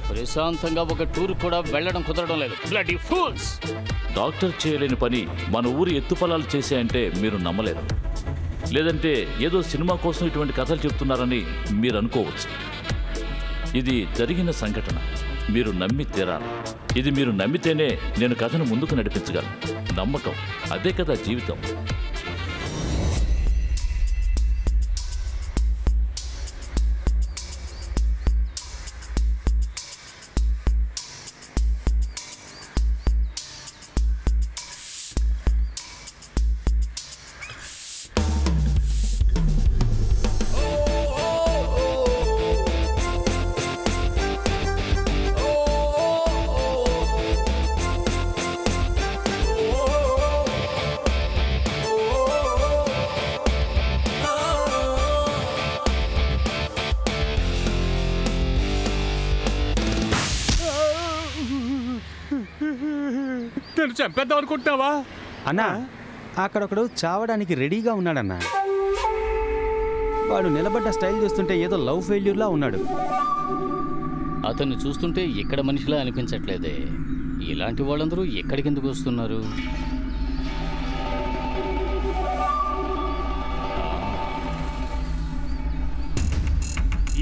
ప్రశాంతంగా ఒక టూర్ కూడా వెళ్ళడం కుదరడం లేదు. Bloody fools. డాక్టర్ చేయలేని పని మన ఊరి ఎత్తుపలాలు చేశాయంటే మీరు నమ్మలేరు. లేదంటే ఏదో సినిమా కోసం ఇటువంటి కథలు చెప్తున్నారని మీరు అనుకోవచ్చు. ఇది జరిగిన సంఘటన. మీరు నమ్మి తీరాలి. ఇది మీరు నమ్మితేనే నేను కథను ముందుకు నడిపించగలను. నమ్మకం, అదే కదా జీవితం. నేను చంపేద్దాం అనుకుంటున్నావా అన్నా? అక్కడొకడు చావడానికి రెడీగా ఉన్నాడన్నా. వాడు నిలబడ్డ స్టైల్ చూస్తుంటే ఏదో లవ్ ఫెయిల్యూర్లా ఉన్నాడు. అతన్ని చూస్తుంటే ఇక్కడ మనిషిలా అనిపించట్లేదే. ఇలాంటి వాళ్ళందరూ ఎక్కడికి ఎందుకు వస్తున్నారు?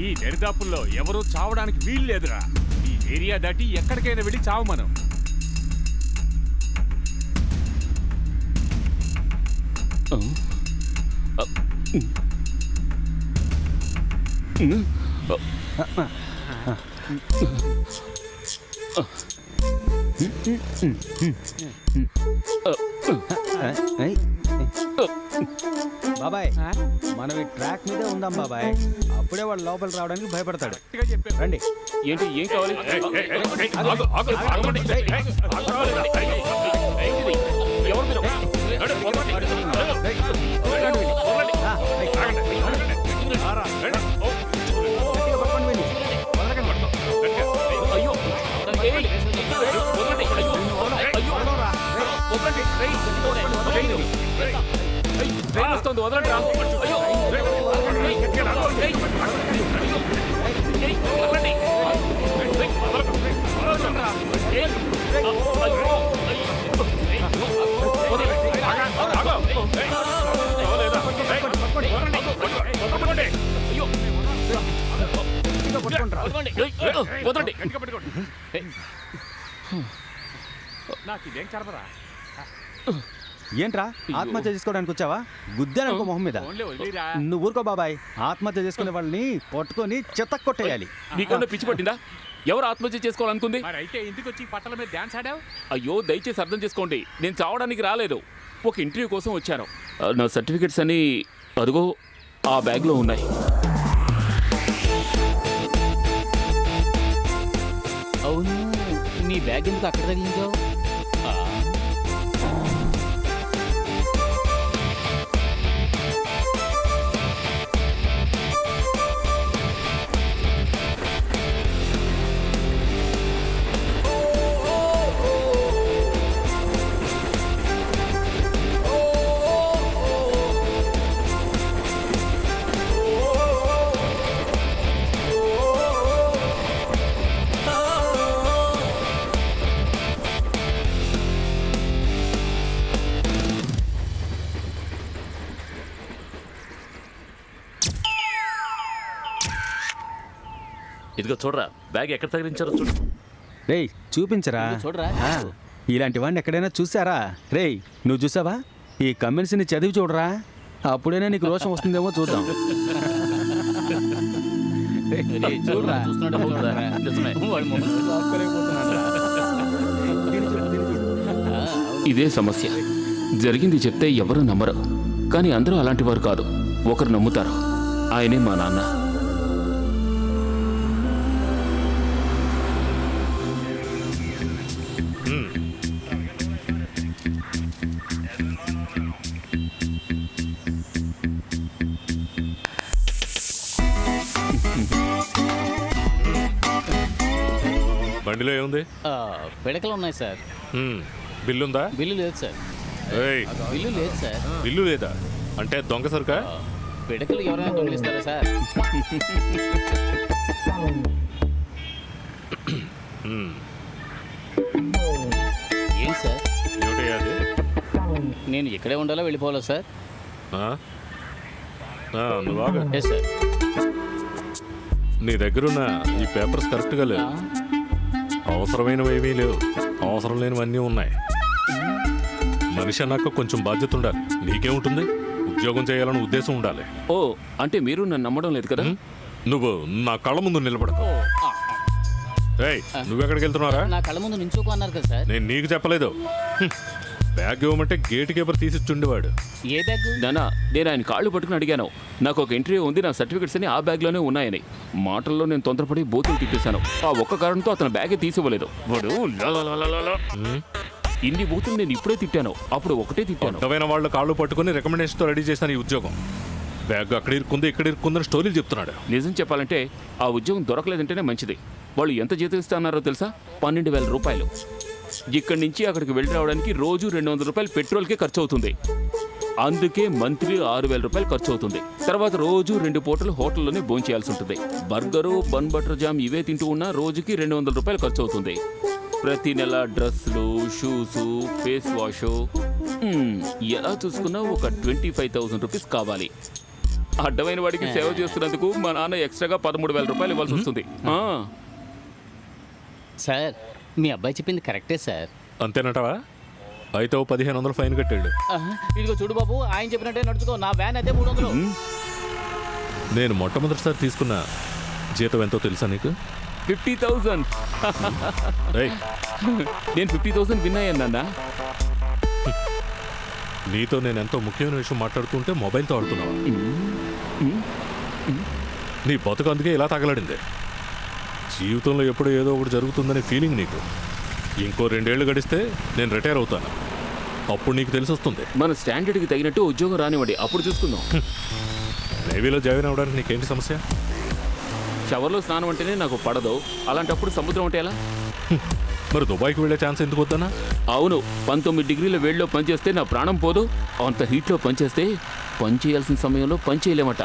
ఈ దరిదాపుల్లో ఎవరూ చావడానికి వీలు లేదురా. ఈ ఏరియా దాటి ఎక్కడికైనా వెళ్ళి చావు మనం. బాబాయ్, మనం ఈ ట్రాక్ మీదే ఉందాం బాబాయ్. అప్పుడే వాడు లోపల రావడానికి భయపడతాడు. రండి. ఏంటి? ఏం కావాలి? ఏంట్రా ఆత్మహత్య చేసుకోవడానికి వచ్చావా? గుద్దాననుకో మొహం మీద. నువ్వు ఊరుకో బాబాయ్. ఆత్మహత్య చేసుకునే వాళ్ళని పట్టుకొని చెత్త కొట్టేయాలి. నీకన్నా పిచ్చి పట్టిందా? ఎవరు ఆత్మహత్య చేసుకోవాలనుకుంది? అయితే ఇంటికి వచ్చి పట్టల మీద డాన్స్ ఆడావు? అయ్యో, దయచేసి అర్థం చేసుకోండి. నేను చావడానికి రాలేదు, ఒక ఇంటర్వ్యూ కోసం వచ్చాను. నా సర్టిఫికెట్స్ అన్నీ అదిగో ఆ బ్యాగ్లో ఉన్నాయి. అవును, నీ బ్యాగ్ ఎందుకు అక్కడ తగిలించావు? ఇదిగో చూడరా, బ్యాగ్ ఎక్కడ తగిలించారో చూడు. రేయ్ చూపించరా. చూడరా. ఇలాంటి వాడిని ఎక్కడైనా చూసారా? రేయ్ నువ్వు చూసావా? ఈ కమెంట్స్ని చదివి చూడరా. అప్పుడైనా నీకు రోషం వస్తుందేమో చూద్దాం. చూడరా. ఇదే సమస్య. జరిగింది చెప్తే ఎవరు నమ్మరు, కానీ అందరూ అలాంటి వారు కాదు. ఒకరు నమ్ముతారు. ఆయనే మా నాన్న. బండిలో ఏముంది? పిడకలు ఉన్నాయి సార్. బిల్లు ఉందా? బిల్లు లేదు సార్. బిల్లు లేదు సార్. బిల్లు లేదా అంటే దొంగ సరుకా? పిడకలు ఎవరైనా దొంగిలిస్తారా సార్? ఏంటి సార్? ఏమిటయ్యా అది? నేను ఇక్కడే ఉండాలా వెళ్ళిపోవాలా సార్? ఆ? నువ్వాగా ఎస్ సార్. నీ దగ్గరున్న ఈ పేపర్స్ కరెక్ట్గా లేవు. అవసరమైనవి ఏమీ లేవు, అవసరం లేనివన్నీ ఉన్నాయి. మనిషి అన్నాక కొంచెం బాధ్యత ఉండాలి. నీకేముంటుంది? ఉద్యోగం చేయాలని ఉద్దేశం ఉండాలి. ఓ అంటే మీరు నన్ను నమ్మడం లేదు కదా? నువ్వు నా కళ్ళ ముందు నిలబడకు. ఏయ్, నువ్వెక్కడికి వెళ్తున్నారా? నా కళ్ళ ముందు నించోకు అన్నారు కదా సార్. నేను నీకు చెప్పలేదు. బ్యాగ్ ఇవ్వమంటే గేట్ కీపర్ తీసిచ్చుండేవాడు. ఏ బ్యాగ్? నానా నేను ఆయన కాళ్ళు పట్టుకుని అడిగాను. నాకు ఒక ఇంటర్వ్యూ ఉంది, నా సర్టిఫికెట్స్ అని ఆ బ్యాగ్లోనే ఉన్నాయని. మాటల్లో నేను తొందరపడి బూతులు తిప్పేశాను. ఆ ఒక్క కారణంతో అతను బ్యాగే తీసివ్వలేదు. వాడు ఇన్ని బూతులు నేను ఇప్పుడే తిట్టాను, అప్పుడు ఒకటే తిట్టాను. అర్థమైన వాళ్ళ కాళ్ళు పట్టుకుని రికమెండేషన్తో రెడీ చేశాను ఈ ఉద్యోగం. బ్యాగ్ అక్కడ ఇరుక్కుంది, ఇక్కడ ఇరుక్కుందని స్టోరీలు చెప్తున్నాడు. నిజం చెప్పాలంటే ఆ ఉద్యోగం దొరకలేదంటేనే మంచిది. వాళ్ళు ఎంత జీతం ఇస్తున్నారో తెలుసా? 12,000 రూపాయలు. ఇక్కడి నుంచి అక్కడికి వెళ్ళి రావడానికి రోజు 200 రూపాయలు పెట్రోల్కే ఖర్చు అవుతుంది. అందుకే మంత్లీ 6,000 రూపాయలు ఖర్చు అవుతుంది. తర్వాత రోజు 2 పూటలు హోటల్లోనే భోంచేయాల్సి ఉంటుంది. బర్గరు, బన్ బటర్ జామ్ ఇవే తింటూ ఉన్నా రోజుకి 200 రూపాయలు ఖర్చు అవుతుంది. ప్రతి నెల డ్రెస్సులు, షూసు, ఫేస్ వాష్, ఎలా చూసుకున్నా ఒక 25,000 రూపీస్ కావాలి. అడ్డమైన వాడికి సేవ చేస్తున్నందుకు మా నాన్న ఎక్స్ట్రాగా 13,000 రూపాయలు ఇవ్వాల్సి వస్తుంది. సార్ మీ అబ్బాయి చెప్పింది కరెక్టే సార్. అంతేనటవా? అయితే 1,500 ఫైన్ కట్టాడు. ఇదిగో చూడు బాబు, ఆయన చెప్పినట్టే నడుచుకో. నా వ్యాన్ అయితే 300. నేను మొట్టమొదటిసారి తీసుకున్న జీతం ఎంతో తెలుసా నీకు? 50,000. ఏయ్, నేను 50,000 విన్ అయ్యాను నాన్న. నీతో నేను ఎంతో ముఖ్యమైన విషయం మాట్లాడుతుంటే మొబైల్తో ఆడుతున్నావా? నీ బతుకు అందుకే ఇలా తగలడింది. జీవితంలో ఎప్పుడో ఏదో ఒకటి జరుగుతుందనే ఫీలింగ్ నీకు. ఇంకో 2 ఏళ్ళు గడిస్తే నేను రిటైర్ అవుతాను. అప్పుడు నీకు తెలిసి వస్తుంది. మన స్టాండర్డ్కి తగినట్టు ఉద్యోగం రానివ్వండి, అప్పుడు చూసుకుందాం. నేవీలో జాయిన్ అవ్వడానికి నీకేంటి సమస్య? షవర్లో స్నానం అంటేనే నాకు పడదు. అలాంటప్పుడు సముద్రం అంటే ఎలా? మరి దుబాయ్కి వెళ్ళే ఛాన్స్ ఎందుకు వద్దనా? అవును, 19 డిగ్రీల వేడిలో పనిచేస్తే నా ప్రాణం పోదు. అంత హీట్లో పనిచేస్తే పని చేయాల్సిన సమయంలో పని చేయలేమట.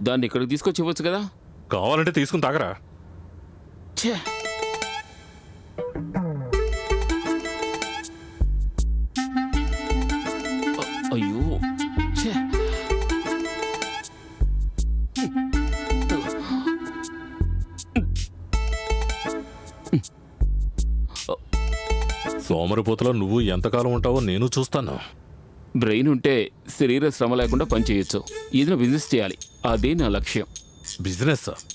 దాన్ని ఇక్కడికి తీసుకొచ్చి ఇవ్వచ్చు కదా? కావాలంటే తీసుకుని తాగరా. ఛే! అయ్యో ఛే! సోమరిపోతులో నువ్వు ఎంతకాలం ఉంటావో నేను చూస్తాను. బ్రెయిన్ ఉంటే శరీర శ్రమ లేకుండా పనిచేయచ్చు. ఏదైనా బిజినెస్ చేయాలి, అదే నా లక్ష్యం.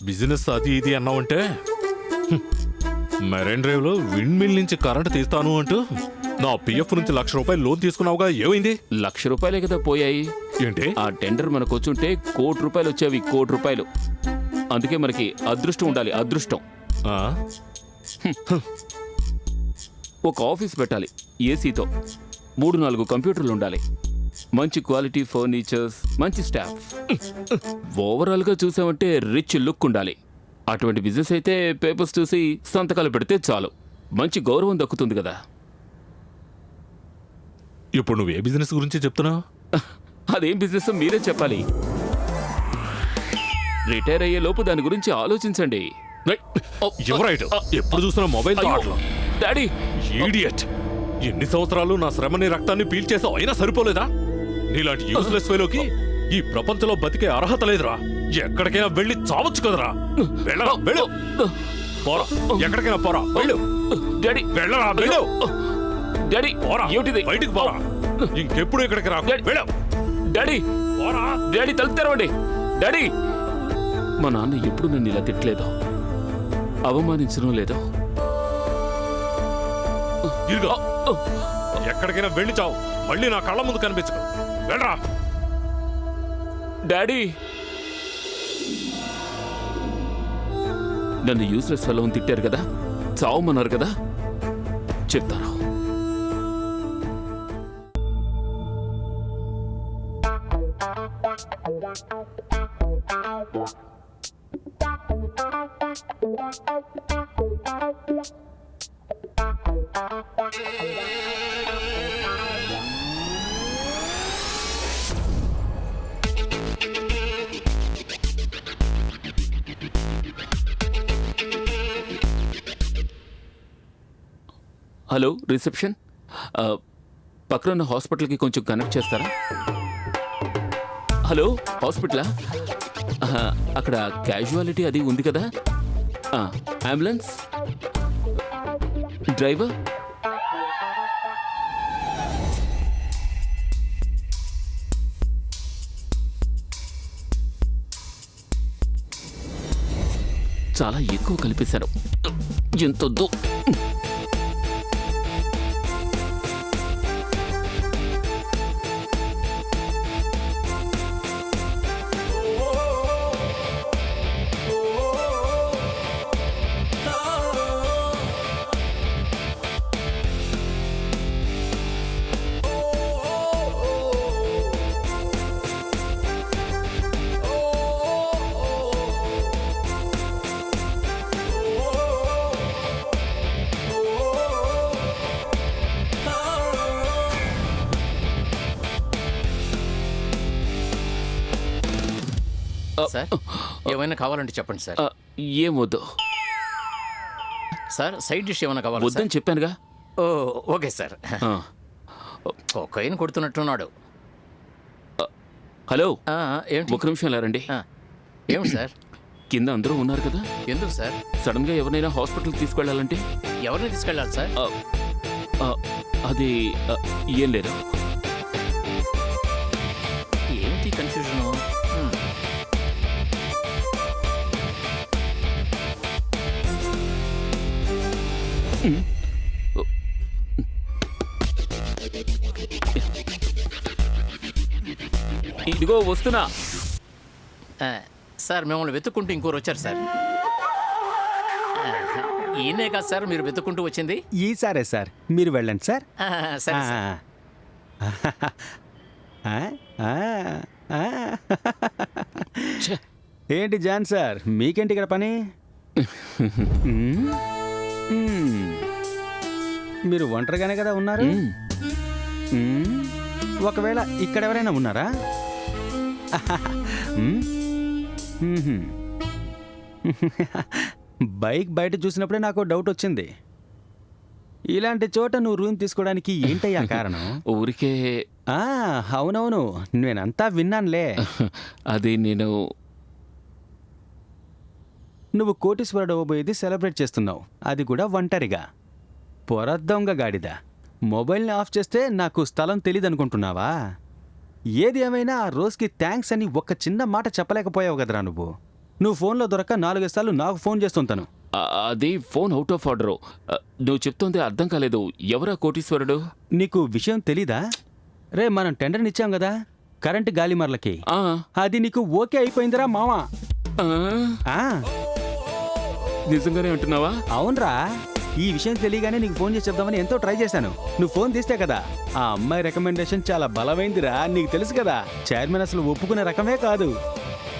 బిజినెస్ అది ఇది అన్నావంటే మెరైన్ డ్రైవ్లో విండ్ మిల్ నుంచి కరెంట్ తీస్తాను అంటూ నా పిఎఫ్ నుంచి ₹1,00,000 లోన్ తీసుకున్నావుగా, ఏమైంది? ₹1,00,000 కదా పోయాయి. ఏంటి? ఆ టెండర్ మనకు వచ్చుంటే ₹1,00,00,000 వచ్చేవి. ₹1,00,00,000. అందుకే మనకి అదృష్టం ఉండాలి, అదృష్టం. ఆ? ఒక ఆఫీస్ పెట్టాలి ఏసీతో. 3-4 కంప్యూటర్లు ఉండాలి. మంచి క్వాలిటీ ఫర్నిచర్స్, మంచి స్టాఫ్. ఓవరాల్గా చూసామంటే రిచ్ లుక్ ఉండాలి. అటువంటి బిజినెస్ అయితే పేపర్స్ చూసి సంతకాలు పెడితే చాలు, మంచి గౌరవం దక్కుతుంది కదా. ఇప్పుడు నువ్వు ఏ బిజినెస్ గురించి చెప్తున్నావు? అదేం బిజినెస్ మీరే చెప్పాలి. రిటైర్ అయ్యే లోపు దాని గురించి ఆలోచించండి. ఎవరైట్? ఎప్పుడు చూసినా మొబైల్ డాడీ! ఈడియట్! ఎన్ని సంవత్సరాలు నా శ్రమని రక్తాన్ని పీల్చేసావు, అయినా సరిపోలేదా? నీలాంటి యూస్లెస్ ఫెలోకి ఈ ప్రపంచంలో బతికే అర్హత లేదురా. ఎక్కడికైనా వెళ్ళి చావచ్చు కదరా. వెళ్ళరా, వెళ్ళు. పోరా, ఎక్కడికైనా పోరా, వెళ్ళు. డాడీ! వెళ్ళరా, వెళ్ళు. డాడీ! పోరా, ఏమిటిది? బయటికి పోరా. ఇంకెప్పుడు ఇక్కడికి రా. వెళ్ళు. డాడీ! పోరా. డాడీ, తలుపు తెరవండి. డాడీ! మా నాన్న ఎప్పుడు నన్ను ఇలా తిట్టలేదు, అవమానించడం లేదు. ఇదిగో, ఎక్కడికైనా వెళ్ళి చావు, మళ్ళీ నా కళ్ళ ముందు కనిపించకు. వెళ్ళరా. డాడీ! నన్ను యూస్లెస్ ఫెలో అని తిట్టారు కదా, చావమన్నారు కదా, చెప్తాను. హలో రిసెప్షన్, పక్కన ఉన్న హాస్పిటల్కి కొంచెం కనెక్ట్ చేస్తారా? హలో హాస్పిటలా? అక్కడ క్యాజువాలిటీ అది ఉంది కదా? Ambulance driver? చాలా ఎక్కువ కలిపేశారు, ఎంతొద్దు. సార్ ఏమైనా కావాలంటే చెప్పండి సార్. ఏం వద్దు సార్ సైడ్ డిష్ ఏమైనా కావాలి? వద్దని చెప్పానుగా. ఓ ఓకే సార్. కొకైన్ కొడుతున్నట్టున్నాడు. హలో, ఏంటి? ఒక నిమిషం ఇలా రండి. ఏమిటి సార్? కింద అందరూ ఉన్నారు కదా, ఎందుకు సార్? సడన్ గా ఎవరినైనా హాస్పిటల్కి తీసుకెళ్ళాలంటే ఎవరిని తీసుకెళ్ళాలి సార్? అది ఏం లేదు. ఏంటి కన్ఫ్యూజన్? ఇదిగో వస్తున్నా. సార్ మిమ్మల్ని వెతుక్కుంటూ ఇంకోరు వచ్చారు సార్. ఈయనే కాదు సార్ మీరు వెతుక్కుంటూ వచ్చింది? ఈసారే సార్, మీరు వెళ్ళండి సార్. సరే సార్. ఏంటి జాన్ సార్, మీకేంటి ఇక్కడ పని? మీరు ఒంటరిగానే కదా ఉన్నారు? ఒకవేళ ఇక్కడ ఎవరైనా ఉన్నారా? బైక్ బయట చూసినప్పుడే నాకు డౌట్ వచ్చింది. ఇలాంటి చోట నువ్వు రూమ్ తీసుకోవడానికి ఏంటయ్యా కారణం? ఊరికే. అవునవును, నేనంతా విన్నానులే. అది నువ్వు కోటీశ్వరుడు అవ్వబోయేది సెలబ్రేట్ చేస్తున్నావు, అది కూడా ఒంటరిగా. పొరద్దొంగ గాడిద, మొబైల్ని ఆఫ్ చేస్తే నాకు స్థలం తెలీదనుకుంటున్నావా? ఏది ఏమైనా ఆ రోజుకి థ్యాంక్స్ అని ఒక్క చిన్న మాట చెప్పలేకపోయావు కదరా నువ్వు. నువ్వు ఫోన్లో దొరక్క 4 సార్లు నాకు ఫోన్ చేస్తుంటాను. అది ఫోన్ అవుట్ ఆఫ్ ఆర్డరు. నువ్వు చెప్తోంది అర్థం కాలేదు. ఎవరా కోటీశ్వరుడు? నీకు విషయం తెలీదా? రే, మనం టెండర్ని ఇచ్చాం కదా కరెంటు గాలిమర్లకి, అది నీకు ఓకే అయిపోయిందిరా మావా. నిజంగానే అంటున్నావా? అవునరా, ఈ విషయం తెలియగానే నీకు ఫోన్ చేసి చెప్దామని ఎంతో ట్రై చేశాను. నువ్వు ఫోన్ తీస్తే కదా. ఆ అమ్మాయి రికమెండేషన్ చాలా బలమైందిరా, నీకు తెలుసు కదా. చైర్మన్ అసలు ఒప్పుకునే రకమే కాదు.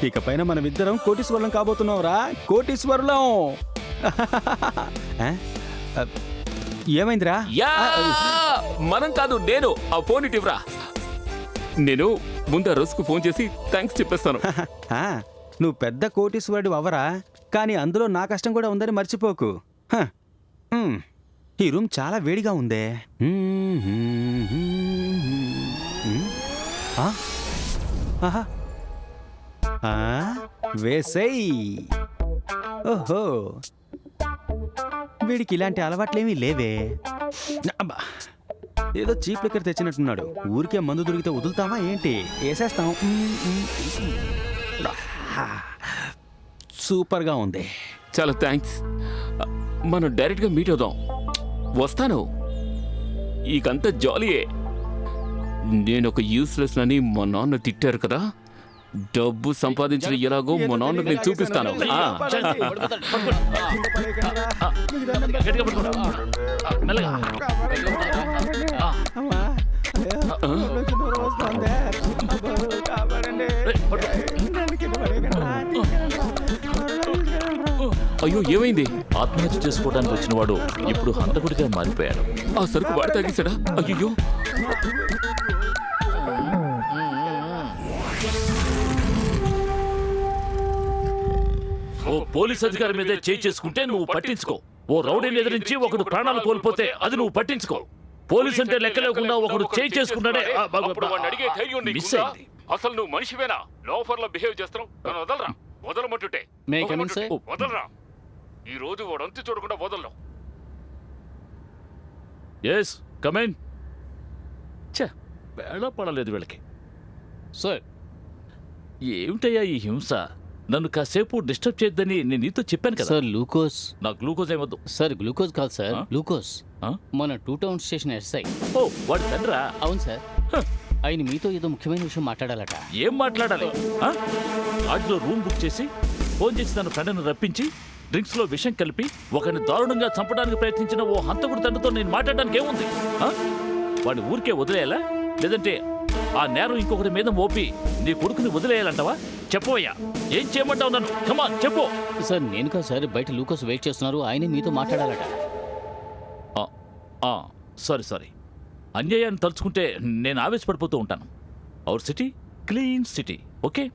ఇకపైన మనమిద్దరం కోటీశ్వరులం కాబోతున్నావురా, కోటీశ్వరులం. ఏమైందిరా? మనం కాదు, నేను. ఆ ఫోన్ ఇటివ్రా. నేను ముందు ఆ రోజుకు ఫోన్ చేసి థ్యాంక్స్ చెప్పేస్తాను. నువ్వు పెద్ద కోటీశ్వరుడు అవ్వరా, కానీ అందులో నా కష్టం కూడా ఉందని మర్చిపోకు. ఈ రూమ్ చాలా వేడిగా ఉందే. వేసేయ్. ఓహో, వీడికి ఇలాంటి అలవాట్లేమీ లేవే. అబ్బా, ఏదో చీప్ లిక్కర్ తెచ్చినట్టున్నాడు. ఊరికే మందు దొరికితే వదులుతావా ఏంటి? వేసేస్తాం. సూపర్గా ఉంది. చాలా థ్యాంక్స్. మనం డైరెక్ట్గా మీట్ అవుదాం. వస్తాను. ఇకంతా జాలీయే. నేను ఒక యూస్లెస్ అని మా నాన్న తిట్టారు కదా, డబ్బు సంపాదించిన ఎలాగో మా నాన్నకు నేను చూపిస్తాను. గట్టిగా పట్టుకో. మెల్లగా. అయ్యో ఏమైంది? ఆత్మహత్య చేసుకోవడానికి వచ్చిన వాడు ఇప్పుడు హంతకుడిగా మారిపోయాడు. ఆ సరుకు వాడి తాగేశాడా? అయ్యో ఓ పోలీస్ అధికారి మీదే చేయి చేసుకుంటే నువ్వు పట్టించుకో. ఓ రౌడీని ఎదిరించి ఒకడు ప్రాణాలు కోల్పోతే అది నువ్వు పట్టించుకో. పోలీస్ అంటే లెక్క లేకుండా ఒకడు చేయి చేసుకున్నాడే అప్పుడు వాడిని అడిగే ధైర్యం నీకు మిస్ ఉందా? అయింది. అసలు నువ్వు మనిషివేనా? లోఫర్లో బిహేవ్ చేస్తున్నావు. నన్ను వదలరా, వదలమంటుంటే. May I come in, sir? వదలరా, ఈ రోజు వాడు అంతు చూడకుండా వదలరు. ఎస్ కమెన్. వేళ పడలేదు వీళ్ళకి. సార్ ఏమిటయ్యా ఈ హింస? నన్ను కాసేపు డిస్టర్బ్ చేయొద్దని నేను నీతో చెప్పాను కదా. Sir glucose. నా గ్లూకోజ్ ఏమొద్దు. సార్ గ్లూకోజ్ కాదు సార్, ఆ? గ్లూకోజ్. ఆ? మన 2 టౌన్ స్టేషన్ ఎస్ఐ. ఓ వాడు తండ్రా? అవును సార్. ఆయన మీతో ఏదో ముఖ్యమైన విషయం మాట్లాడాలట. ఏం మాట్లాడాలి? ఆడిలో రూమ్ బుక్ చేసి ఫోన్ చేసి తన ఫ్రెండ్ని రప్పించి డ్రింక్స్ లో విషం కలిపి ఒకరిని దారుణంగా చంపడానికి ప్రయత్నించిన ఓ హంతకుడి తండ్రితో నేను మాట్లాడడానికి ఏముంది? వాడిని ఊరికే వదిలేయాలా, లేదంటే ఆ నేరం ఇంకొకరి మీద మోపి నీ కొడుకుని వదిలేయాలంటావా? చెప్పవయ్యా, ఏం చేయమంటావు నన్ను? కమాన్ చెప్పు. సార్ నేను కాదు సార్, బయట లూకోస్ వెయిట్ చేస్తున్నారు, ఆయనే మీతో మాట్లాడాలట. సారీ. అన్యాయాన్ని తలుచుకుంటే నేను ఆవేశపడిపోతూ ఉంటాను. Hour city clean city. Okay.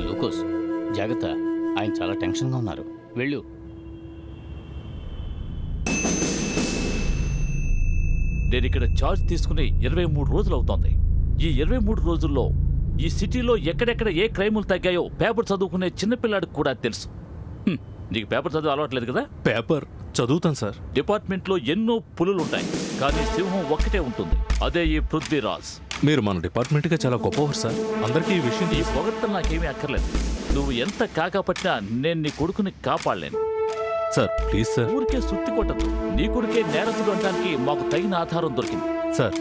Lukose జాగ్రత్త, ఆయన చాలా టెన్షన్గా ఉన్నారు. వెళ్ళు. నేను ఇక్కడ ఛార్జ్ తీసుకుని 23 రోజులు అవుతోంది. ఈ 23 రోజుల్లో ఈ సిటీలో ఎక్కడెక్కడ ఏ క్రైములు తగ్గాయో పేపర్ చదువుకునే చిన్నపిల్లాడికి కూడా తెలుసు. నీకు పేపర్ చదువు అలవాట్లేదు కదా? పేపర్ చదువుతాను సార్. డిపార్ట్మెంట్లో ఎన్నో పులులుంటాయి, కానీ సింహం ఒక్కటే ఉంటుంది, అదే ఈ పృథ్వీరాజ్. మీరు మన డిపార్ట్మెంట్గా చాలా గొప్పవారు సార్. అందరికీ ఈ విషయం ఈ పొగడ్తలు నాకేమీ అక్కర్లేదు. నువ్వు ఎంత కాకపోయినా నేను నీ కొడుకుని కాపాడలేను. Sir please sir. ఊరికే సుత్తి కొట్టద్దు. నీ కొడుకే నేరస్తుడు అనడానికి మాకు తగిన ఆధారం దొరికింది. సార్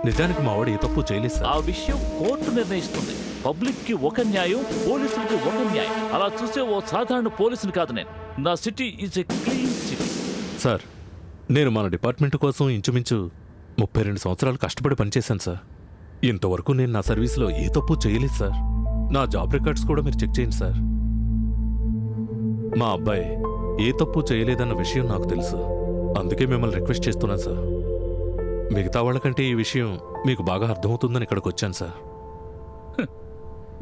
నిజానికి మా వాడు ఏ తప్పు చేయలేదు సార్. ఆ విషయం కోర్టు నిర్ణయిస్తుంది. పబ్లిక్ కి ఒక న్యాయం, పోలీసులకి ఒక న్యాయం. అలా చూసే ఓ సాధారణ పోలీసుని కాదు నేను. నా city is a clean city. Sir నేను మన డిపార్ట్మెంట్ కోసం ఇంచుమించు 32 సంవత్సరాలు కష్టపడి పనిచేశాను సార్. ఇంతవరకు నేను నా సర్వీస్లో ఏ తప్పు చేయలేదు సార్. నా జాబ్ రికార్డ్స్ కూడా మీరు చెక్ చేయండి సార్. మా అబ్బాయి ఏ తప్పు చేయలేదన్న విషయం నాకు తెలుసు. అందుకే మిమ్మల్ని రిక్వెస్ట్ చేస్తున్నాను సార్. మిగతా వాళ్ళకంటే ఈ విషయం మీకు బాగా అర్థమవుతుందని ఇక్కడికి వచ్చాను సార్.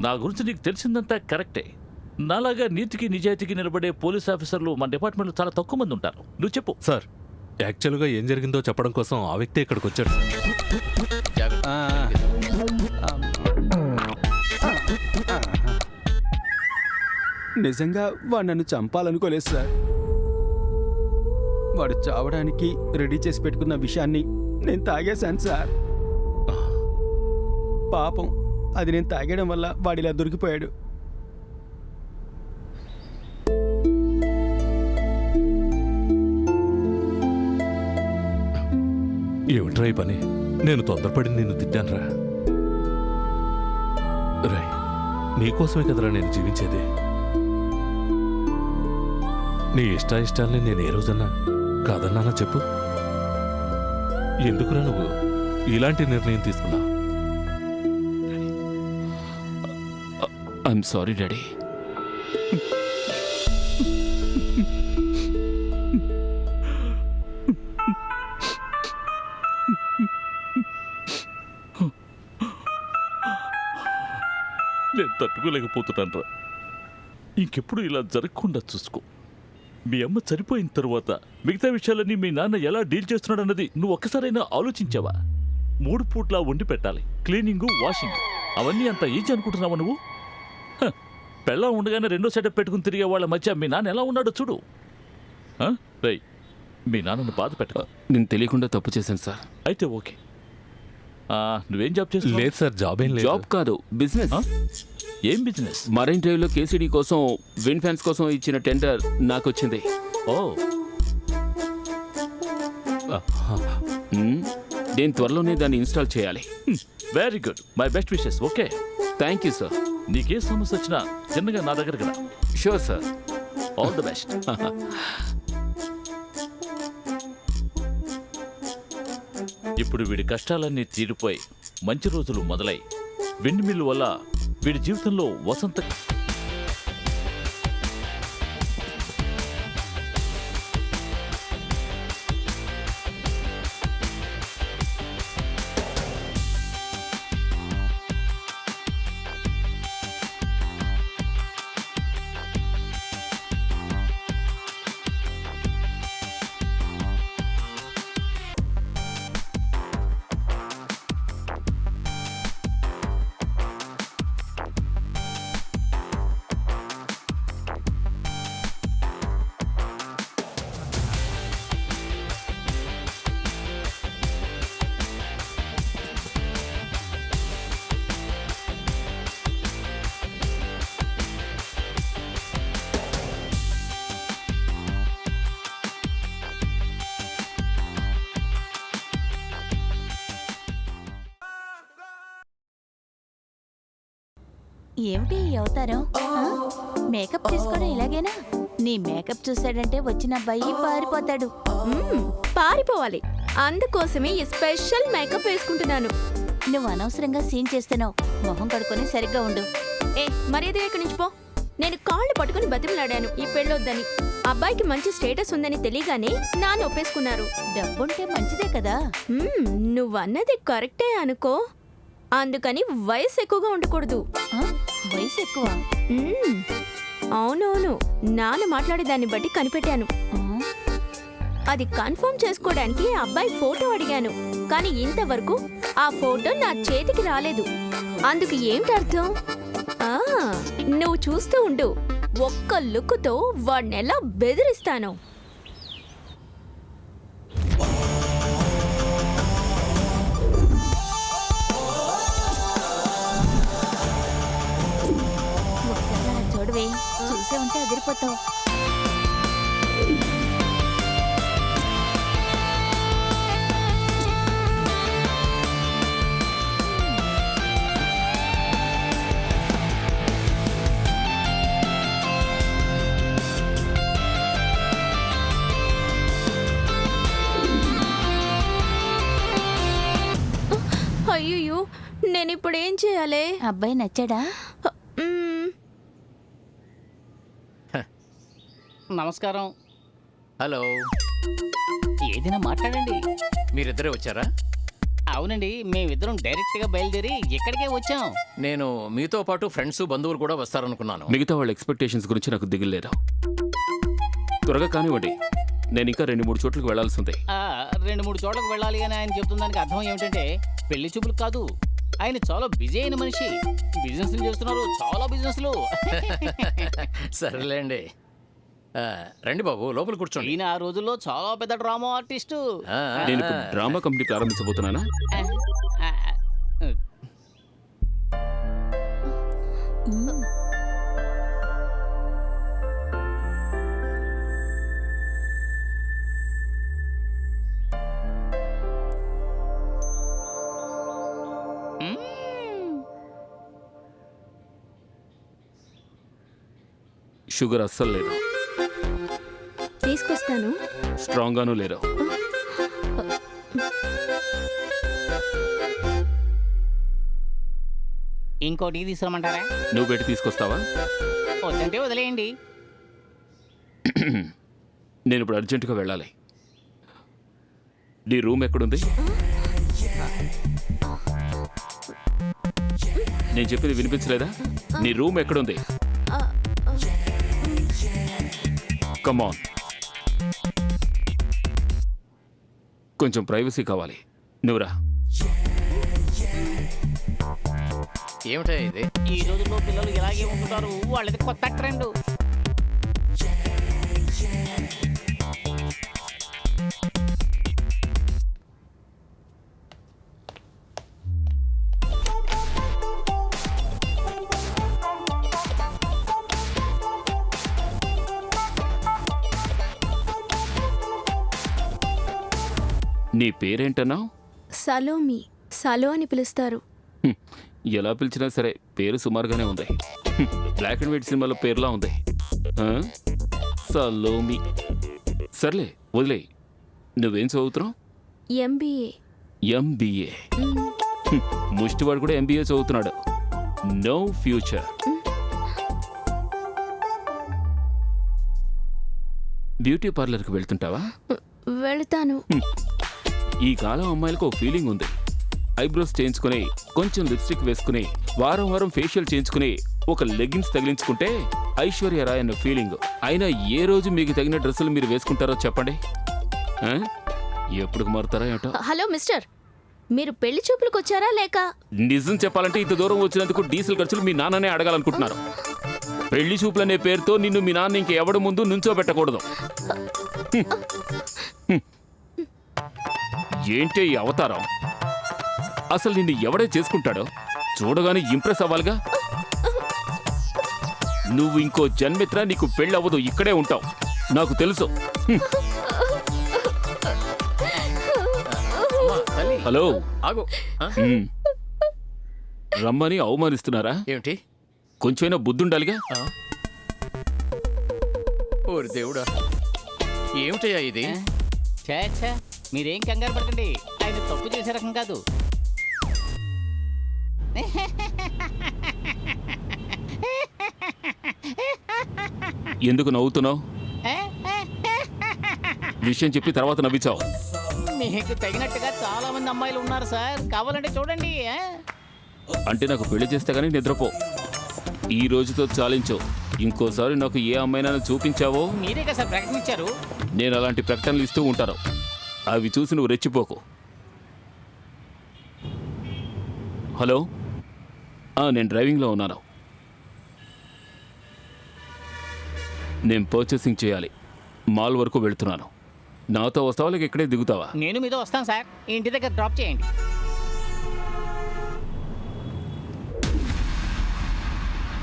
నా గురించి నీకు తెలిసిందంతా కరెక్టే. నాలాగా నీతికి నిజాయితీకి నిలబడే పోలీస్ ఆఫీసర్లు మన డిపార్ట్మెంట్లో చాలా తక్కువ మంది ఉంటారు. నువ్వు చెప్పు. సార్ యాక్చువల్గా ఏం జరిగిందో చెప్పడం కోసం ఆ వ్యక్తి ఇక్కడికి వచ్చాడు సార్. నిజంగా వాడు నన్ను చంపాలనుకోలేదు సార్. వాడు చావడానికి రెడీ చేసి పెట్టుకున్న విషయాన్ని నేను తాగేశాను సార్. పాపం అది నేను తాగేయడం వల్ల వాడిలా దొరికిపోయాడు. ఏమిట్రా ఈ పని? నేను తొందరపడి నిన్ను తిట్టానురా. రై నీకోసమే కదరా నేను జీవించేది. నీ ఇష్టాయిష్టాలని నేను ఏ రోజన్నా కాదన్నానా చెప్పు? ఎందుకురా నువ్వు ఇలాంటి నిర్ణయం తీసుకున్నావు? I'm sorry daddy. నేను తట్టుకోలేకపోతున్నాను రా. ఇంకెప్పుడు ఇలా జరగకుండా చూసుకో. మీ అమ్మ చనిపోయిన తరువాత మిగతా విషయాలన్నీ మీ నాన్న ఎలా డీల్ చేస్తున్నాడన్నది నువ్వు ఒక్కసారైనా ఆలోచించావా? 3 పూట్లా వండి పెట్టాలి, క్లీనింగు, వాషింగ్, అవన్నీ అంత ఈజీ అనుకుంటున్నావా నువ్వు? పెళ్ళ ఉండగానే రెండో సెటప్ పెట్టుకుని తిరిగే వాళ్ళ మధ్య మీ నాన్న ఎలా ఉన్నాడో చూడు. రై మీ నాన్నను బాధ పెట్టక. నేను తెలియకుండా తప్పు చేశాను సార్. అయితే ఓకే. నువ్వేం జాబ్ చేస్తున్నావు? లేదు సార్, జాబ్ ఏం లేదు. జాబ్ కాదు, బిజినెస్. ఏం బిజినెస్? మరైన్ డ్రైవ్లో కేసీడీ కోసం విండ్ ఫ్యాన్స్ కోసం ఇచ్చిన టెండర్ నాకు వచ్చింది. ఓ, నేను త్వరలోనే దాన్ని ఇన్స్టాల్ చేయాలి. Very good. My best wishes. Okay, thank you sir. నీకే సమస్య వచ్చినా చిన్నగా నా దగ్గరికి రా. Sure sir. All the best. ఇప్పుడు వీడి కష్టాలన్నీ తీరిపోయి మంచి రోజులు మొదలై విండ్ మిల్ వల్ల వీడి జీవితంలో వసంత ఏమిటి ఈ అవతారం? మేకప్ చేసుకోవడం ఇలాగేనా? నీ మేకప్ చూసాడంటే వచ్చిన అబ్బాయి పారిపోతాడు. పారిపోవాలి. అందుకోసమే ఈ స్పెషల్ మేకప్ వేసుకుంటున్నాను. నువ్వు అనవసరంగా సీన్ చేస్తున్నావు. మొహం కడుక్కొని సరిగ్గా ఉండు. ఏ మర్యాద ఇక్కడి నుంచి పో. నేను కాళ్ళు పట్టుకుని బతిమలాడాను ఈ పెళ్ళొద్దని. అబ్బాయికి మంచి స్టేటస్ ఉందని తెలియగానే నాన్న ఒప్పేసుకున్నారు. డబ్బుంటే మంచిదే కదా. నువ్వన్నది కరెక్టే అనుకో. అందుకని వయసు ఎక్కువగా ఉండకూడదు. వయసు ఎక్కువ? అవునవును, నాన్న మాట్లాడే దాన్ని బట్టి కనిపెట్టాను. అది కన్ఫర్మ్ చేసుకోవడానికి అబ్బాయి ఫోటో అడిగాను, కానీ ఇంతవరకు ఆ ఫోటో నా చేతికి రాలేదు. అందుకు ఏమిటి అర్థం? నువ్వు చూస్తూ ఉండు, ఒక్క లుక్తో వాడినెలా బెదిరిస్తాను. చూడవే, చూసే ఉంటే అదిరిపోతావు. అయ్యో, నేనిప్పుడు ఏం చేయాలి? అబ్బాయి నచ్చాడా? నమస్కారం. హలో, ఏదైనా మాట్లాడండి. మీరిద్దరే వచ్చారా? అవునండి, మేమిద్దరం డైరెక్ట్గా బయలుదేరి ఇక్కడికే వచ్చాం. నేను మీతో పాటు ఫ్రెండ్స్ బంధువులు కూడా వస్తారనుకున్నాను. మిగతా వాళ్ళ ఎక్స్పెక్టేషన్స్ గురించి నాకు దిగులేదు. త్వరగా కానివ్వండి, నేను ఇంకా 2-3 చోట్లకు వెళ్లాల్సి ఉంది. 2-3 చోట్లకు వెళ్ళాలి అని ఆయన చెప్తుందానికి అర్థం ఏమిటంటే పెళ్లి చూపులు కాదు. ఆయన చాలా బిజీ అయిన మనిషి. బిజినెస్లు చేస్తున్నారు, చాలా బిజినెస్లు. సరేలేండి, రండి బాబు, లోపల కూర్చోండి. ఈయన ఆ రోజుల్లో చాలా పెద్ద డ్రామా ఆర్టిస్టు. నేను ఇప్పుడు డ్రామా కంపెనీ ప్రారంభించబోతున్నానా? షుగర్ అస్సలు లేదు. తీసుకొస్తాను. స్ట్రాంగ్ గాను లేరు. ఇంకోటి తీసుకురమ్మంటారా? నువ్వు పెట్టి తీసుకొస్తావా? వద్దంటే వదిలేయండి. నేను ఇప్పుడు అర్జెంటుగా వెళ్ళాలి. నీ రూమ్ ఎక్కడుంది? నేను చెప్పింది వినిపించలేదా? నీ రూమ్ ఎక్కడుంది? కమ్ ఆన్, కొంచెం ప్రైవసీ కావాలి. నువ్వురా. ఏమిటా ఇది? ఈ రోజుల్లో పిల్లలు ఇలాగే ఉంటున్నారు. వాళ్ళది కొత్త ట్రెండ్. నీ పేరేంటన్నావు? సలోమి. సలో అని పిలుస్తారు. ఎలా పిలిచినా సరే పేరు సుమారుగానే ఉంది. బ్లాక్ అండ్ వైట్ సినిమాలో పేరులా ఉంది. ఆ? సలోమి. సర్లే వదిలే. నువ్వేం చదువుతున్నావు? ఎంబీఏ. ఎంబీఏ. ముష్టివాడు కూడా ఎంబీఏ చదువుతున్నాడు. No future. బ్యూటీ పార్లర్కి వెళ్తుంటావా? వెళ్తాను. ఈ కాలం అమ్మాయిలకు ఒక ఫీలింగ్ ఉంది. ఐబ్రోస్ చేయించుకుని కొంచెం లిప్స్టిక్ వేసుకుని వారం వారం ఫేషియల్ చేయించుకుని ఒక లెగ్గిన్స్ తగిలించుకుంటే ఐశ్వర్య రాయ్ అన్న ఫీలింగ్. అయినా ఏ రోజు మీకు తగిన డ్రెస్సులు మీరు వేసుకుంటారో చెప్పండి. ఆ? ఎప్పుడు మారుతారా ఏటో. హలో మిస్టర్, మీరు పెళ్లి చూపులకు వచ్చారా లేక? నిజం చెప్పాలంటే ఇంత దూరం వచ్చినందుకు డీజిల్ ఖర్చులు మీ నాన్ననే అడగాలనుకుంటున్నారు. పెళ్లి చూపులనే పేరుతో నిన్ను మీ నాన్న ఇంకెవడి ముందు నుంచోబెట్టకూడదు. ఏంటి ఈ అవతారం? అసలు నిన్ను ఎవడే చేసుకుంటాడో చూడగానే ఇంప్రెస్ అవ్వాలిగా. నువ్వు ఇంకో జన్మెత్ర నీకు పెళ్ళి అవ్వదు, ఇక్కడే ఉంటావు, నాకు తెలుసు. అమ్మా, తల్లి, హలో, ఆగు. ఆ? రమ్మని అవమానిస్తున్నారా? ఏమిటి? కొంచెమైనా బుద్ధుండాలిగా. ఓరి దేవుడా, ఏమిటయ్యా ఇది? ఛే, మీరేం కంగారు పడకండి. ఆయన తప్పు చేసే రకం కాదు. ఎందుకు నవ్వుతున్నావు? విషయం చెప్పి తర్వాత నవ్వించావు. మీకు తగినట్టుగా చాలా మంది అమ్మాయిలు ఉన్నారు సార్, కావాలంటే చూడండి. అంటే నాకు పెళ్లి చేస్తే గానీ నిద్రపో. ఈ రోజుతో చాలించు. ఇంకోసారి నాకు ఏ అమ్మాయినా చూపించావో మీరే కదా సార్ ప్రకటించారు. నేను అలాంటి ప్రకటనలు ఇస్తూ ఉంటాను. అవి చూసి నువ్వు రెచ్చిపోకు. హలో, నేను డ్రైవింగ్లో ఉన్నాను. నేను పర్చేసింగ్ చేయాలి. మాల్ వరకు వెళ్తున్నాను. నాతో వస్తావా లేక ఇక్కడే దిగుతావా? నేను మీతో వస్తాను సార్, ఇంటి దగ్గర డ్రాప్ చేయండి.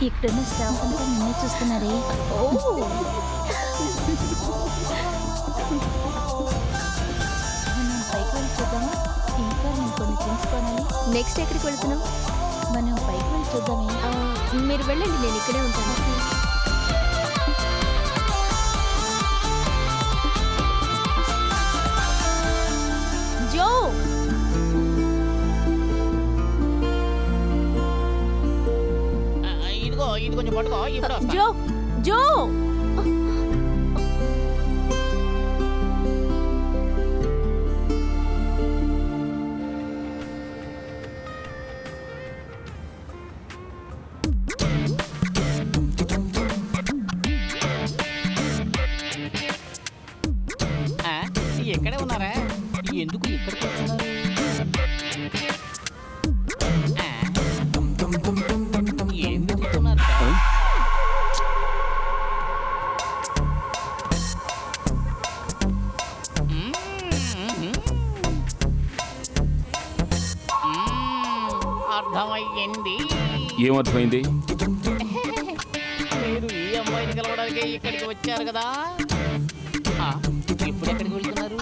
ఇక్కడున్న స్టాఫ్ అంతా నిన్నే చూస్తున్నారే. మనం పైకి వెళ్ళి చూద్దామా? ఇంకా నేను కొన్ని థింగ్స్ కొనాలి. నెక్స్ట్ ఎక్కడికి వెళ్తున్నావు? మనం పైకి వెళ్ళి చూద్దామే. మీరు వెళ్ళండి, నేను ఇక్కడే ఉంటాను. జో, ఇదిగో ఇది కొంచెం పట్టుకో, ఇప్పుడు వస్తా. జో, జో. ఎక్కడే ఉన్నారా? ఎందుకు ఇక్కడికి వస్తున్నారు? ఏం వెతుకుతున్నారు సార్? అర్థమయ్యింది. ఏమర్థమైంది? మీరు ఈ అమ్మాయిని కలవడానికి ఇక్కడికి వచ్చారు కదా. ఇప్పుడు ఎక్కడికి వెళ్తున్నారు?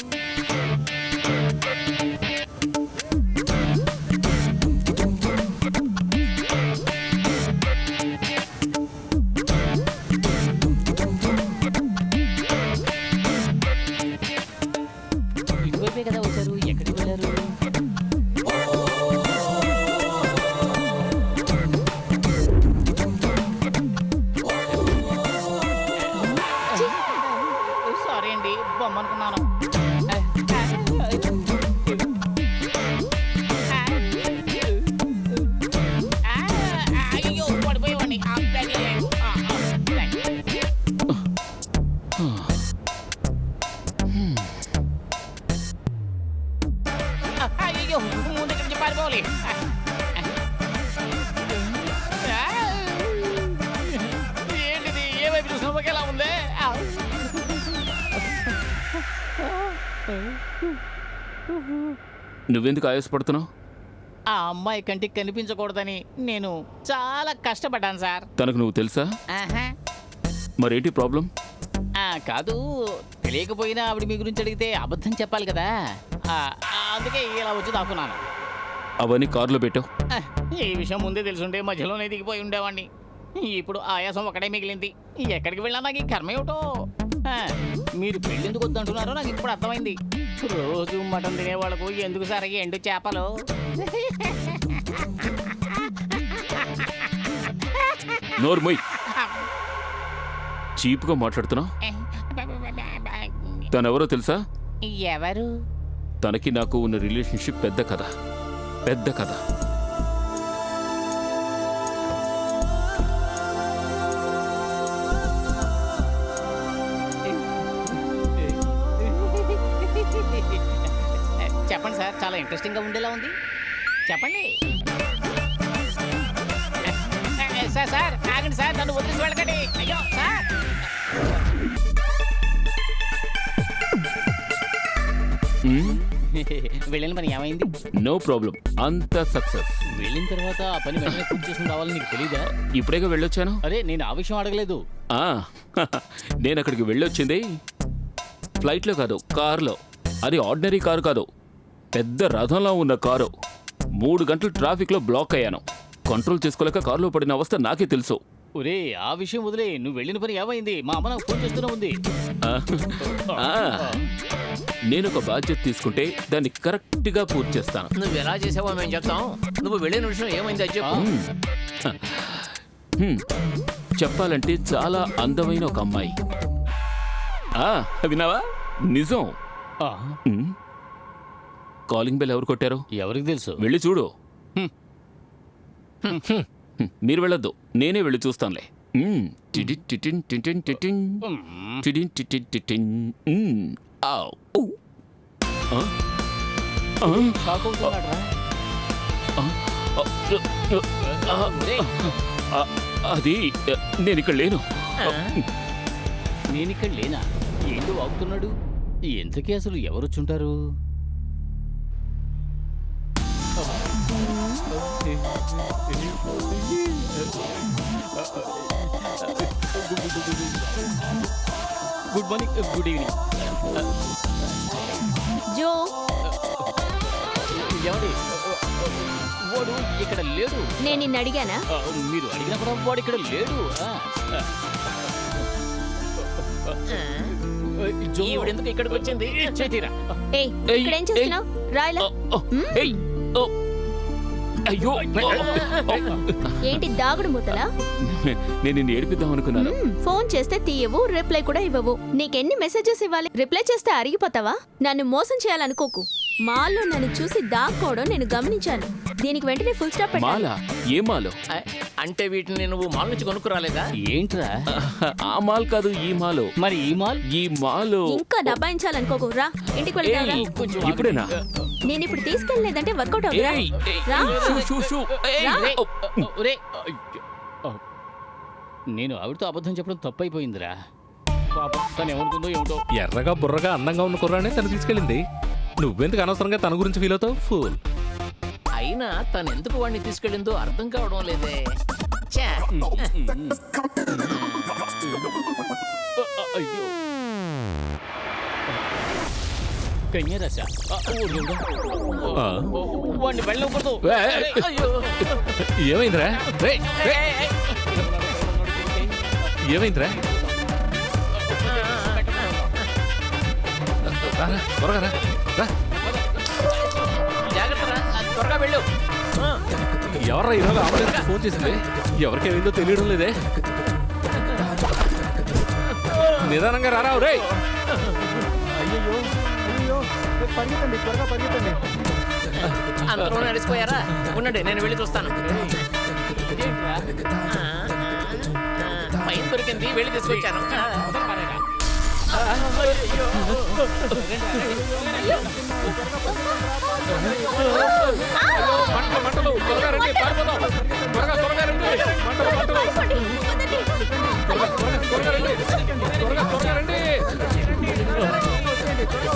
ఇటువైపే కదా వచ్చారు, ఎక్కడికి వెళ్ళారు? సారీ అండి, బొమ్మ అనుకున్నాను. అయ్యో పడిపోయేవాడిని. అయ్యో ముందు నుంచి పారిపోవాలి. ఏంటిది? ఏ వైపు చూసినా ఒకేలా ఉంది. నువ్వెందుకు ఆయాసపడుతున్నావు? ఆ అమ్మాయి కంటికి కనిపించకూడదని నేను చాలా కష్టపడ్డాను సార్. తనకు నువ్వు తెలుసా? ఆహా. మరేంటి ప్రాబ్లం? కాదు, తెలియకపోయినా ఆవిడ మీ గురించి అడిగితే అబద్ధం చెప్పాలి కదా. అందుకే ఇలా వచ్చి దాక్కున్నాను. అవన్నీ కారులో పెట్టావు. ఈ విషయం ముందే తెలుసుంటే మధ్యలోనే దిగిపోయి ఉండేవాడిని. ఇప్పుడు ఆయాసం ఒకటే మిగిలింది. ఎక్కడికి వెళ్ళా నాకు ఈ కర్మ ఏమిటో. మీరు పెళ్ళెందుకు వద్దంటున్నారో నాకు ఇప్పుడు అర్థమైంది. రోజు మటన్ తినే వాళ్ళకు ఎందుకు సరే ఎండు చేపలు. నోర్మొయ్, చీప్గా మాట్లాడుతున్నావు. తనెవరో తెలుసా? ఎవరు? తనకి నాకు ఉన్న రిలేషన్షిప్ పెద్ద కథ. పెద్ద కథ. చెప్పండి సార్, చాలా ఇంట్రెస్టింగ్గా ఉండేలా ఉంది. చెప్పండి సార్. సార్ ఆగండి సార్, నన్ను వదిలేసి వెళ్ళకండి. అయ్యో సార్. వెళ్ళిన పని ఏమైంది? నో ప్రాబ్లం, అంత సక్సెస్. వెళ్ళిన తర్వాత ఆ పని వెంటనే పూర్తి చేసుకుని రావాలని నీకు తెలీదా? ఇప్పుడేగా వెళ్ళొచ్చాను. అరే నేను ఆ విషయం అడగలేదు. నేను అక్కడికి వెళ్ళొచ్చింది ఫ్లైట్లో కాదు, కారులో. అది ఆర్డినరీ కారు కాదు, పెద్ద రథంలో ఉన్న కారు. 3 గంటలు ట్రాఫిక్లో బ్లాక్ అయ్యాను. కంట్రోల్ చేసుకోలేక కారులో పడిన అవస్థ నాకే తెలుసు. ఒరే ఆ విషయం వదిలే, నువ్వు వెళ్ళిన పని ఏమైంది? మా అమ్మ నాకు ఫోన్ చేస్తూనే ఉంది. నేను ఒక బాధ్యత తీసుకుంటే దాన్ని కరెక్ట్గా పూర్తి చేస్తాను. నువ్వు ఎలా చేసావో మేము చెప్తాం. నువ్వు వెళ్ళిన విషయం ఏమైంది అది చెప్పు. చెప్పాలంటే చాలా అందమైన ఒక అమ్మాయి. విన్నావా? నిజం. కాలింగ్ బెల్ ఎవరు కొట్టారు? ఎవరికి తెలుసు? వెళ్ళి చూడు. మీరు వెళ్ళొద్దు, నేనే వెళ్ళి చూస్తానులే. అది నేను ఇక్కడ లేను. నేను ఇక్కడ లేనా? ఏంటో వాగుతున్నాడు. ఎంతకీ అసలు ఎవరొచ్చుంటారు? Good morning, good evening. Jo, ఎవడి వాడు ఇక్కడ లేడు. నేను నిన్ను అడిగానా? మీరు అడిగినప్పుడు వాడు ఇక్కడ లేడు. ఈవిడెందుకు ఇక్కడికి వచ్చింది? చేతిరా. ఏయ్, ఇక్కడేం చేస్తున్నావు? రాయలా. అయ్యో, ఏంటి దాగుడు మూతలా? నేను నిన్ను ఏడిపిద్దాం అనుకున్నాను. ఫోన్ చేస్తే తీయవు, రిప్లై కూడా ఇవ్వవు. నీకెన్ని మెసేజెస్ ఇవ్వాలి? రిప్లై చేస్తే అరిగిపోతావా? నన్ను మోసం చేయాలనుకోకు. మాల్లో నన్ను చూసి దాక్కోవడం నేను గమనించాను. దీనికి వెంటనే ఫుల్ స్టాప్ పెట్టాలి. మాలా? ఏ మాలో? అంటే వీటిని నువ్వు మాల్ నుంచి కొనుక్కురాలేదా? ఏంట్రా? ఆ మాల్ కాదు, ఈ మాలో. మరి ఈ మాల్? ఈ మాలో ఇంకా దబాయించాలనుకోకు. రా, ఇంటికి వెళ్తావా? ఇప్పుడేనా? నేను ఇప్పుడు తీసుకెళ్ళలేదంటే వర్కౌట్ అవుతుందా? రా. నేను ఆవిడతో అబద్ధం చెప్పడం తప్పైపోయిందిరా. పాపం తను ఏమనుకుందో ఏమిటో. ఎర్రగా బుర్రగా అందంగా ఉన్న కుర్రానే తను తీసుకెళ్ళింది. నువ్వెందుకు అనవసరంగా తన గురించి ఫీల్ అవుతావు? ఫూల్. అయినా తను ఎందుకు వాడిని తీసుకెళ్ళిందో అర్థం కావడం లేదే. ఛే. అయ్యో కన్యరస. వాడిని వెళ్ళకూడదు. ఏమైందిరా? ఏమైందిరా? త్వరగా రా. జాగ్రత్త రా, త్వరగా వెళ్ళు. ఎవర్రా ఈరోజు అంబులెన్స్ ఫోన్ చేసింది? ఎవరికేమైందో తెలియడం లేదే. నిదానంగా రారా. రే పరిగెత్తండి, త్వరగా పరిగెత్తండి. అందరూ నడిచిపోయారా? ఉండండి, నేను వెళ్ళి చూస్తాను. పైన దొరికింది, వెళ్ళి తీసుకొచ్చాను. మంటలు త్వరగా రండి, పారిపోదాం. త్వరగా రండి. త్వరగా రండి.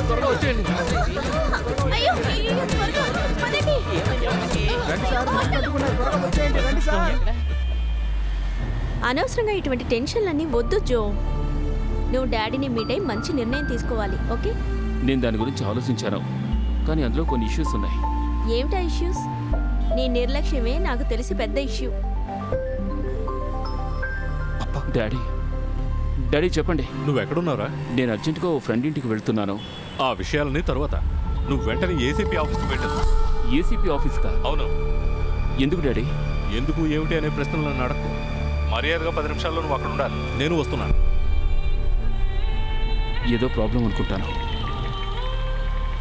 త్వరగా వచ్చేయండి. అనవసరంగా ఇటువంటి టెన్షన్లన్నీ వద్దు జో. నువ్వు డాడీని మీట్ అయి మంచి నిర్ణయం తీసుకోవాలి. ఓకే? నేను దాని గురించి ఆలోచించాను. కానీ అందులో కొన్ని ఇష్యూస్ ఉన్నాయి. ఏమిటా ఇష్యూస్? నీ నిర్లక్ష్యమే నాకు తెలిసి పెద్ద ఇష్యూ. డాడీ డాడీ చెప్పండి. నువ్వెక్కడున్నారా? నేను అర్జెంటుగా ఓ ఫ్రెండ్ ఇంటికి వెళ్తున్నాను. ఆ విషయాలని తర్వాత నువ్వు వెంటనే ఏసీపీ ఆఫీస్కి వెళ్ళదు. ఏసీపీ ఆఫీస్కా? అవును. ఎందుకు డాడీ? ఎందుకు ఏమిటి అనే ప్రశ్నలు నన్ను అడగకు. మర్యాదగా 10 నిమిషాల్లో నువ్వు అక్కడ ఉండాలి. నేను వస్తున్నాను. ఏదో ప్రాబ్లం అనుకుంటాను.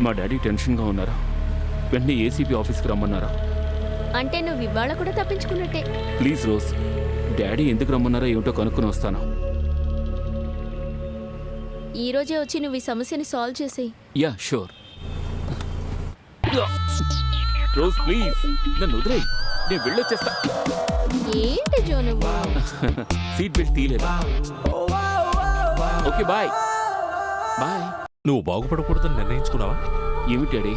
మా డాడీ టెన్షన్గా ఉన్నారు. వెంటనే ఏసీపీ ఆఫీస్కి రమ్మన్నారు. అంటే నువ్వు ఇవాళ కూడా తప్పించుకున్నట్టే. ప్లీజ్ రోజ్, డాడీ ఎందుకు రమ్మన్నారో ఏమిటో కనుక్కొని వస్తాను. ఈ రోజే వచ్చి నువ్వు ఈ సమస్యని సాల్వ్ చేసేయి. Yeah sure. రోజ్ ప్లీజ్ నన్ను వదిలేయ్, నేను వెళ్ళొచ్చేస్తా. ఏంటి జో నువ్వు? సీట్ బెల్ట్ తీయలేదా? Okay bye bye. నువ్వు బాగుపడకూడదని నిర్ణయించుకున్నావా? ఏమిటి డాడీ?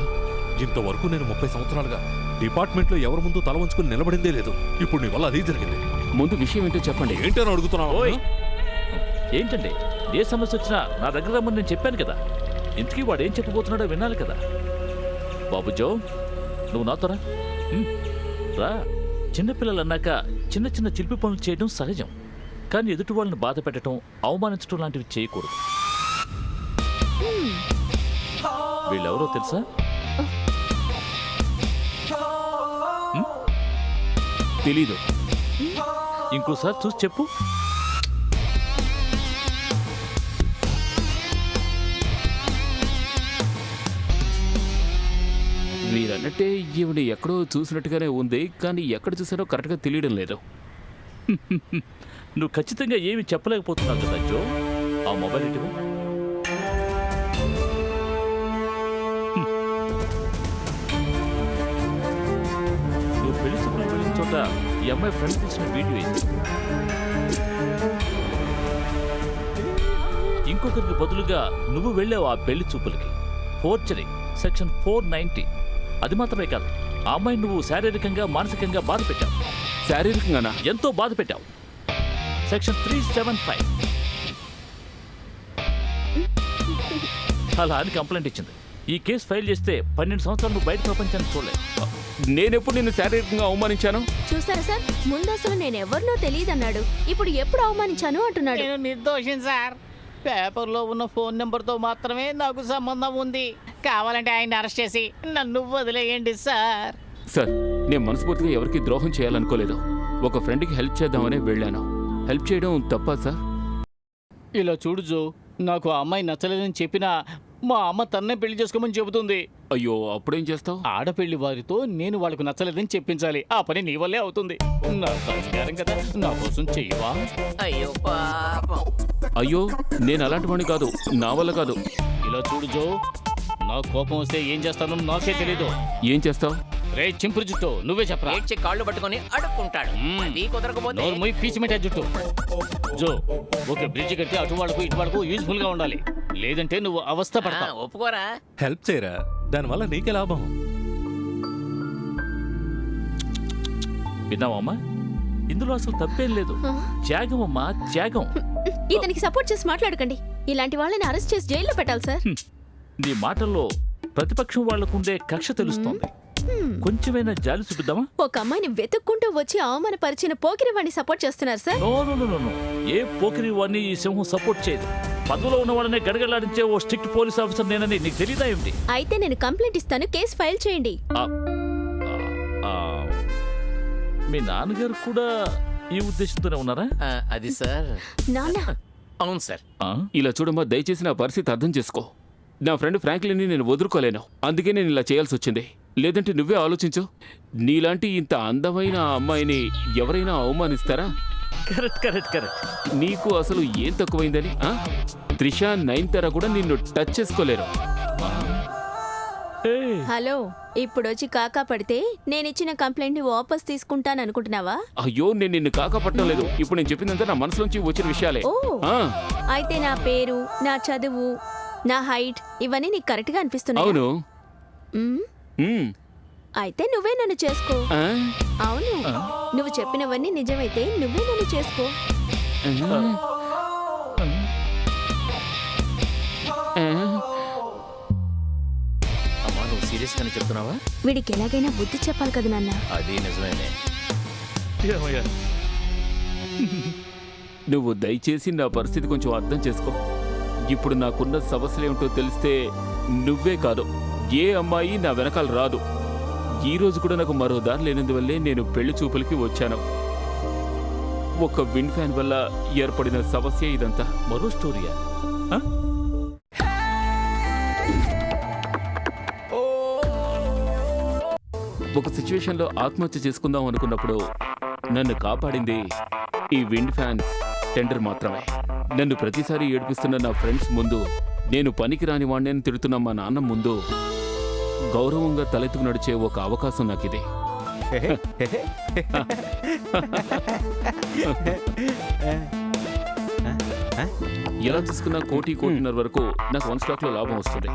ఇంతవరకు నేను 30 సంవత్సరాలుగా డిపార్ట్మెంట్లో ఎవరి ముందు తల వంచుకుని నిలబడిందే లేదు. ఇప్పుడు నీ వల్ల అదే జరిగింది. ముందు విషయం ఏంటో చెప్పండి. ఏంటని అడుగుతున్నావు? ఓయ్ ఏంటండి, ఏ సమస్య వచ్చినా నా దగ్గర రమ్మని నేను చెప్పాను కదా. ఇంతకీ వాడు ఏం చెప్పబోతున్నాడో వినాలి కదా. బాబు జో, నువ్వు నాతో రా. రా. చిన్నపిల్లలు అన్నాక చిన్న చిన్న చిలిపి పనులు చేయడం సహజం. కానీ ఎదుటి వాళ్ళని బాధ పెట్టడం, అవమానించడం లాంటివి చేయకూడదు. వీళ్ళెవరో తెలుసా? తెలీదు. ఇంకోసారి చూసి చెప్పు. మీరన్నట్టే ఈవిడ ఎక్కడో చూసినట్టుగానే ఉంది, కానీ ఎక్కడ చూసారో కరెక్ట్గా తెలియడం లేదు. నువ్వు ఖచ్చితంగా ఏమి చెప్పలేకపోతున్నావు కదా జో. ఆ మొబైల్ ఇటు. నువ్వు పెళ్లి చూపులకు వెళ్ళిన చోట ఈ అమ్మాయి ఫ్రెండ్ తీసిన వీడియో ఇది. ఇంకొకరికి బదులుగా నువ్వు వెళ్ళావు ఆ పెళ్లి చూపులకి. Forgery section 490. అది మాత్రమే కాదు, ఆ అమ్మాయి నువ్వు శారీరకంగా మానసికంగా బాధ పెట్టావు. శారీరకంగానా? ఎంతో బాధ పెట్టావు. సెక్షన్ 375. అలా అని కంప్లైంట్ ఇచ్చింది. ఈ కేసు ఫైల్ చేస్తే 12 సంవత్సరాలు నువ్వు బయట ప్రపంచాన్ని చూడలేదు. నేనెప్పుడు నిన్ను శారీరకంగా అవమానించాను? చూసారా సార్, ముందు అసలు నేను ఎవరినో తెలియదన్నాడు, ఇప్పుడు ఎప్పుడు అవమానించాను అంటున్నాడు. నేను నిర్దోషం సార్. పేపర్లో ఉన్న ఫోన్ నెంబర్తో మాత్రమే నాకు సంబంధం ఉంది. కావాలంటే ఆయన్ని అరెస్ట్ చేసి నన్ను వదిలేయండి సార్. సార్, నేను మనస్ఫూర్తిగా ఎవరికి ద్రోహం చేయాలనుకోలేదు. ఒక ఫ్రెండ్కి హెల్ప్ చేద్దామనే వెళ్ళాను. హెల్ప్ చేయడం తప్పా సార్? ఇలా చూడు జో, నాకు ఆ అమ్మాయి నచ్చలేదని చెప్పినా మా అమ్మ తన్నే పెళ్లి చేసుకోమని చెబుతుంది. అయ్యో, అప్పుడేం చేస్తావు? ఆడపెళ్లి వారితో నేను వాళ్ళకు నచ్చలేదని చెప్పించాలి. ఆ పని నీ వల్లే అవుతుంది. నా సంస్కారం కదా, నా కోసం చెయ్యవా? అయ్యో పాపం. అయ్యో, నేను అలాంటి వాడిని కాదు, నా వల్ల కాదు. ఇలా చూడు జో, నా కోపం వస్తే ఏం చేస్తానో నాకే తెలీదు. ఏం చేస్తావు? రే చింపురు జుట్టు, నువ్వే చెప్పరా. ఏడ్చి కాళ్ళు పట్టుకొని అడుక్కుంటాడు. అది కుదరకపోతే నోరు మూయి, పీచి మిఠాయి జుట్టు. జో, ఓకే, బ్రిడ్జి కడితే అటు వాడుకు ఇటు వాడుకు యూజ్ఫుల్ గా ఉండాలి. లేదంటే నువ్వు అవస్థ పడతావు. ఒప్పుకోరా? హెల్ప్ చేయరా, దానివల్ల నీకే లాభం. విన్నావమ్మా, ఇందులో అసలు తప్పేం లేదు. త్యాగం అమ్మా, త్యాగం. ఇతనికి సపోర్ట్ చేసి మాట్లాడకండి. ఇలాంటి వాళ్ళని అరెస్ట్ చేసి జైల్లో పెట్టాలి సార్. నీ మాటల్లో ప్రతిపక్షం వాళ్లకుండే కక్ష తెలుస్తోంది. కొంచెమైనా జాలి చూపిద్దామా? ఒక అమ్మాయిని వెతుక్కుంటూ వచ్చి అవమానపరిచిన పోకిరి వాడిని సపోర్ట్ చేస్తున్నారు sir. No no no no. ఏ పోకిరి వాడిని ఈ సింహం సపోర్ట్ చేయదు. పదవిలో ఉన్న వాళ్ళనే గడగడలాడించే ఓ స్ట్రిక్ట్ పోలీస్ ఆఫీసర్ నేనని నీకు తెలియదా ఏమిటి? అయితే నేను కంప్లైంట్ ఇస్తాను, కేసు ఫైల్ చేయండి. మీ నాన్నగారు కూడా ఈ ఉద్దేశంతోనే ఉన్నారా? అది సార్. నాన్న, అవును సార్. ఇలా చూడమ్మా, దయచేసి నా పరిస్థితి అర్థం చేసుకో. నా ఫ్రెండ్ ఫ్రాంక్లిన్ని నేను వదులుకోలేను, అందుకే నేను ఇలా చేయాల్సి వచ్చింది. లేదంటే నువ్వే ఆలోచించు, నీలాంటి ఇంత అందమైన అమ్మాయిని ఎవరైనా అవమానిస్తారా? Correct correct correct. నీకు అసలు ఏం తక్కువైందని? త్రిష, నయనతార కూడా నిన్ను టచ్ చేసుకోలేరు. హలో, ఇప్పుడు వచ్చి కాకా పడితే నేను ఇచ్చిన కంప్లైంట్ ని వాపస్ తీసుకుంటాను అనుకుంటున్నావా? అయ్యో, నేను నిన్ను కాకపట్టడం లేదు. ఇప్పుడు నేను చెప్పిందంతా నా మనసులోంచి వచ్చిన విషయాలే. ఓ, అయితే నా పేరు, నా చదువు, నా హైట్ ఇవన్నీ నీకు కరెక్ట్ గా అనిపిస్తున్నాయి? అవును. అయితే నువ్వే నన్ను చేసుకో. అవును, నువ్వు చెప్పినవన్నీ నిజమైతే నువ్వే నన్ను చేసుకో. అమ్మా, నువ్వు సీరియస్ సీరియస్ గానే చెప్తున్నావా? వీడికి ఎలాగైనా బుద్ధి చెప్పాలి కదా నాన్న. అది నిజమేనే. నువ్వు దయచేసి నా పరిస్థితి కొంచెం అర్థం చేసుకో. ఇప్పుడు నాకున్న సమస్యలేమిటో తెలిస్తే నువ్వే కాదు ఏ అమ్మాయి నా వెనకాల రాదు. ఈ రోజు కూడా నాకు మరో దారి లేనందువల్లే నేను పెళ్లి చూపులకి వచ్చాను. ఒక విండ్ ఫ్యాన్ వల్ల ఏర్పడిన సమస్య ఇదంతా. మరో స్టోరీయా? ఆ? ఒక సిచ్యువేషన్లో ఆత్మహత్య చేసుకుందాం అనుకున్నప్పుడు నన్ను కాపాడింది ఈ విండ్ ఫ్యాన్ టెండర్ మాత్రమే. నన్ను ప్రతిసారి ఏడిపిస్తున్న నా ఫ్రెండ్స్ ముందు, నేను పనికి రాని వాడిని అని తిడుతున్న మా నాన్న ముందు గౌరవంగా తలెత్తుకు నడిచే ఒక అవకాశం నాకిది. ఎలా తీసుకున్నా కోటిన్నర వరకు నాకు 1 స్టాక్ లో లాభం వస్తుంది.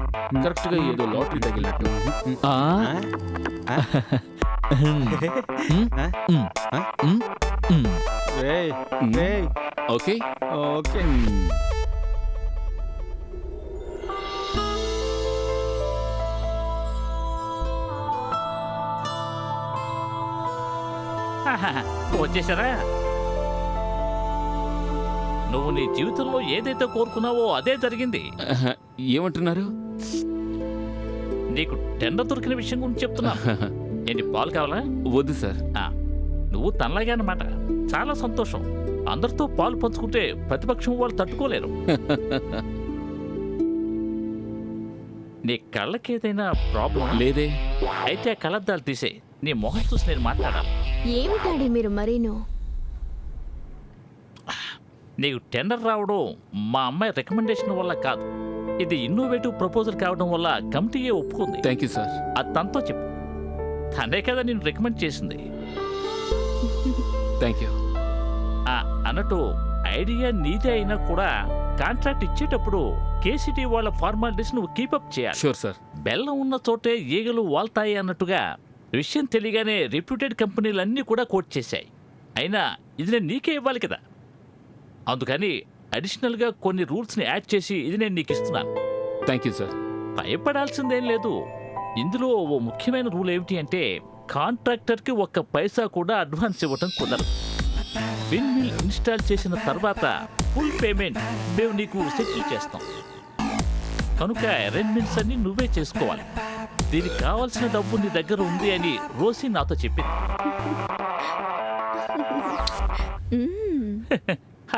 కరెక్ట్ గా ఏదో లాటరీ తగిలినట్టు. Okay okay. వచ్చేసారా? నువ్వు నీ జీవితంలో ఏదైతే కోరుకున్నావో అదే జరిగింది. ఏమంటున్నారు? నీకు టెండర్ దొరికిన విషయం గురించి చెప్తున్నా. ఏంటి, పాలు కావాలా? వద్దు సార్. నువ్వు తనలాగే అన్నమాట. చాలా సంతోషం. అందరితో పాలు పంచుకుంటే ప్రతిపక్షం వాళ్ళు తట్టుకోలేరు. నీ కళ్ళకి ఏదైనా ప్రాబ్లం లేదే. అయితే ఆ కళ్ళద్దాలు తీసే, నీ మొహం చూసి నేను మాట్లాడాలి. ఏమిటాడి మీరు మరీను? నీకు టెండర్ రావడం మా అమ్మాయి రికమెండేషన్ వల్ల కాదు, ఇది ఇన్నోవేటివ్ ప్రపోజల్ కావడం వల్ల కమిటీయే ఒప్పుకుంది. Thank you sir. అది తనతో చెప్పు. తనే కదా నేను రికమెండ్ చేసింది. Thank you. అన్నట్టు ఐడియా నీదే అయినా కూడా కాంట్రాక్ట్ ఇచ్చేటప్పుడు కేసీటీ వాళ్ళ ఫార్మాలిటీస్ నువ్వు కీపప్ చేయాలి. Sure sir. బెల్లం ఉన్న చోటే ఈగలు వాళ్తాయి అన్నట్టుగా విషయం తెలియగానే రెప్యూటెడ్ కంపెనీలన్నీ కూడా కోట్ చేశాయి. అయినా ఇది నేను నీకే ఇవ్వాలి కదా, అందుకని అడిషనల్గా కొన్ని రూల్స్ని యాడ్ చేసి ఇది నేను నీకు ఇస్తున్నాను. Thank you sir. భయపడాల్సిందేం లేదు. ఇందులో ఓ ముఖ్యమైన రూల్ ఏమిటి అంటే, కాంట్రాక్టర్కి 1 పైసా కూడా అడ్వాన్స్ ఇవ్వటం కుదరదు. విండ్ మిల్ ఇన్స్టాల్ చేసిన తర్వాత ఫుల్ పేమెంట్ మేము నీకు సెటిల్ చేస్తాం. కనుక అరేంజ్మెంట్స్ అన్ని నువ్వే చేసుకోవాలి. దీనికి కావాల్సిన డబ్బు నీ దగ్గర ఉంది అని రోసి నాతో చెప్పింది.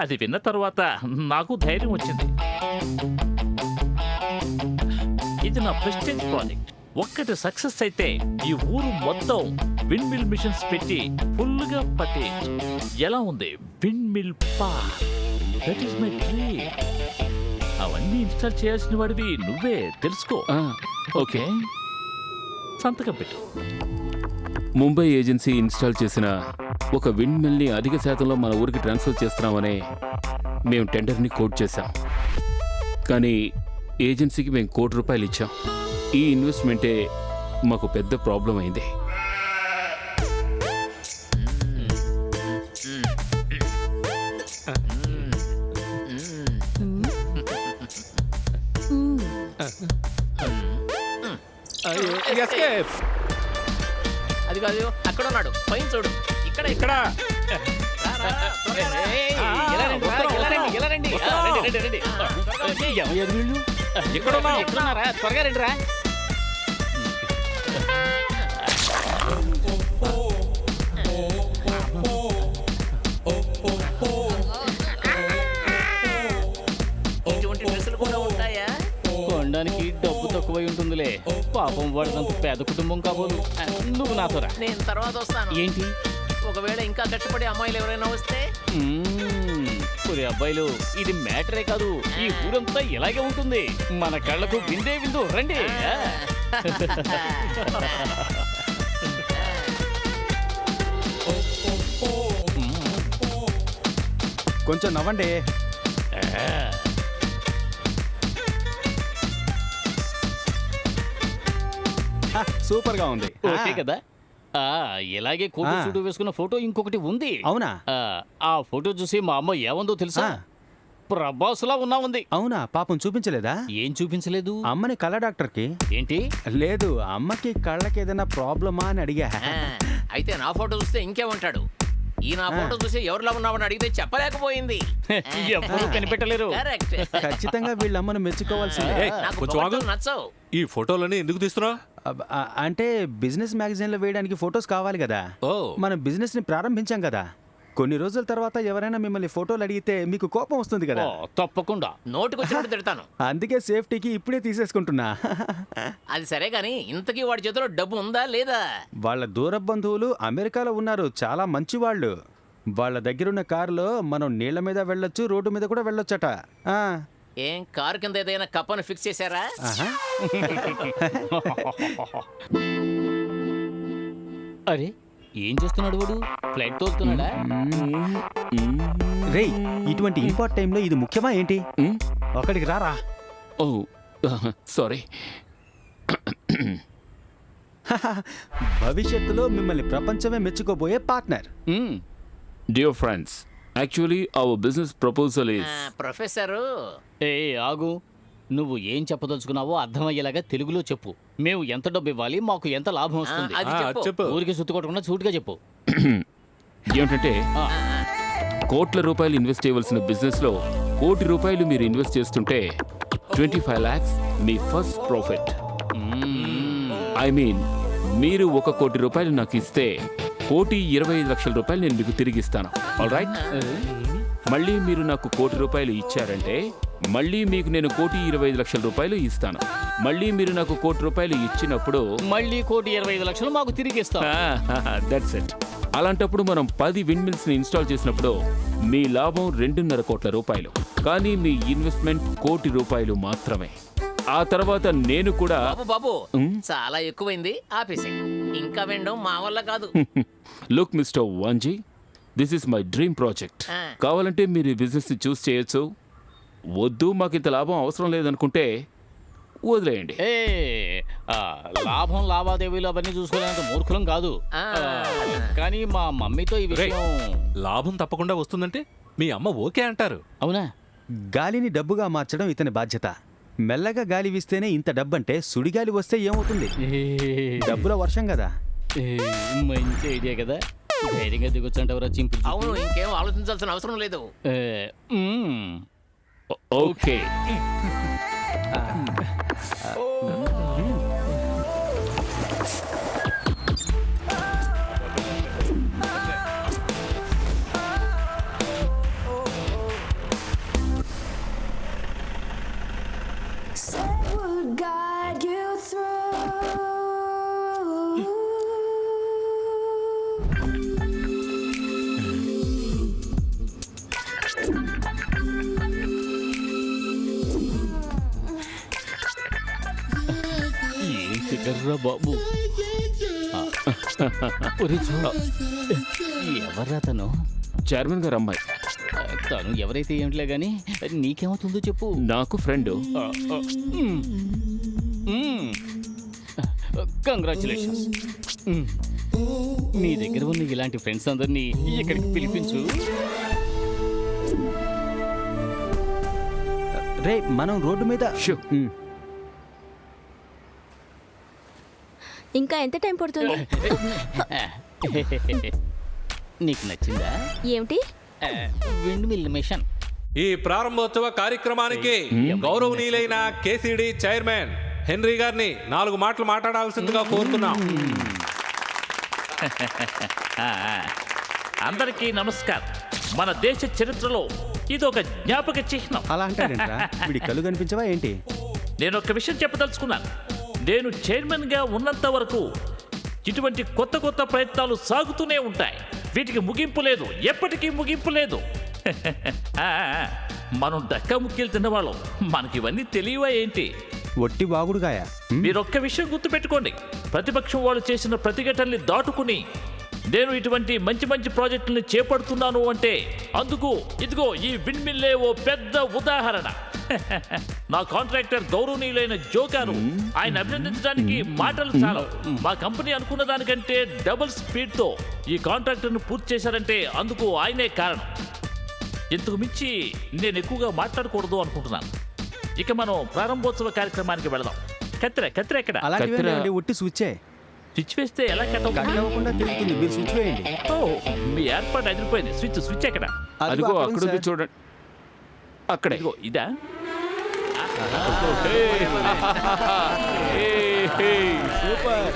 అది విన్న తర్వాత నాకు ధైర్యం వచ్చింది. ఇది నా ప్రెస్టేజ్ ప్రాజెక్ట్. ఒక్కటి సక్సెస్ అయితే ఈ ఊరు మొత్తం విండ్ మిల్ మిషన్స్ పెట్టి ఫుల్గా పట్టి ఎలా ఉంది windmill park. That is my dream. అవన్నీ ఇన్స్టాల్ చేయాల్సిన వాడివి నువ్వే, తెలుసుకో. ఓకే. సంతకం పెట్టు. ముంబై ఏజెన్సీ ఇన్స్టాల్ చేసిన ఒక విండ్ మిల్ని అధిక శాతంలో మన ఊరికి ట్రాన్స్ఫర్ చేస్తున్నామని మేము టెండర్ని కోట్ చేశాం. కానీ ఏజెన్సీకి మేము ₹1,00,00,000 ఇచ్చాం. ఈ ఇన్వెస్ట్మెంటే మాకు పెద్ద ప్రాబ్లం అయింది. అది కాదు, అక్కడ ఉన్నాడు, పైన చూడు. ఇక్కడ ఇక్కడ త్వరగా రండి రా. ఇటువంటి డ్రెస్సులు కూడా ఉంటాయా? కొనడానికి డబ్బు తక్కువై ఉంటుందిలే. పాపం వాడినంత పేద కుటుంబం కాబోలు. నువ్వు నాతో రా. నేను తర్వాత వస్తాను. ఏంటి? ఒకవేళ ఇంకా కష్టపడే అమ్మాయిలు ఎవరైనా వస్తే? ఒరే అబ్బాయిలు, ఇది మ్యాటరే కాదు, ఈ ఊరంతా ఇలాగే ఉంటుంది. మన కళ్ళకు విందే విందు. రండి. కొంచెం నవ్వండి. సూపర్ గా ఉంది. ఓకే కదా. ఇలాగే కోటు సూటు వేసుకున్న ఫోటో ఇంకొకటి ఉంది. అవునా? ఆ ఫోటో చూసి మా అమ్మ ఏముందో తెలుసా? ప్రభాస్లా ఉన్నా ఉంది. అవునా? పాపం చూపించలేదా? ఏం చూపించలేదు? అమ్మని కళ్ళ డాక్టర్కి. ఏంటి? లేదు, అమ్మకి కళ్ళకి ఏదైనా ప్రాబ్లమా అని అడిగా. అయితే నా ఫోటో చూస్తే ఇంకేమంటాడు? ఈ నా ఫోటో చూసి ఎవరిలో ఉన్నామని అడిగితే చెప్పలేకపోయింది. ఎవ్వరూ కనిపెట్టలేరు. Correct. ఖచ్చితంగా వీళ్ళ అమ్మను మెచ్చుకోవాల్సిందే. ఏయ్, నాకు కొంచెం ఆగు. బొమ్మలు నచ్చవు. ఈ ఫోటోలని ఎందుకు తీస్తున్నావు? అంటే బిజినెస్ మ్యాగజైన్లో వేయడానికి ఫొటోస్ కావాలి కదా. ఓ. మనం బిజినెస్ ని ప్రారంభించాం కదా. కొన్ని రోజుల తర్వాత ఎవరైనా మిమ్మల్ని ఫోటోలు అడిగితే మీకు కోపం వస్తుంది కదా. తప్పకుండా. నోటికొచ్చినట్టు తిడతాను. అందుకే సేఫ్టీకి ఇప్పుడే తీసేసుకుంటున్నా. అది సరే గాని ఇంతకీ వాడి చేతిలో డబ్బు ఉందా లేదా? వాళ్ళ దూర బంధువులు అమెరికాలో ఉన్నారు, చాలా మంచి వాళ్ళు. వాళ్ళ దగ్గరున్న కారులో మనం నీళ్ల మీద వెళ్ళొచ్చు, రోడ్డు మీద కూడా వెళ్ళొచ్చట. ఏం కారు కింద ఏదైనా కప్పను ఫిక్స్ చేశారా? ఆహా. అరే, ఏం చేస్తున్నాడు వాడు? ఫ్లైట్ తోలుతున్నాడా? రేయ్, ఇటువంటి ఇంపార్ట్ టైంలో ఇది ముఖ్యమా ఏంటి? అక్కడికి రారా. Oh sorry. భవిష్యత్తులో మిమ్మల్ని ప్రపంచమే మెచ్చుకోబోయే partner. Dear friends, actually our business proposal is professor, ఏ ఆగు, నువ్వు ఏం చెప్పదలుచుకున్నావో అర్థమయ్యేలాగా తెలుగులో చెప్పు. మేము ఎంత డబ్బు ఇవ్వాలి, మాకు ఎంత లాభం వస్తుంది? అది చెప్పు. చెప్పు. ఊరికి సుత్తుకోకుండా సూటిగా చెప్పు. ఏమిటంటే ఆ, కోట్ల రూపాయలు ఇన్వెస్ట్ చేయవలసిన బిజినెస్లో ₹1,00,00,000 మీరు ఇన్వెస్ట్ చేస్తుంటే 25 lakhs me first profit. I mean, మీరు ₹1,00,00,000 నాకు ఇస్తే ₹1,25,00,000 నేను మీకు తిరిగి ఇస్తాను. All right? మళ్ళీ మీరు నాకు ₹1,00,00,000 ఇచ్చారంటే మళ్ళీ మీకు నేను ₹1,25,00,000 ఇస్తాను. మళ్ళీ మీరు నాకు ₹1,00,00,000 ఇచ్చినప్పుడు మళ్ళీ ₹1,25,00,000 మాకు తిరిగి ఇస్తాం. That's it. అలాంటప్పుడు మనం 10 విండ్ మిల్స్ ని ఇన్స్టాల్ చేసినప్పుడు మీ లాభం ₹2.5 కోట్ల. కానీ మీ ఇన్వెస్ట్మెంట్ ₹1,00,00,000 మాత్రమే. ఆ తర్వాత నేను కూడా బాబు చాలా ఎక్కువైంది, ఆపేసి. ఇంకా వినడం మా వల్ల కాదు. Look mister Wanji, this is my dream project. కావాలంటే మీరు ఈ బిజినెస్ ని చూస్ చేయొచ్చు. వద్దు, మాకు ఇంత లాభం అవసరం లేదనుకుంటే వదిలేయండి. లాభం లావాదేవీలు అవన్నీ చూసుకోలేనంత మూర్ఖులం కాదు. కానీ మా మమ్మీతో ఈ విషయం. లాభం తప్పకుండా వస్తుందంటే మీ అమ్మ ఓకే అంటారు. అవునా? గాలిని డబ్బుగా మార్చడం ఇతని బాధ్యత. మెల్లగా గాలి వీస్తేనే ఇంత డబ్బంటే సుడిగాలి వస్తే ఏమవుతుంది? డబ్బుల వర్షం కదా. మంచి ఐడియా కదా. ధైర్యంగా దిగొచ్చంటావరా చింపు. అవును, ఇంకేం ఆలోచించాల్సిన అవసరం లేదు. ఓకే. ఎర్ర బాబు, ఎవరా తను? చైర్మన్ గారు అమ్మాయి. తను ఎవరైతే ఏమిటిలే గాని నీకేమవుతుందో చెప్పు. నాకు ఫ్రెండ్. కంగ్రాచులేషన్స్. నీ దగ్గర ఉన్న ఇలాంటి ఫ్రెండ్స్ అందరినీ ఇక్కడికి పిలిపించు. రే, మనం రోడ్డు మీద. ఇంకా ఎంత టైం పడుతుంది? నీకు నచ్చిందా? ఏమిటి? Windmill mission. ఈ ప్రారంభోత్సవ కార్యక్రమానికి గౌరవనీయులైన కేసీడీ చైర్మన్ హెన్రీ గారిని 4 మాటలు మాట్లాడాల్సిందిగా కోరుతున్నాం. అందరికీ నమస్కారం. మన దేశ చరిత్రలో ఇదొక జ్ఞాపక చిహ్నం. అలా అంటాడంట్రా. వీడి కళ్ళు కనిపించవా ఏంటి? నేను ఒక విషయం చెప్పదలుచుకున్నాను. నేను చైర్మన్గా ఉన్నంత వరకు ఇటువంటి కొత్త కొత్త ప్రయత్నాలు సాగుతూనే ఉంటాయి. వీటికి ముగింపు లేదు, ఎప్పటికీ ముగింపు లేదు. మనం దక్కా ముక్కలు తిన్నవాళ్ళం, మనకి ఇవన్నీ తెలియవా ఏంటి? ఒట్టి వాగుడుగాయ. మీరొక్క విషయం గుర్తుపెట్టుకోండి. ప్రతిపక్షం వాళ్ళు చేసిన ప్రతిఘటనని దాటుకుని నేను ఇటువంటి మంచి మంచి ప్రాజెక్టుల్ని చేపడుతున్నాను అంటే అందుకు ఇదిగో ఈ విండ్ మిల్లే ఓ పెద్ద ఉదాహరణ. నా కాంట్రాక్టర్ గౌరవనీయులైన జో గారు, ఆయన అభినందించడానికి మాటలు చాలా. మా కంపెనీ అనుకున్న దానికంటే డబుల్ స్పీడ్ తో ఈ కాంట్రాక్టర్ ను పూర్తి చేశారంటే అందుకు ఆయనే కారణం. ఇంతకు మించి నేను ఎక్కువగా మాట్లాడకూడదు అనుకుంటున్నాను. ఇక మనం ప్రారంభోత్సవ కార్యక్రమానికి వెళదాం. కత్తిర ఎక్కడ? అలాంటివి ఉట్టి స్విచ్చే. స్విచ్ వేస్తే ఎలా కట్ కట్ అవ్వకుండా తిరుగుతుంది. మీరు స్విచ్ వేయండి. ఓ, మీ ఏర్పాటు అదిరిపోయింది. స్విచ్ ఎక్కడ? అదిగో అక్కడ ఉంది చూడండి, అక్కడే. ఇదిగో ఇదా? సూపర్.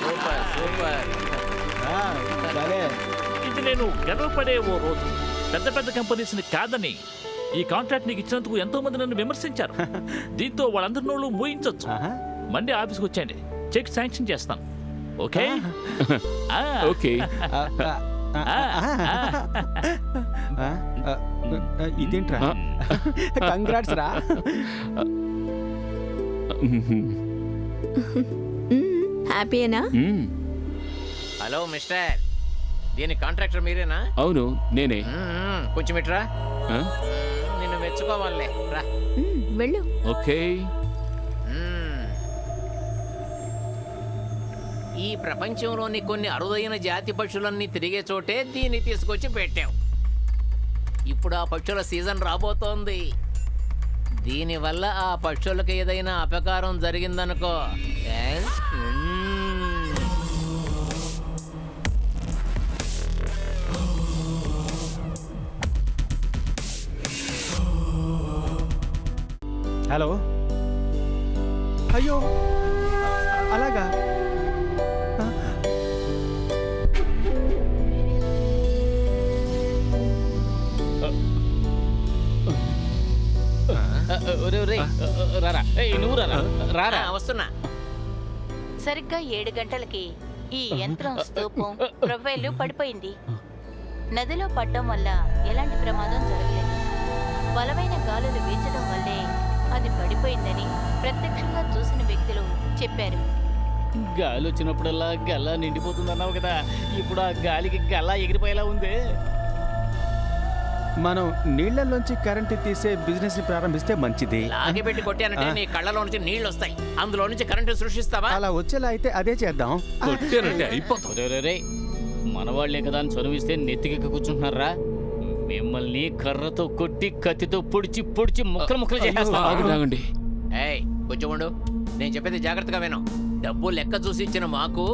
సూపర్ సరే. ఇది నేను గర్వపడే ఓ రోజు. పెద్ద పెద్ద కంపెనీస్ని కాదని ఈ కాంట్రాక్ట్ నీకు ఇచ్చినందుకు ఎంతో మంది నన్ను విమర్శించారు. దీంతో వాళ్ళందరి నోళ్ళు మూయించవచ్చు. ఆహా. మండే ఆఫీస్కి వచ్చేయండి, చెక్ శాంక్షన్ చేస్తాను. ఓకే? ఆ. ఓకే. ఇదేంట్రా? కంగ్రాట్స్ రా. హ్యాపీయేనా? హలో మిస్టర్, దీని కాంట్రాక్టర్ మీరేనా? అవును నేనే. కొంచెం ఇట్రా, ఆ? నిన్ను మెచ్చుకోవాలే రా. వెళ్ళు. ఓకే. ఈ ప్రపంచంలోని కొన్ని అరుదైన జాతి పక్షులన్నీ తిరిగే చోటే దీన్ని తీసుకొచ్చి పెట్టాం. ఇప్పుడు ఆ పక్షుల సీజన్ రాబోతోంది. దీనివల్ల ఆ పక్షులకు ఏదైనా అపకారం జరిగిందనుకో, హలో. అయ్యో, అలాగా? రారా, నువ్వు రారా. వస్తున్నా. సరిగ్గా 7 గంటలకి ఈ యంత్రం స్తూపం ప్రొఫైల్ పడిపోయింది. నదిలో పడ్డం వల్ల ఎలాంటి ప్రమాదం జరగలేదు. బలమైన గాలులు వీచడం వల్లే అది పడిపోయిందని ప్రత్యక్షంగా చూసిన వ్యక్తులు చెప్పారు. గాలి వచ్చినప్పుడల్లా గల్లా నిండిపోతుందన్నావు కదా, ఇప్పుడు ఆ గాలికి గల్లా ఎగిరిపోయేలా ఉంది. మనం నీళ్లలోంచి కరెంటు తీసే బిజినెస్ ని ప్రారంభిస్తే మంచిది. లాగి పెట్టి కొట్టానంటే నీ కళ్ళలో నుంచి నీళ్లు వస్తాయి, అందులో నుంచి కరెంటు సృష్టిస్తావా? అలా వచ్చేలా అయితే అదే చేద్దాం. కొట్టానంటే అయిపోతుంది. రే, మనవాళ్లే కదా అని చనువిస్తే నెత్తికెక్కి కూర్చుంటున్నారా? మిమ్మల్ని కర్రతో కొట్టి కత్తితో పొడిచి ముక్కలు చేసేస్తాను. ఆగండి. ఏయ్ కొంచెం ఉండు, నేను చెప్పేది జాగ్రత్తగా విను. డబ్బు లెక్క చూసి ఇచ్చిన మాకు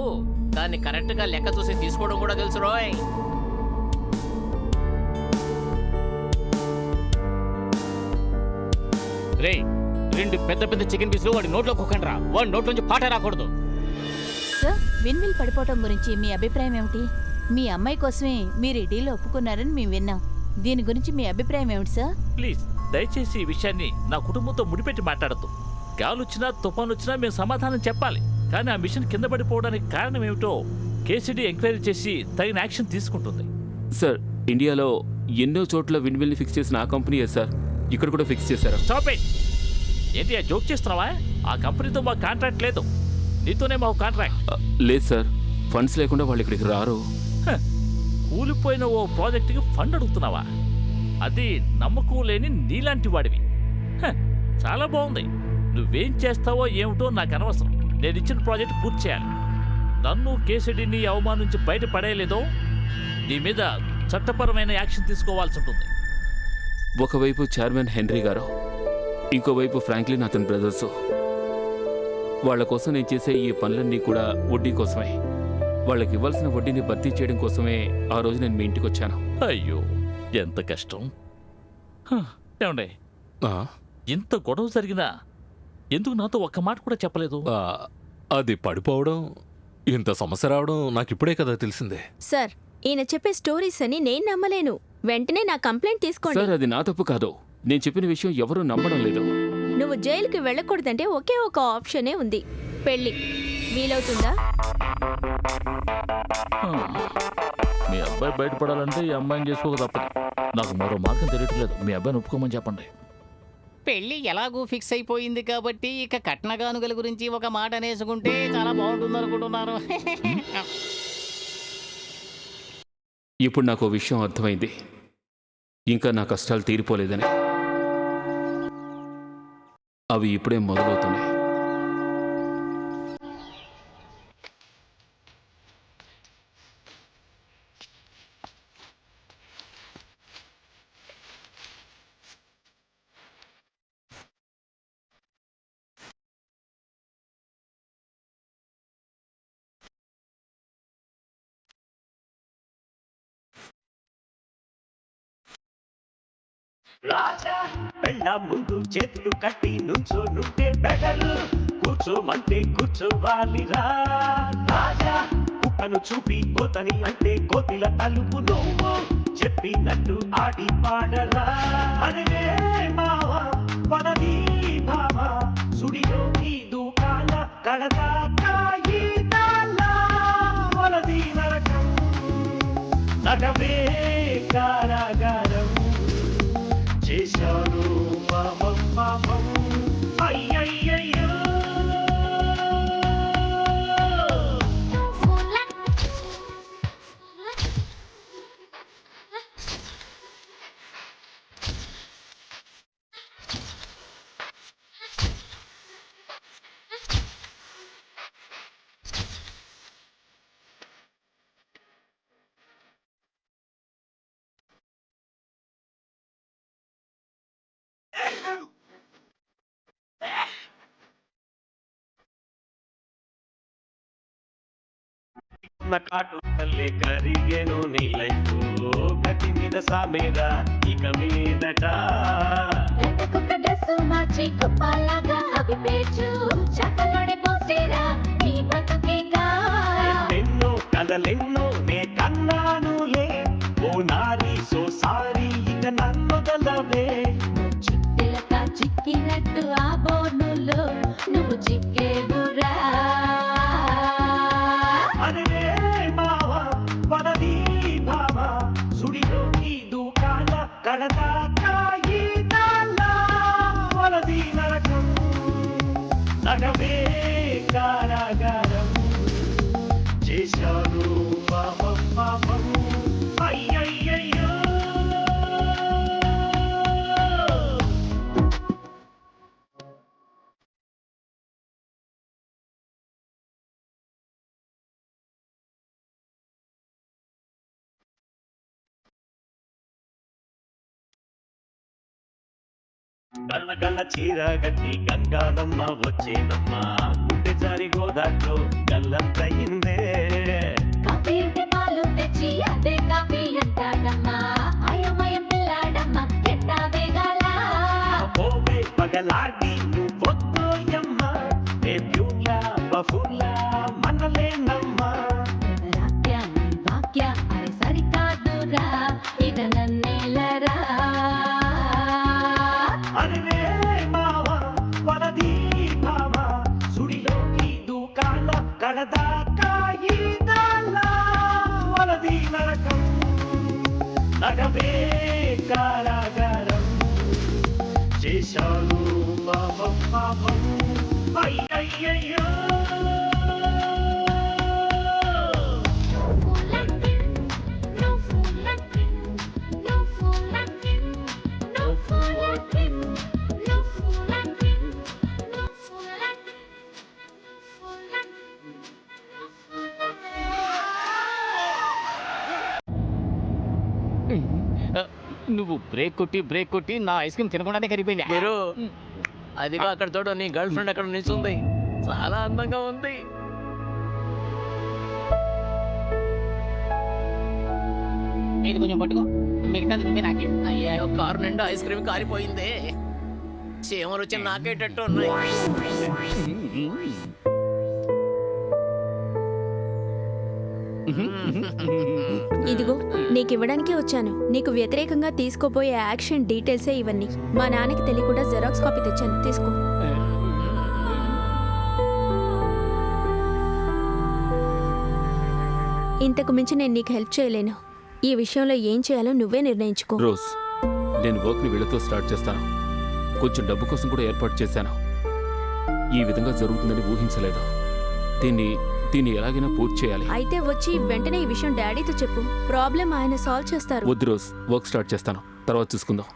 దాన్ని కరెక్ట్ గా లెక్క చూసి తీసుకోవడం కూడా తెలుసు రోయ్. రే, 2 పెద్ద చికెన్ పీసులు వాడి నోట్లో కుక్కండ్రా. వాడి నోట్లోంచి పాట రాకూడదు. సార్, విన్విల్ పడిపోవటం గురించి మీ అభిప్రాయం ఏమిటి? మీ అమ్మాయి కోసమే మీరు ఈ డీల్ ఒప్పుకున్నారని మేము విన్నాం. దీని గురించి మీ అభిప్రాయం ఏమిటి సార్? ప్లీజ్ దయచేసి ఈ విషయాన్ని నా కుటుంబంతో ముడిపెట్టి మాట్లాడద్దు. గాలి వచ్చినా తుఫాను వచ్చినా మేము సమాధానం చెప్పాలి. కానీ ఆ మిషన్ కింద పడిపోవడానికి కారణం ఏమిటో కేసీడీ ఎంక్వైరీ చేసి తగిన యాక్షన్ తీసుకుంటుంది. సార్, ఇండియాలో ఎన్నో చోట్ల విండ్మిల్ని ఫిక్స్ చేసిన ఆ కంపెనీయే సార్ ఇక్కడ కూడా ఫిక్స్ చేశారు. Stop it. ఏంటి ఆ జోక్ చేస్తున్నావా? ఆ కంపెనీతో మాకు కాంట్రాక్ట్ లేదు, నీతోనే మాకు కాంట్రాక్ట్. లేదు సార్, ఫండ్స్ లేకుండా వాళ్ళు ఇక్కడికి రారు. కూలిపోయిన ఓ ప్రాజెక్టుకి ఫండ్ అడుగుతున్నావా? అది నమ్మకం లేని నీలాంటి వాడివి. చాలా బాగుంది. నువ్వేం చేస్తావో ఏమిటో నాకు అనవసరం. నేను ఇచ్చిన ప్రాజెక్ట్ పూర్తి చేయాలి. నన్ను కేసీడీని అవమానించి బయట పడేయలేదో నీ మీద చట్టపరమైన యాక్షన్ తీసుకోవాల్సి ఉంటుంది. ఒకవైపు చైర్మన్ హెన్రీ గారు, ఇంకోవైపు ఫ్రాంక్లిన్ అతని బ్రదర్స్. వాళ్ళ కోసం నేను చేసే ఈ పనులన్నీ కూడా వడ్డీ కోసమే. వాళ్ళకి ఇవ్వాల్సిన వడ్డీని భర్తీ చేయడం కోసమే ఆ రోజు నేను మీ ఇంటికి వచ్చాను. అయ్యో, ఎంత కష్టం. ఏమండే, ఆ, ఇంత గొడవ జరిగినా ఎందుకు నాతో ఒక్క మాట కూడా చెప్పలేదు? అది పడిపోవడం, ఇంత సమస్య రావడం నాకు ఇప్పుడే కదా తెలిసిందే. సార్, ఈయన చెప్పే స్టోరీస్ అని నేను నమ్మలేను. వెంటనే నా కంప్లైంట్ తీసుకోండి. సార్, అది నా తప్పు కాదు. నేను చెప్పిన విషయం ఎవరూ నమ్మడం లేదు. నువ్వు జైలుకి వెళ్ళకూడదంటే ఒకే ఒక ఆప్షనే ఉంది, పెళ్లి. వీలవుతుందా? మీ అబ్బాయి బయటపడాలంటే ఈ అమ్మాయిని చేసుకోక తప్పదు. నాకు మరో మార్గం తెలియట్లేదు. మీ అబ్బాయిని ఒప్పుకోమని చెప్పండి. పెళ్లి ఎలాగూ ఫిక్స్ అయిపోయింది కాబట్టి ఇక కట్నగానుగల గురించి ఒక మాట అనేసుకుంటే చాలా బాగుంటుంది అనుకుంటున్నారు. ఇప్పుడు నాకు ఓ విషయం అర్థమైంది. ఇంకా నా కష్టాలు తీరిపోలేదని. అవి ఇప్పుడే మొదలవుతున్నాయి. రాజా పెళ్ళ ముందు చేతులు కట్టి నుంచో నుంటే బెటరు కూర్చోమంటే కూర్చోవాలిరా రాజా కుక్కను చూపి కోతని అంటే కోతిల తలుపు నువ్వు చెప్పినట్టు ఆడి పాడరా అరే మావా పదవి భావా సుడిలో ఈ దూకాల కడదాకాయి వలది నరకం నగవే కారాగారం చేశాను పాపం పాపం అయ్యయ్యయ్యో కాటు తల్లి కరిగేను నీ లైఫ్ గట్టి మీద సామేరా ఇక మీదట ఎన్నెన్నో కథలెన్నో నే కన్నానులే ఓ నారీ సో సారీ ఇక నన్ను గలవే చిక్కినట్టు ఆ బోనులో నువ్వు చిక్కేవురా అరే మావా పదవి భావా సుడిలో ఈ దూకాల కడదాకాయి వలది నరకం నగవే కారాగారం చేశాను పాపం పాపం అయ్యయ్యయ్యో గల్ల గల్ల చీర గట్టి గంగానమ్మ వచ్చేనమ్మ గుండె జారి గోదాట్లో గల్లంతయిందే కాఫీ ఉంటే పాలు తెచ్చి అదే కాఫీ అంటాడమ్మా అయోమయం పిల్లాడమ్మా ఎట్టా వేగాల పోవే పగలాడి నువ్వొద్దోయమ్మ ఏ ప్యూలా బఫుల్లా మనలేనమ్మా రాక్యాన్ని వాక్య అరే సరికాదురా ఇక నన్నేలరా అరే మావా పదవి భావా సుడిలో ఈ దూకాల కడదాకాయి వలది నరకం నగవే కారాగారం చేశాను పాపం పాపం అయ్యయ్యయ్యో నువ్వు బ్రేక్ కొట్టి నా ఐస్ క్రీమ్ తినకుండానే కరిగిపోయింది గురు అదిగో అక్కడ చూడు నీ గర్ల్ ఫ్రెండ్ అక్కడ నిల్చుంది చాలా అందంగా ఉంది ఇది కొంచెం పట్టుకో మిగతాది నువ్వే నాకే అయ్యో కారు నిండా ఐస్ క్రీమ్ కారిపోయిందే చీమలు వచ్చి నాకేటట్టు ఉన్నాయి ఇదిగో నీకు ఇవ్వడానికే వచ్చాను నీకు వ్యతిరేకంగా తీసుకోపోయే యాక్షన్ డీటెయిల్సే ఇవన్నీ మా నాన్నకి తెలియకుండా జెరాక్స్ కాపీ తెచ్చాను తీసుకో ఇంతకు మించి నేను నీకు హెల్ప్ చేయలేను ఈ విషయంలో ఏం చేయాలో నువ్వే నిర్ణయించుకో రోజ్ నేను వర్క్ని వీళ్ళతో స్టార్ట్ చేస్తాను కొంచెం డబ్బు కోసం కూడా ఏర్పాటు చేశాను ఈ విధంగా జరుగుతుందని ఊహించలేదు దీన్ని ఎలాగైనా పూర్తి చేయాలి అయితే వచ్చి వెంటనే ఈ విషయం డాడీతో చెప్పు ప్రాబ్లం ఆయన సాల్వ్ చేస్తారు వద్దు రోజ్ వర్క్ స్టార్ట్ చేస్తాను తర్వాత చూసుకుందాం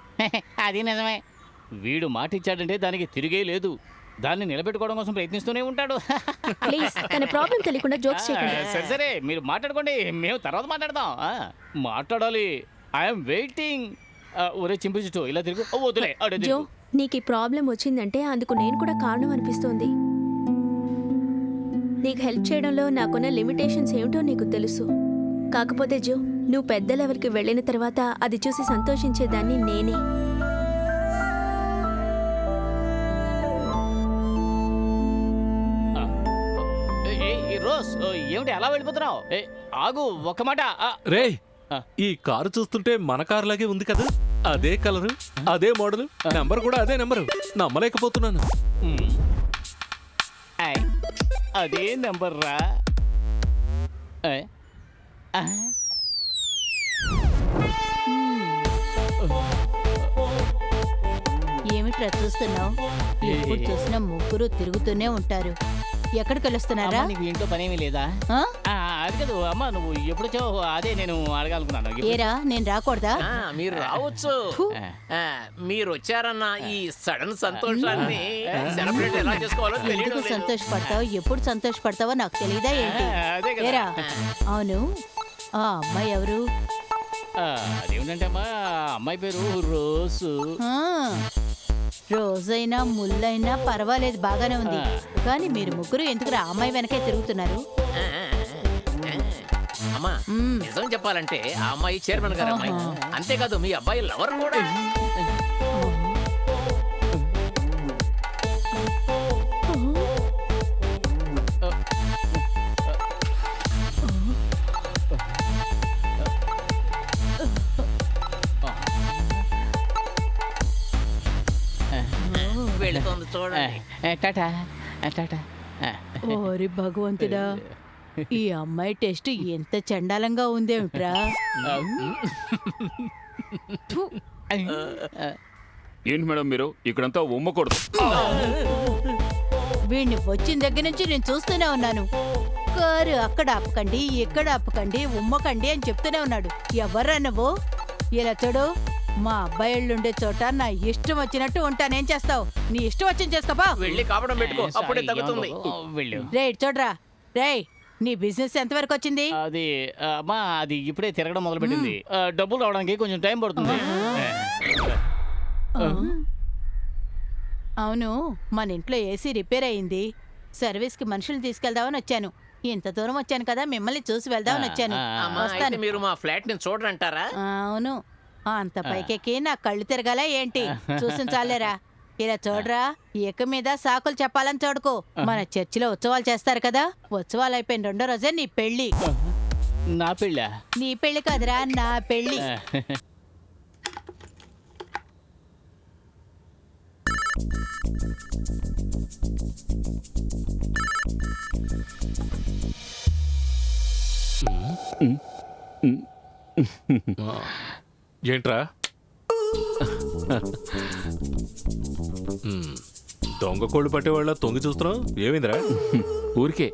అది నిజమే వీడు మాట ఇచ్చాడంటే దానికి తిరిగే లేదు దాన్ని నిలబెట్టుకోవడం కోసం ప్రయత్నిస్తూనే ఉంటాడు ప్లీజ్ తన ప్రాబ్లం తెలియకుండా జోక్స్ చేయకండి సరే సరే మీరు మాట్లాడుకోండి మేము తర్వాత మాట్లాడదాం మాట్లాడాలి ఐఎమ్ వెయిటింగ్ ఒరే చింపు చుట్టూ ఇలా తిరుగు వదిలే జో నీకు ఈ ప్రాబ్లం వచ్చిందంటే అందుకు నేను కూడా కారణం అనిపిస్తోంది నీకు హెల్ప్ చేయడంలో నాకున్న లిమిటేషన్స్ ఏమిటో నీకు తెలుసు కాకపోతే జో నువ్వు పెద్ద లెవెల్కి వెళ్ళిన తర్వాత అది చూసి సంతోషించేదాన్ని నేనే ఏమిటి అలా వెళ్ళిపోతున్నావు? ఆగు ఒక్క మాట. రే ఆ. ఈ కారు చూస్తుంటే మన కారు లాగే ఉంది కదా, అదే కలరు, అదే మోడల్, నెంబర్ కూడా అదే నెంబరు. నమ్మలేకపోతున్నాను. అదే నెంబర్ రా. ఏమిట్రా చూస్తున్నావు? ఎప్పుడు చూసినా ముగ్గురు తిరుగుతూనే ఉంటారు. ఎక్కడికి వెళ్ళొస్తున్నారా? అమ్మా, నీకు ఇంట్లో పనేమీ లేదా? ఆ? అది కాదు అమ్మా, నువ్వు ఎప్పుడు వచ్చావు? అదే నేను అడగాలనుకున్నాను. ఏరా నేను రాకూడదా? మీరు రావచ్చు. మీరు వచ్చారన్న ఈ సడన్ సంతోషాన్ని సెలబ్రేట్ ఎలా చేసుకోవాలో తెలియడం ఎందుకు లేదు. సంతోషపడతావు? ఎప్పుడు సంతోషపడతావో నాకు తెలియదా ఏంటి? అదే కదా. ఏరా అవును, ఆ అమ్మాయి ఎవరు? అదేమిటంటే అమ్మా, అమ్మాయి పేరు రోజు. ఆ, రోజైనా ముళ్ళైనా పర్వాలేదు, బాగానే ఉంది. కానీ మీరు ముగ్గురు ఎందుకు ఆ అమ్మాయి వెనకే తిరుగుతున్నారు? అమ్మా, నిజం చెప్పాలంటే ఆ అమ్మాయి చైర్మన్ గారు అమ్మాయి. అంతేకాదు మీ అబ్బాయి లవర్ కూడా. వెళుతోంది చూడండి. టాటా టాటా. ఓరి భగవంతుడా, ఈ అమ్మాయి టెస్ట్ ఎంత చండాలంగా ఉందేమిట్రా? ఏంటి మేడం మీరు ఇక్కడంతా ఉమ్మకూడదు. వీడిని వచ్చిన దగ్గర నుంచి నేను చూస్తూనే ఉన్నాను. కారు అక్కడ ఆపకండి, ఇక్కడ ఆపకండి, ఉమ్మకండి అని చెప్తూనే ఉన్నాడు. ఎవర్రా నువ్వు? ఇలా చూడు, మా అబ్బాయిళ్ళుండే చోట నా ఇష్టం వచ్చినట్టు ఉంటానేం చేస్తావు? నీ ఇష్టం వచ్చింది చేసుకోపా. వెళ్ళి కాపడం పెట్టుకో, అప్పుడే తగ్గుతుంది. వెళ్ళు. రే చూడరా, రే నీ బిజినెస్ ఎంతవరకు వచ్చింది? అది అమ్మా, అది ఇప్పుడే తిరగడం మొదలు పెట్టింది. డబ్బులు రావడానికి కొంచెం టైం పడుతుంది. అవును, మన ఇంట్లో ఏసీ రిపేర్ అయింది. సర్వీస్కి మనుషులు తీసుకెళ్దామని వచ్చాను. ఇంత దూరం వచ్చాను కదా, మిమ్మల్ని చూసి వెళ్దామని వచ్చాను. అమ్మా, అయితే వస్తాను. మీరు మా ఫ్లాట్ ని చూడరంటారా? అవును, అంత పైకెక్కి నా కళ్ళు తిరగాల ఏంటి? చూసిన చాలేరా. ఇలా చూడరా, ఏక మీద సాకులు చెప్పాలని చూడకు. మన చర్చిలో ఉత్సవాలు చేస్తారు కదా, ఉత్సవాలు అయిపోయిన రెండో రోజే నీ పెళ్లి. నా పెళ్ళా? నీ పెళ్లి కాదురా, నా పెళ్లి. ఏంట్రా దొంగ కోళ్ళు పట్టేవాళ్ళ తొంగి చూస్తున్నావు? ఏమైందిరా? ఊరికే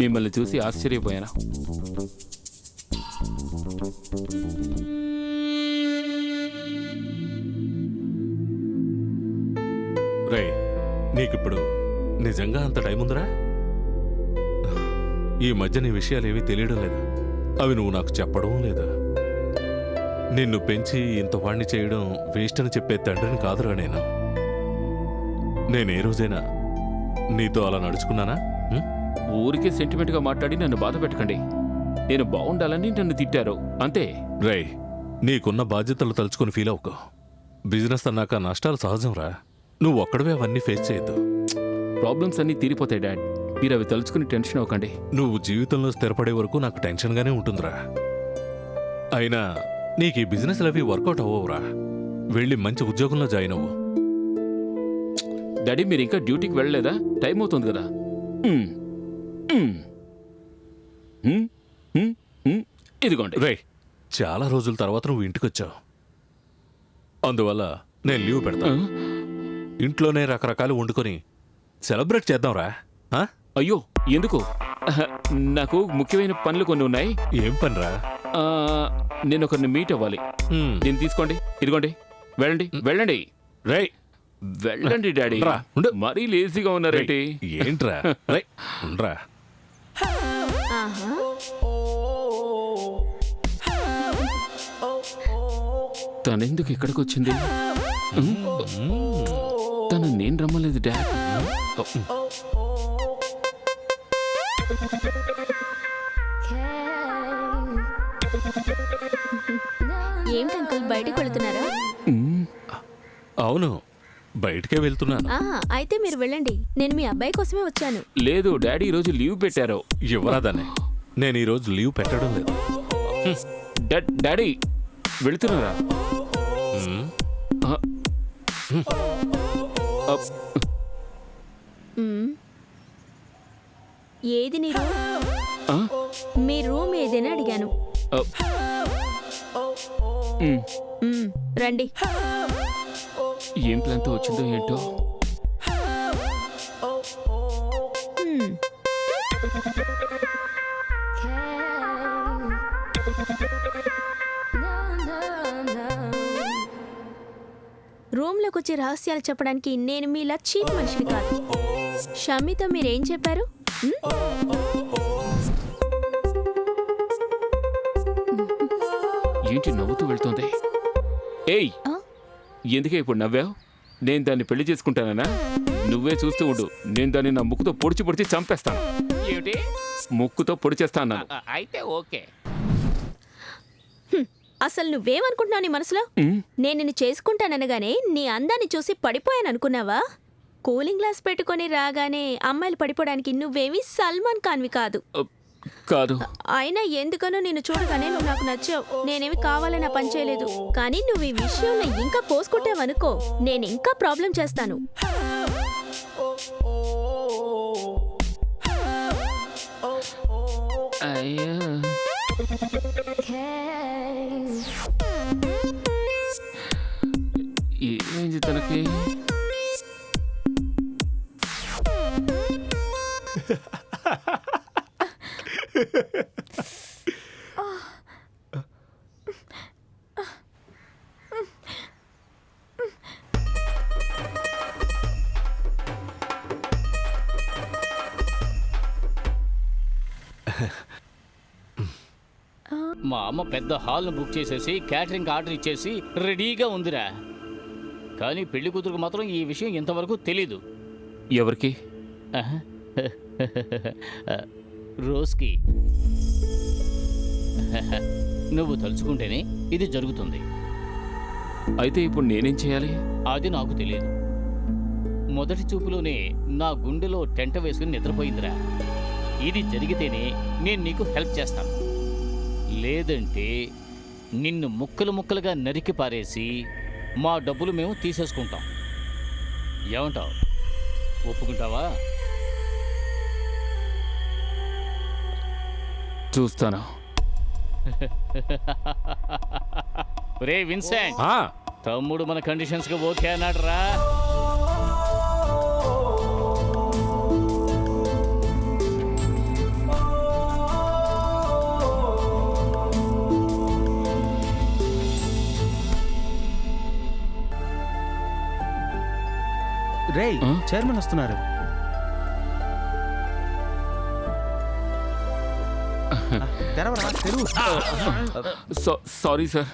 మిమ్మల్ని చూసి ఆశ్చర్యపోయాను. రేయ్, నీకిప్పుడు నిజంగా అంత టైం ఉందిరా? ఈ మధ్య నీ విషయాలేవి తెలియడం లేదు. అవి నువ్వు నాకు చెప్పడం లేదా? నిన్ను పెంచి ఇంత వాణ్ణి చేయడం వేస్ట్ అని చెప్పే తండ్రిని కాదురా నేను. నేనే రోజైనా నీతో అలా నడుచుకున్నానా? ఊరికే సెంటిమెంట్గా మాట్లాడి నన్ను బాధ పెట్టకండి. నేను బాగుండాలని నన్ను తిట్టారు అంతే. రేయ్, నీకున్న బాధ్యతలు తలుచుకుని ఫీల్ అవ్వకు. బిజినెస్ అన్నాక నష్టాలు సహజంరా. నువ్వు ఒక్కడవే అవన్నీ ఫేస్ చేయొద్దు. ప్రాబ్లమ్స్ అన్నీ తీరిపోతాయి డాడ్. మీరు అవి తలుచుకుని టెన్షన్ అవ్వకండి. నువ్వు జీవితంలో స్థిరపడే వరకు నాకు టెన్షన్గానే ఉంటుందిరా. అయినా నీకు ఈ బిజినెస్లు అవి వర్కౌట్ అవ్వవురా. వెళ్ళి మంచి ఉద్యోగంలో జాయిన్ అవ్వు. డాడీ, మీరు ఇంకా డ్యూటీకి వెళ్ళలేదా? టైం అవుతుంది కదా. ఇదిగోండి. రేయ్, చాలా రోజుల తర్వాత నువ్వు ఇంటికి వచ్చావు. అందువల్ల నేను లీవ్ పెడతాను. ఇంట్లోనే రకరకాలు వండుకొని సెలబ్రేట్ చేద్దాంరా. అయ్యో, ఎందుకు? నాకు ముఖ్యమైన పనులు కొన్ని ఉన్నాయి. ఏం పనిరా? నేను ఒకరిని మీట్ అవ్వాలి. దీన్ని తీసుకోండి, ఇదిగోండి. వెళ్ళండి వెళ్ళండి. రేయ్, వెళ్ళండి డాడీ. మరీ లేజీగా ఉన్నారేంటి? ఏంట్రా? రేయ్, ఉండ్రా. తనెందుకు ఇక్కడికి వచ్చింది? తను నేను రమ్మలేదు డాడ్. ఏంటి అంకుల్, బయటకు వెళ్తున్నారా? అవును, బయటకే వెళ్తున్నాను. అయితే మీరు వెళ్ళండి, నేను మీ అబ్బాయి కోసమే వచ్చాను. లేదు డాడీ ఈరోజు లీవ్ పెట్టారు. యువరాదానే, నేను ఈరోజు లీవ్ పెట్టడం లేదు. డాడీ వెళుతున్నారా? ఏది నీ రూమ్? మీ రూమ్ ఏదైనా అడిగాను. రండి. ఏం ప్లాన్తో వచ్చిందో ఏంటో. రూమ్లోకి వచ్చి రహస్యాలు చెప్పడానికి నేను మీలా చీప్ మనిషిని కాదు. షమ్మితో మీరేం చెప్పారు? ఏంటి నవ్వుతూ వెళ్తోంది? ఏయ్, ఎందుకే ఇప్పుడు నవ్వావు? నేను దాన్ని పెళ్లి చేసుకుంటానా? నువ్వే చూస్తూ ఉండు, నేను దాన్ని నా ముక్కుతో పొడిచి పొడిచి చంపేస్తాను. ఏమిటి? ముక్కుతో పొడిచేస్తాను. అయితే ఓకే. అసలు నువ్వేమనుకుంటున్నావు నీ మనసులో? నేను నిన్ను చేసుకుంటాననగానే నీ అందాన్ని చూసి పడిపోయాను అనుకున్నావా? కూలింగ్ గ్లాస్ పెట్టుకొని రాగానే అమ్మాయిలు పడిపోవడానికి నువ్వేమీ సల్మాన్ ఖాన్వి కాదు. కాదు. అయినా ఎందుకనో నిన్ను చూడగానే నువ్వు నాకు నచ్చావు. నేనేమి కావాలని పని చేయలేదు. కానీ నువ్వు ఈ విషయంలో ఇంకా పోసుకుంటావనుకో, నేను ఇంకా ప్రాబ్లం చేస్తాను. అయ్యా, ఏమైంది తనకి? మా అమ్మ పెద్ద హాల్ను బుక్ చేసేసి క్యాటరింగ్ ఆర్డర్ ఇచ్చేసి రెడీగా ఉందిరా. కానీ పెళ్లి కూతురుకు మాత్రం ఈ విషయం ఇంతవరకు తెలీదు. ఎవరికి? రోజ్కి. నువ్వు తలుచుకుంటేనే ఇది జరుగుతుంది. అయితే ఇప్పుడు నేనేం చేయాలి? అది నాకు తెలియదు. మొదటి చూపులోనే నా గుండెలో టెంట వేసుకుని నిద్రపోయిందిరా. ఇది జరిగితేనే నేను నీకు హెల్ప్ చేస్తాను. లేదంటే నిన్ను ముక్కలు ముక్కలుగా నరికి పారేసి మా డబ్బులు మేము తీసేసుకుంటాం. ఏమంటావు? ఒప్పుకుంటావా? చూస్తాను. రే విన్సెంట్, తమ్ముడు మన కండిషన్స్కి ఓకే అన్నాడు రా. రేయ్, చైర్మన్ వస్తున్నారు. తెరవరా, తెరువు. Sorry sir.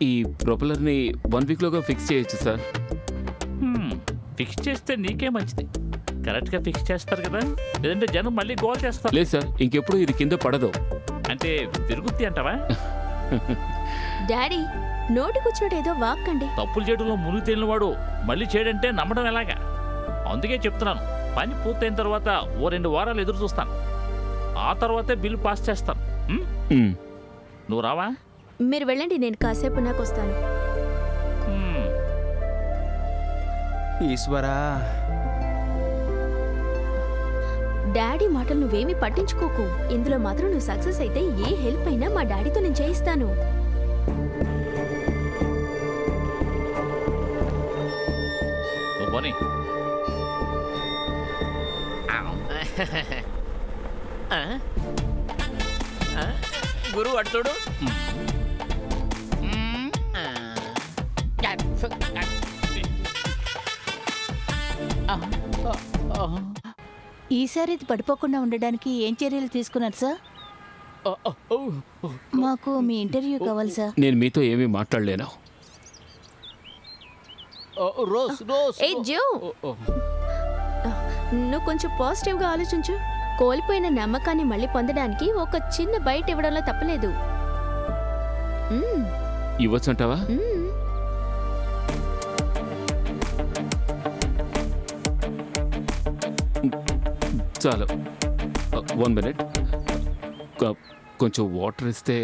ఈ ప్రొపెలర్ని 1 వీక్లోగా ఫిక్స్ చేయొచ్చు సార్. ఫిక్స్ చేస్తే నీకే మంచిది. కరెక్ట్గా ఫిక్స్ చేస్తారు కదా, లేదంటే జనం మళ్ళీ గోల్ చేస్తారు. లేదు సార్, ఇంకెప్పుడు ఇది కింద పడదు. అంటే తిరుగుద్ది అంటావా? డాడీ, నోటికొచ్చినట్టు ఏదో వాక్కండి. తప్పులు చేయడంలో మునిగి తేలిన వాడు మళ్ళీ చేయడంటే నమ్మడం ఎలాగా? అందుకే చెప్తున్నాను, పని పూర్తయిన తర్వాత ఓ 2 వారాలు ఎదురు చూస్తాను. ఆ తర్వాతే బిల్ పాస్ చేస్తాను. నువ్వు రావా? మీరు వెళ్ళండి, నేను కాసేపు నాకు వస్తాను. ఈశ్వరా, డాడీ మాటలు నువ్వేమీ పట్టించుకోకు. ఇందులో మాత్రం నువ్వు సక్సెస్ అయితే ఏ హెల్ప్ అయినా మా డాడీతో నేను చేయిస్తాను. పోనీ. గురువు అటు చూడు. ఈసారి ఇది పడిపోకుండా ఉండడానికి ఏం చర్యలు తీసుకున్నారు సార్? మాకు మీ ఇంటర్వ్యూ కావాలి సార్. నేను మీతో ఏమీ మాట్లాడలేను. Rose rose. ఏ జో, నువ్వు కొంచెం పాజిటివ్గా ఆలోచించు. కోల్పోయిన నమ్మకాన్ని మళ్ళీ పొందడానికి ఒక చిన్న బయట ఇవ్వడంలో తప్పలేదు. ఇవ్వచ్చంటావా? చాలు 1 మినిట్ కొంచెం వాటర్ ఇస్తే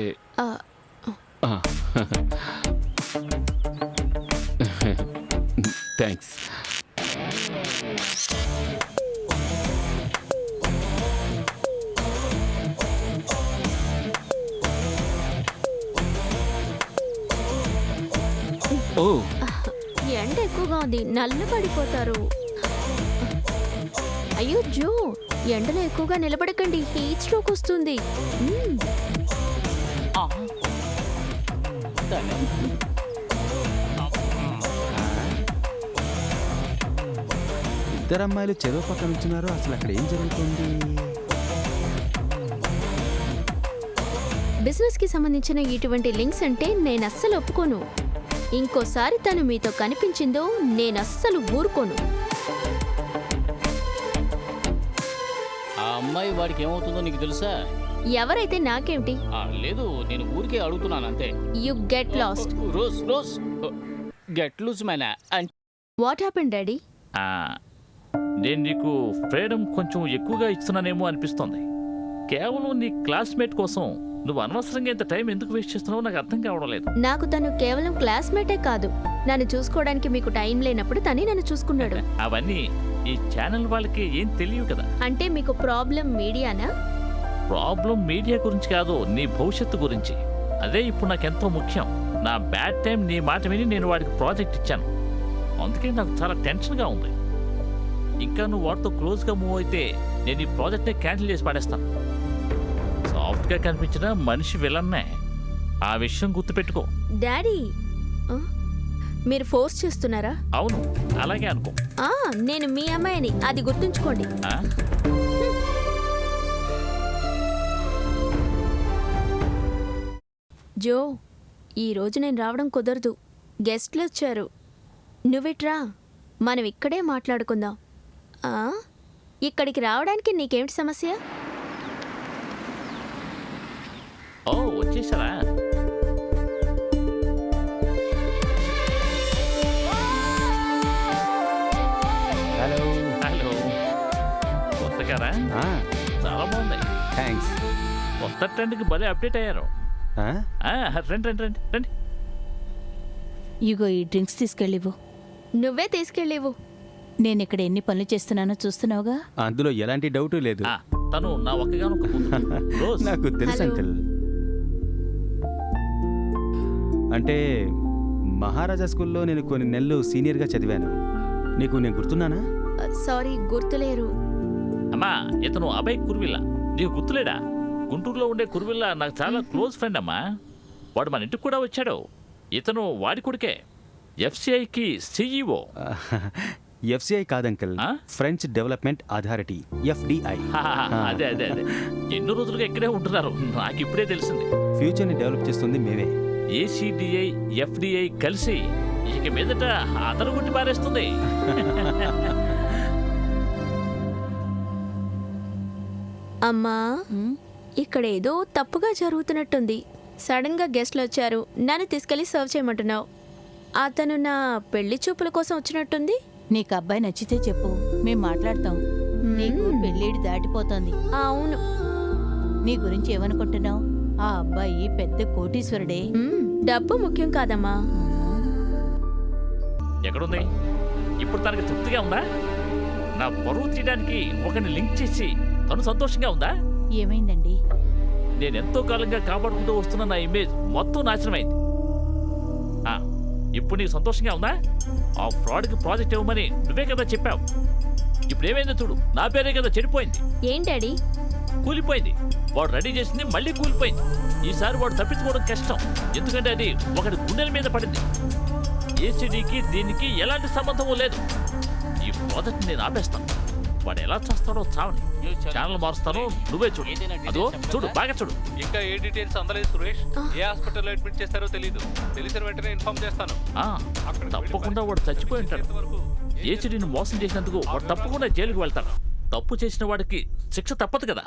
థ్యాంక్స్. ఓ ఎండ ఎక్కువగా ఉంది, నల్లబడిపోతారు. అయ్యో జో, ఎండలో ఎక్కువగా నిలబడకండి, హీట్ స్ట్రోక్ వస్తుంది. ఇద్దరు అమ్మాయిలు చెరువు పక్కన ఉంటున్నారు. అసలు అక్కడ ఏం జరుగుతుంది? బిజినెస్ కి సంబంధించిన ఇటువంటి లింక్స్ అంటే నేను అస్సలు ఒప్పుకోను. ఇంకోసారి తను మీతో కనిపించిందో నేను అస్సలు ఊరుకోను. ఆ అమ్మాయి వాడికి ఏమవుతుందో నీకు తెలుసా? ఎవరైతే నాకేమిటి? లేదు, నేను ఊరికే అడుగుతున్నాను అంతే. You get lost. Rose get loose man. What happen daddy? నేను నీకు ఫ్రీడమ్ కొంచెం ఎక్కువగా ఇస్తున్నానేమో అనిపిస్తోంది. కేవలం నీ క్లాస్మేట్ కోసం నువ్వు అనవసరంగా ఇంత టైం ఎందుకు వేస్ట్ చేస్తున్నావో నాకు అర్థం కావడం లేదు. నాకు తను కేవలం క్లాస్మేటే కాదు, నన్ను చూసుకోవడానికి మీకు టైం లేనప్పుడు తనే నన్ను చూసుకున్నాడు. అవన్నీ ఈ ఛానల్ వాళ్ళకి ఏం తెలియవు కదా. అంటే మీకు ప్రాబ్లం మీడియానా? ప్రాబ్లం మీడియా గురించి కాదు, నీ భవిష్యత్తు గురించి. అదే ఇప్పుడు నాకు ఎంతో ముఖ్యం. నా బ్యాడ్ టైం నీ మాట విని నేను వాడికి ప్రాజెక్ట్ ఇచ్చాను. అందుకే నాకు చాలా టెన్షన్గా ఉంది. ఇంకా నువ్వు వాడితో క్లోజ్గా మూవ్ అయితే నేను ఈ ప్రాజెక్ట్ని క్యాన్సిల్ చేసి పడేస్తాను. సాఫ్ట్గా కనిపించిన మనిషి విలన్నే, ఆ విషయం గుర్తుపెట్టుకో. డాడీ, మీరు ఫోర్స్ చేస్తున్నారా? అవును, అలాగే అనుకో. నేను మీ అమ్మాయిని, అది గుర్తుంచుకోండి. జో, ఈరోజు నేను రావడం కుదరదు, గెస్ట్లు వచ్చారు. నువ్విట్రా, మనం ఇక్కడే మాట్లాడుకుందాం. ఇక్కడికి రావడానికి నీకేమిటి సమస్య? ఓ, వచ్చేసారా? హలో. హలో, కొత్తగారా? చాలా బాగుంది. థ్యాంక్స్. కొత్త ట్రెండ్కి భలే అప్డేట్ అయ్యారు. రండి రండి రండి రండి. ఇగో ఈ డ్రింక్స్ తీసుకెళ్ళివు. నువ్వే తీసుకెళ్ళివు. నేను ఇక్కడ ఎన్ని పనులు చేస్తున్నానో చూస్తున్నావుగా. అందులో ఎలాంటి డౌట్ లేదు. తను నా ఒక్కగానొక్క కూతురు, రోజ్. నాకు తెలుసు హలో. అంకుల్. అంటే మహారాజా స్కూల్లో నేను కొన్ని నెలలు సీనియర్గా చదివాను. నీకు నేను గుర్తున్నానా? సారీ, గుర్తులేరు. అమ్మా, ఇతను అభయ్ కుర్విల్ల. నీకు గుర్తులేడా? గుంటూరులో ఉండే కుర్విల్ల నాకు చాలా క్లోజ్ ఫ్రెండ్ అమ్మా. వాడు మన ఇంటికి కూడా వచ్చాడు. ఇతను వాడి కొడుకే, ఎఫ్సిఐకి సిఇఓ. ఎఫ్సిఐ కాదంకల్, ఫ్రెంచ్ డెవలప్మెంట్ అథారిటీ, ఎఫ్డిఐ. అదే అదే అదే. ఎన్నో రోజులుగా ఇక్కడే ఉంటున్నారు, నాకు ఇప్పుడే తెలిసింది. ఫ్యూచర్ని డెవలప్ చేస్తుంది మేమే. ఏసీడిఐ ఎఫ్డిఐ కలిసి ఇక మీదట అతను గుట్టి పారేస్తుంది. అమ్మా, ఇక్కడ ఏదో తప్పుగా జరుగుతున్నట్టుంది. సడన్ గా గెస్ట్లు వచ్చారు, నన్ను తీసుకెళ్లి సర్వ్ చేయమంటున్నావు. అతను నా పెళ్లి చూపుల కోసం వచ్చినట్టుంది. నీకు అబ్బాయి నచ్చితే చెప్పు, మేం మాట్లాడతాం. నీకు పెళ్ళిడి దాటిపోతోంది. అవును. నీ గురించి ఏమనుకుంటున్నావు? ఆ అబ్బాయి పెద్ద కోటీశ్వరుడే. డబ్బు ముఖ్యం కాదమ్మా. ఎక్కడుంది ఇప్పుడు? తనకి తృప్తిగా ఉందా? నా పరువు తీయడానికి ఒకరిని లింక్ చేసి తను సంతోషంగా ఉందా? ఏమైందండి? నేను ఎంతో కాలంగా కాపాడుకుంటూ వస్తున్న నా ఇమేజ్ మొత్తం నాశనమైంది. ఇప్పుడు నీకు సంతోషంగా ఉందా? ఆ ఫ్రాడ్కి ప్రాజెక్ట్ ఇవ్వమని నువ్వే కదా చెప్పావు. ఇప్పుడు ఏమైందో చూడు, నా పేరే కదా చెడిపోయింది. ఏం డాడీ? కూలిపోయింది. వాడు రెడీ చేసింది మళ్ళీ కూలిపోయింది. ఈసారి వాడు తప్పించుకోవడం కష్టం, ఎందుకంటే అది ఒకటి గుండెల మీద పడింది. ఏసీడీకి దీనికి ఎలాంటి సంబంధము లేదు. ఈ ప్రాజెక్ట్ నేను ఆపేస్తాను. వాడు ఎలా చేస్తాడో చావని. ఛానల్ మారుస్తాను, నువ్వే చూడు. అదో చూడు, బాగా చూడు. ఇంకా ఏ డీటెయిల్స్ అందలేదు సురేష్. ఏ హాస్పిటల్లో అడ్మిట్ చేస్తారో తెలీదు. తెలిసిన వెంటనే ఇన్ఫార్మ్ చేస్తాను. తప్పకుండా వాడు చచ్చిపోయి ఉంటాడు. ఏసీడీని మోసం చేసినందుకు వాడు తప్పకుండా జైలుకు వెళ్తాడు. తప్పు చేసిన వాడికి శిక్ష తప్పదు కదా.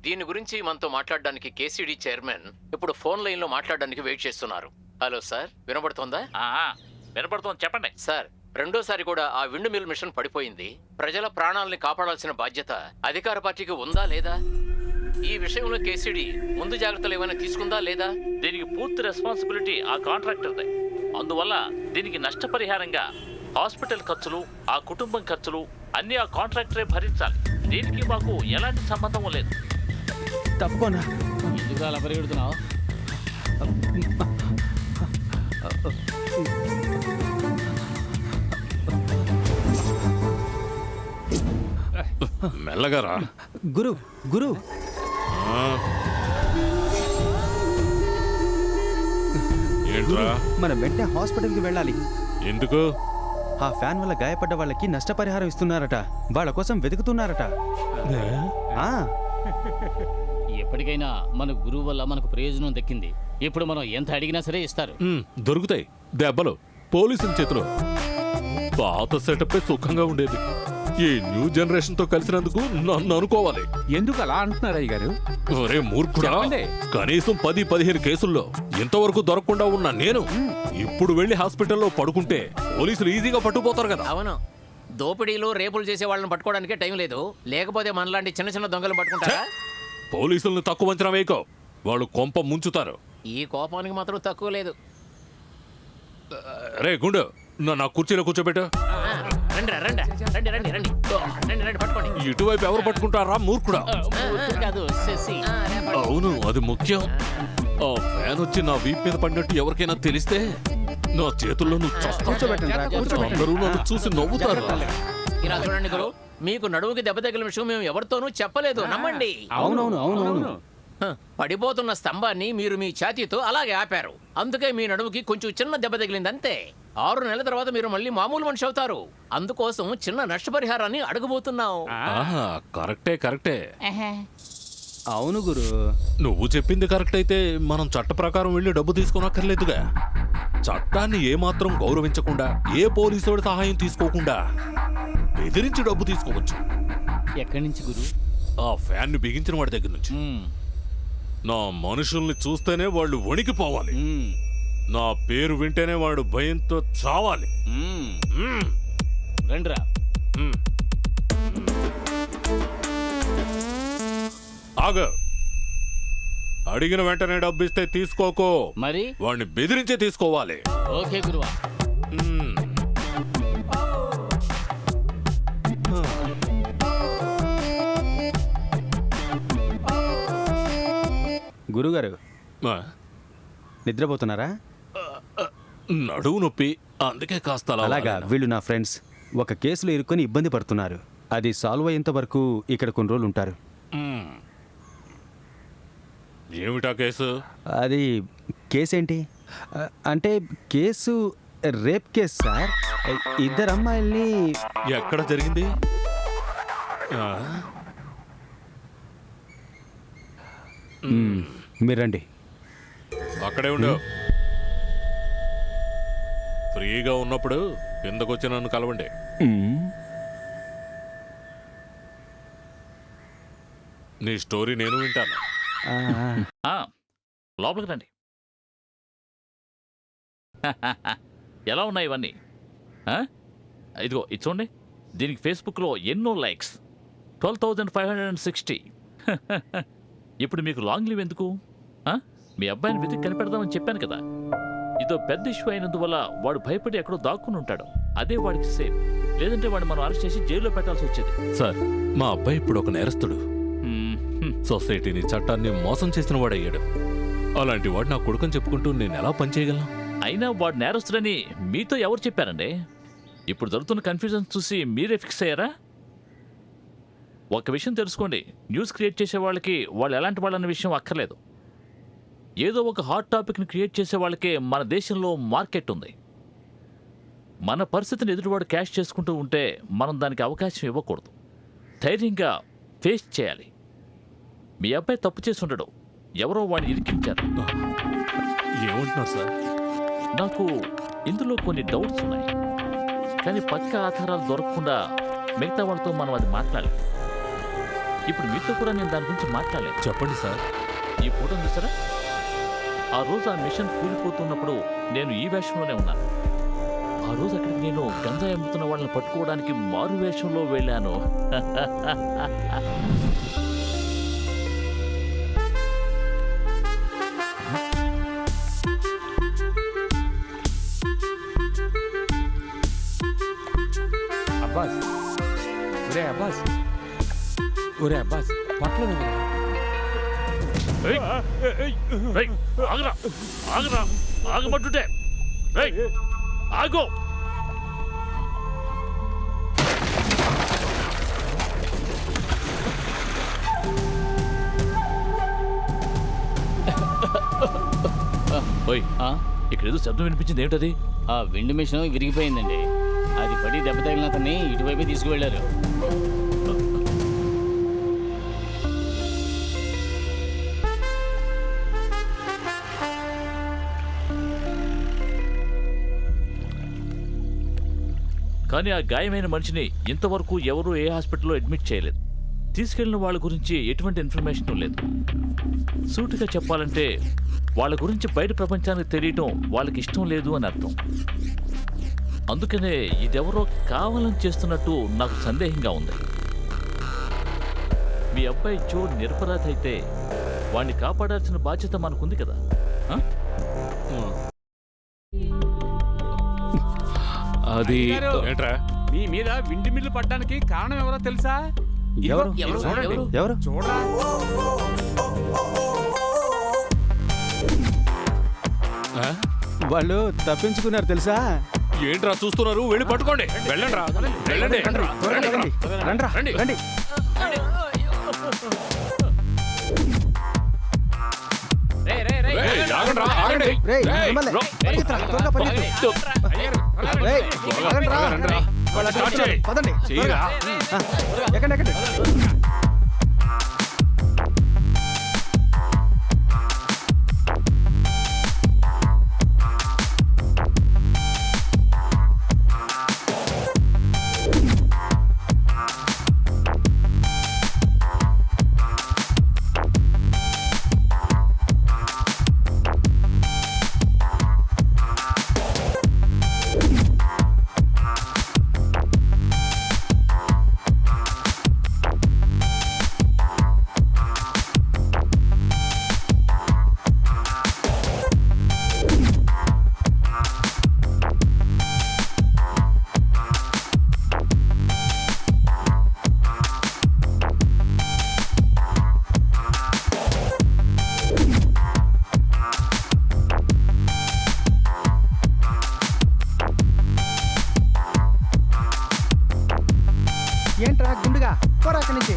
దీని గురించి మనతో మాట్లాడడానికి కేసీడీ చైర్మన్ ఇప్పుడు ఫోన్ లైన్లో మాట్లాడడానికి వెయిట్ చేస్తున్నారు. Hello sir, వినబడుతోందా? వినపడుతోంది, చెప్పండి సార్. రెండోసారి కూడా ఆ విండ్ మిల్ మిషన్ పడిపోయింది. ప్రజల ప్రాణాలని కాపాడాల్సిన బాధ్యత అధికార పార్టీకి ఉందా లేదా? ఈ విషయంలో కేసీడీ ముందు జాగ్రత్తలు ఏమైనా తీసుకుందా లేదా? దీనికి పూర్తి రెస్పాన్సిబిలిటీ ఆ కాంట్రాక్టర్దే. అందువల్ల దీనికి నష్టపరిహారంగా హాస్పిటల్ ఖర్చులు, ఆ కుటుంబం ఖర్చులు అన్నీ ఆ కాంట్రాక్టరే భరించాలి. దీనికి మాకు ఎలాంటి సంబంధం లేదు. తప్పకుండా. ఎందుకు అలా పరిగెడుతున్నావు? మెల్లగారా. గురు గురు ఏంట్రా? మనం వెంటనే హాస్పిటల్కి వెళ్ళాలి. ఎందుకు? ఆ ఫ్యాన్ వల్ల గాయపడ్డ వాళ్ళకి నష్టపరిహారం ఇస్తున్నారట. వాళ్ళ కోసం వెతుకుతున్నారట. ఆ, ఎప్పటికైనా మన గురువు వల్ల మనకు ప్రయోజనం దక్కింది. ఇప్పుడు మనం ఎంత అడిగినా సరే ఇస్తారు. దొరుకుతాయి దెబ్బలు పోలీసుల చేతిలో. పాత సెటప్ సుఖంగా ఉండేది. ఈ న్యూ జనరేషన్ తో కలిసినందుకు నన్ను అనుకోవాలి. ఎందుకు అలా అంటున్నారు అయ్య గారు? ఒరే మూర్ఖుడా, చెప్పండి. కనీసం 10-15 కేసుల్లో ఇంతవరకు దొరకకుండా ఉన్న నేను ఇప్పుడు వెళ్లి హాస్పిటల్లో పడుకుంటే పోలీసులు ఈజీగా పట్టుకుపోతారు కదా. అవును, దోపిడీలు రేపులు చేసే వాళ్ళని పట్టుకోవడానికే టైం లేదు. లేకపోతే మనలాంటి చిన్న చిన్న దొంగలు పట్టుకుంటారా? పోలీసుల్ని తక్కువ అంచనా వేయకో, వాళ్ళు కొంప ముంచుతారు. ఈ కోపానికి మాత్రం తక్కువ లేదు. రే గుండు, నా కుర్చీలో కూర్చోబెట్టు. రండి రండి రండి రండి రండి రండి రండి పట్టుకోండి. ఇటువైపు ఎవరు పట్టుకుంటారా మూర్ఖుడా? కాదు శశి. అవును, అది ముఖ్యం. ఆ ఫ్యాన్ వచ్చి నా వీప్ మీద పడినట్టు ఎవరికైనా తెలిస్తే నా చేతుల్లో నువ్వు చస్తావు. అందరూ నన్ను చూసి నవ్వుతారు. ఇలా చూడండి గురు, మీకు నడువుకి దెబ్బ తగిలిన విషయం మేము ఎవరితోనూ చెప్పలేదు, నమ్మండి. అవునవును అవునవును. పడిపోతున్న స్తంభాన్ని మీరు మీ ఛాతీతో అలాగే ఆపారు. అందుకే మీ నడుముకి కొంచెం చిన్న దెబ్బ తగిలింది అంతే. 6 నెలల తర్వాత మీరు మళ్ళీ మామూలు మనిషి అవుతారు. అందుకోసం చిన్న నష్టపరిహారాన్ని అడగబోతున్నాం. కరెక్టే కరెక్టే. అవును గురు. నువ్వు చెప్పింది కరెక్ట్ అయితే మనం చట్ట ప్రకారం వెళ్ళి డబ్బు తీసుకోనక్కర్లేదుగా. చట్టాన్ని ఏమాత్రం గౌరవించకుండా, ఏ పోలీసుడి సహాయం తీసుకోకుండా బెదిరించి డబ్బు తీసుకోవచ్చు. ఎక్కడి నుంచి గురు? ఆ ఫ్యాన్ ని బిగించిన వాడి దగ్గర నుంచి. నా మనుషుల్ని చూస్తేనే వాళ్ళు వణికిపోవాలి. నా పేరు వింటేనే వాడు భయంతో చావాలి. రండిరా. ఆగ, అడిగిన వెంటనే డబ్బు ఇస్తే తీసుకోకో. మరి వాడిని బెదిరించే తీసుకోవాలి. ఓకే గురువా. గురుగారు ఆ, నిద్రపోతున్నారా? నడువు నొప్పి, అందుకే కాస్త అలా అలాగా. వాలాను. వీళ్ళు నా ఫ్రెండ్స్ ఒక కేసులో ఇరుక్కొని ఇబ్బంది పడుతున్నారు. అది సాల్వ్ అయ్యేంత వరకు ఇక్కడ కొన్ని రోజులు ఉంటారు. ఏమిటా కేసు? అది కేసేంటి అంటే కేసు రేప్ కేసు సార్. 2 అమ్మాయిల్ని. ఎక్కడ జరిగింది? ఆ, మీరండి. అక్కడే ఉండు. ఫ్రీగా ఉన్నప్పుడు కిందకొచ్చి నన్ను కలవండి. నీ స్టోరీ నేను వింటాను. లోపలికి రండి. ఎలా ఉన్నాయి ఇవన్నీ? ఇదిగో ఇది చూడండి. దీనికి ఫేస్బుక్లో ఎన్నో లైక్స్, 12,560. ఇప్పుడు మీకు లాంగ్ లీవ్ ఎందుకు? మీ అబ్బాయిని వెతికి కనిపెడదామని చెప్పాను కదా. ఇదో పెద్ద ఇష్యూ అయినందువల్ల వాడు భయపడి ఎక్కడో దాక్కుని ఉంటాడు. అదే వాడికి సేఫ్. లేదంటే వాడు మనం అరెస్ట్ చేసి జైల్లో పెట్టాల్సి వచ్చేది. సార్, మా అబ్బాయి ఇప్పుడు ఒక నేరస్తుడు. సొసైటీని, చట్టాన్ని మోసం చేసిన వాడయ్యాడు. అలాంటి వాడు నా కొడుకని చెప్పుకుంటూ నేను ఎలా పనిచేయగలను? అయినా వాడు నేరస్తుడని మీతో ఎవరు చెప్పారండి? ఇప్పుడు జరుగుతున్న కన్ఫ్యూజన్ చూసి మీరే ఫిక్స్ అయ్యారా? ఒక విషయం తెలుసుకోండి, న్యూస్ క్రియేట్ చేసే వాళ్ళకి వాళ్ళు ఎలాంటి వాళ్ళన్న విషయం అక్కర్లేదు. ఏదో ఒక హాట్ టాపిక్ని క్రియేట్ చేసే వాళ్ళకే మన దేశంలో మార్కెట్ ఉంది. మన పరిస్థితిని ఎదుటివాడు క్యాష్ చేసుకుంటూ ఉంటే మనం దానికి అవకాశం ఇవ్వకూడదు. ధైర్యంగా ఫేస్ చేయాలి. మీ అబ్బాయి తప్పు చేసి ఉండడు, ఎవరో వాడిని ఇరికించారు. ఏమంటున్నారు సార్? నాకు ఇందులో కొన్ని డౌట్స్ ఉన్నాయి, కానీ పక్కా ఆధారాలు దొరకకుండా మిగతా వాళ్ళతో మనం అది మాట్లాడలేదు. ఇప్పుడు మీతో కూడా నేను దాని గురించి మాట్లాడలేదు. చెప్పండి సార్. ఈ ఫోటో చూసారా? ఆ రోజు ఆ మిషన్ కూలిపోతున్నప్పుడు నేను ఈ వేషంలోనే ఉన్నాను. ఆ రోజు అక్కడికి నేను గంజాయి అమ్ముతున్న వాళ్ళని పట్టుకోవడానికి మారు వేషంలో వెళ్ళాను. అబ్బాస్, ఒరే అబ్బాస్, ఒరే అబ్బాస్, పట్ల ఏయ్! ఏయ్! ఆగరా, ఆగరా, ఆగమంటుంటే. ఏయ్! ఆగు. ఓయ్, ఇక్కడ ఏదో శబ్దం వినిపించింది, ఏమిటది? ఆ విండ్ మిషన్ విరిగిపోయిందండి. అది పడి దెబ్బ తగిలిన అతన్ని ఇటువైపే తీసుకువెళ్ళారు. కానీ ఆ గాయమైన మనిషిని ఇంతవరకు ఎవరూ ఏ హాస్పిటల్లో అడ్మిట్ చేయలేదు. తీసుకెళ్లిన వాళ్ళ గురించి ఎటువంటి ఇన్ఫర్మేషన్ లేదు. సూటిగా చెప్పాలంటే వాళ్ళ గురించి బయట ప్రపంచానికి తెలియటం వాళ్ళకి ఇష్టం లేదు అని అర్థం. అందుకనే ఇదెవరో కావాలని చేస్తున్నట్టు నాకు సందేహంగా ఉంది. మీ అబ్బాయి జో నిరపరాధి అయితే వాడిని కాపాడాల్సిన బాధ్యత మనకుంది కదా. ఆ? అది ఏంట్రా? మీ మీద విండి మిల్లు పడ్డానికి కారణం ఎవరో తెలుసా? ఎవరు? ఇదిగో, చూడండి. ఎవరు? చూడరా. ఆ? వాళ్ళు తప్పించుకున్నారు తెలుసా? ఏంట్రా చూస్తున్నారు? వెళ్ళి పట్టుకోండి. వెళ్ళండి రా, వెళ్ళండి. త్వరగా రండి. రండ్రా, రండి. రండి. ఏయ్, ఆగండి రా, ఆగండి. రేయ్, ఏయ్, మిమ్మల్ని. రో. పరిగెత్తురా, త్వరగా పరిగెత్తు. రేయ్, ఆగండ్రా. రండి రా. వాళ్ళు స్టార్ట్ అటువైపు చేయి. పదండి. చెయ్యిరా. ఎక్కండి, ఎక్కండి. ఏంట్రా గుండుగా పోరా అక్కడి నుంచి.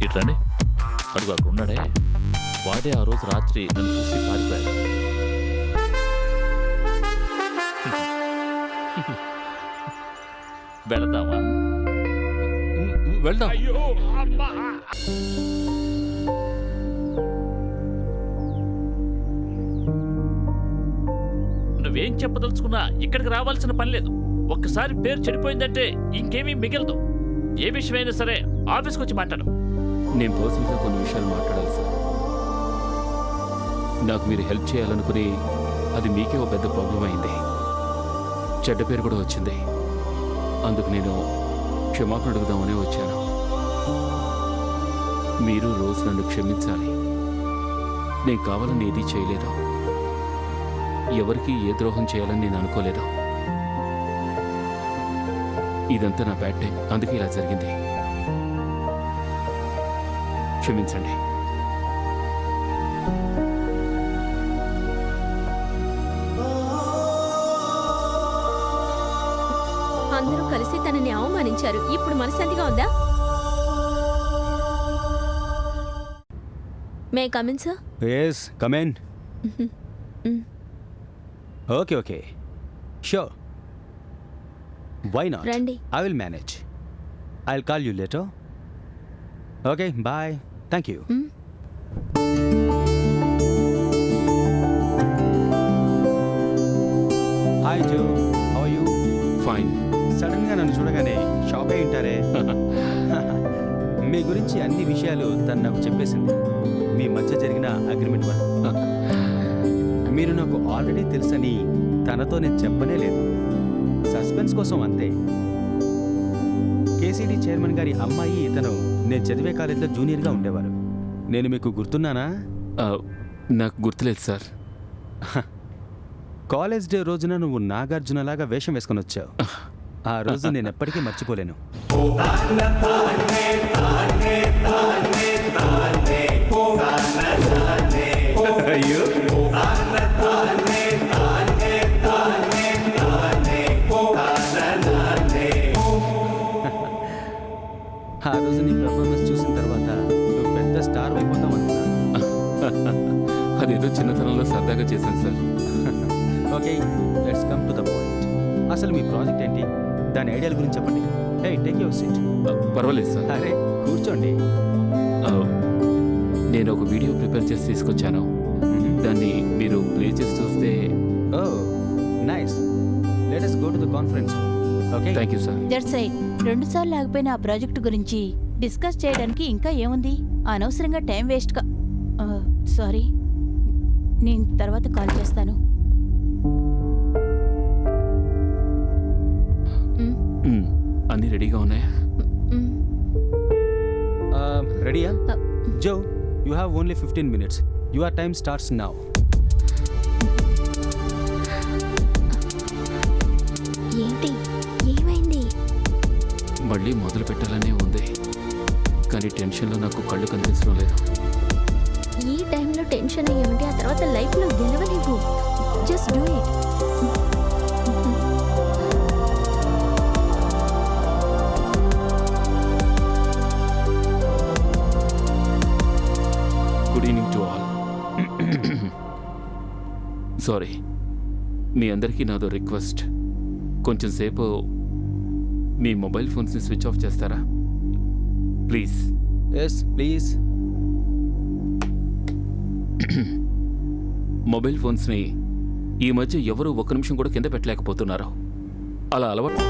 ఇట్రండి, అడుగు అక్కడ ఉన్నాడే, వాడే ఆ రోజు రాత్రి నన్ను చూసి పారిపోయాడు. వెళదామా? వెళ్దాం. అయ్యో అమ్మా. నువ్వేం చెప్పదలుచుకున్నా ఇక్కడికి రావాల్సిన పని లేదు. ఒక్కసారి పేరు చెడిపోయిందంటే ఇంకేమీ మిగలదు. ఏ విషయమైనా సరే ఆఫీస్కి వచ్చి మాట్లాడు. నేను పర్సనల్గా కొన్ని విషయాలు మాట్లాడాలి సార్. నాకు మీరు హెల్ప్ చేయాలనుకుని అది మీకే ఒక పెద్ద ప్రాబ్లం అయింది. చెడ్డ పేరు కూడా వచ్చింది. అందుకు నేను క్షమాపణ అడుగుదామనే వచ్చాను. మీరు రోజు నన్ను క్షమించాలి. నేను కావాలని ఏదీ చేయలేదు. ఎవరికి ఏ ద్రోహం చేయాలని నేను అనుకోలేదు. ఇదంతా నా బ్యాడ్ టైం, అందుకే ఇలా జరిగింది. క్షమించండి. అందరూ కలిసి తనని అవమానించారు. ఇప్పుడు మనశ్శాంతిగా ఉందా? May come in sir? Yes, come in. Okay okay, sure, why not? రండి. I will manage. I will call you later. Okay, bye. Thank you. Hi Joe, how are you? Fine. Sudden గా నన్ను చూడగానే షాక్ అయి ఉంటారే. మీ గురించి అన్ని విషయాలు తను నాకు చెప్పేసింది, మీ మధ్య జరిగిన అగ్రిమెంట్ వల్ల. మీరు నాకు ఆల్రెడీ తెలుసని తనతో నేను చెప్పనే లేదు, సస్పెన్స్ కోసం అంతే. కేసీడీ చైర్మన్ గారి అమ్మాయి ఇతను నేను చదివే కాలేజీలో జూనియర్గా ఉండేవారు. నేను మీకు గుర్తున్నానా? నాకు గుర్తులేదు సార్. కాలేజ్ డే రోజున నువ్వు నాగార్జునలాగా వేషం వేసుకొని వచ్చావు. ఆ రోజు నేను ఎప్పటికీ మర్చిపోలేను. ఆ రోజు నీ పెర్ఫార్మెన్స్ చూసిన తర్వాత నువ్వు పెద్ద స్టార్ అయిపోతావు అనుకున్నా. అదేదో చిన్నతనంలో సరదాగా చేశాను sir. Okay, let's come to the point. అసలు మీ ప్రాజెక్ట్ ఏంటి? దాని ఐడియాల గురించి చెప్పండి. హే, టేక్ యువర్ సీట్. పర్వాలేదు సార్. అరే కూర్చోండి. నేను ఒక వీడియో ప్రిపేర్ చేసి తీసుకొచ్చాను. దాన్ని మీరు ప్లే చేసి చూస్తే. Oh nice, let us go to the conference room. Okay, thank you sir. That's right. 2 సార్లు ఆగిపోయిన ఆ ప్రాజెక్టు గురించి డిస్కస్ చేయడానికి ఇంకా ఏముంది? అనవసరంగా టైం వేస్ట్ సారీ, నేను తర్వాత కాల్ చేస్తాను. అన్నీ రెడీగా ఉన్నాయా? రెడీయా? జో, you have only 15 minutes. Your time starts now. ఏంటి, ఏమైంది? మళ్ళీ మొదలు పెట్టాలనే ఉంది, కానీ టెన్షన్లో నాకు కళ్ళు కనిపించడం లేదు. ఈ టైంలో టెన్షన్ ఏమిటి? ఆ తర్వాత లైఫ్లో గెలవలేవు. Just do it. Good evening to all. Sorry, మీ అందరికీ నాదో రిక్వెస్ట్. కొంచెం సేపు మీ మొబైల్ ఫోన్స్ని స్విచ్ ఆఫ్ చేస్తారా ప్లీజ్? Yes please. మొబైల్ ఫోన్స్ని ఈ మధ్య ఎవరు ఒక్క నిమిషం కూడా కింద పెట్టలేకపోతున్నారు. అలా అలవాటు.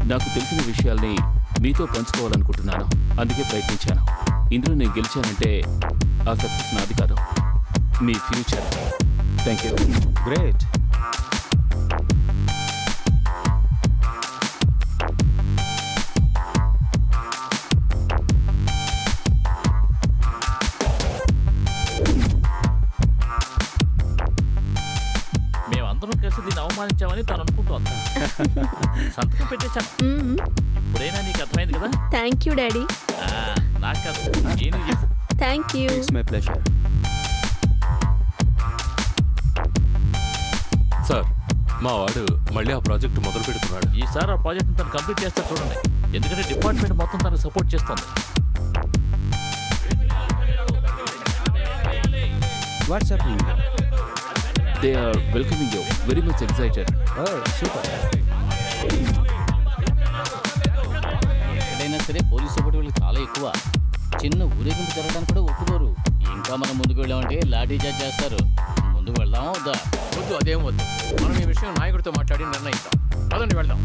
నాకు తెలిసిన విషయాల్ని మీతో పంచుకోవాలనుకుంటున్నాను, అందుకే ప్రయత్నించాను. ఇందులో నేను గెలిచానంటే ఆ సక్సెస్ నాది కాదు, మీ ఫ్యూచర్. Thank you. గ్రేట్. మేమందరం కలిసి దీన్ని అవమానించామని తను అనుకుంటోంది. సంతకం పెట్టేశాను. ఇప్పుడైనా నీకు అర్థమైంది కదా? Thank you daddy. నాకు కాదు, నేను చెప్పు. Thank you. It's my pleasure. Sir, మా వాడు మళ్ళీ ఆ ప్రాజెక్ట్ మొదలు పెడుతున్నాడు. ఈసారి ఆ ప్రాజెక్ట్ తను కంప్లీట్ చేస్తా చూడండి, ఎందుకంటే డిపార్ట్మెంట్ మొత్తం తనకు సపోర్ట్ చేస్తుంది. What's happening? They are welcoming you, very much excited. Oh super. ఎక్కడైనా సరే పోలీస్ సపోర్ట్ వీళ్ళకి చాలా ఎక్కువ. చిన్న ఊరేగింపు జరగడానికి కూడా ఒప్పుకోరు. ఇంకా మనం ముందుకు వెళ్ళామంటే లాఠీ చార్జ్ చేస్తారు. ముందుకు వెళ్దామా వద్దా? వద్దు అదేం వద్దు. మనం ఈ విషయం నాయకుడితో మాట్లాడి నిర్ణయిద్దాం. పదండి వెళ్దాం.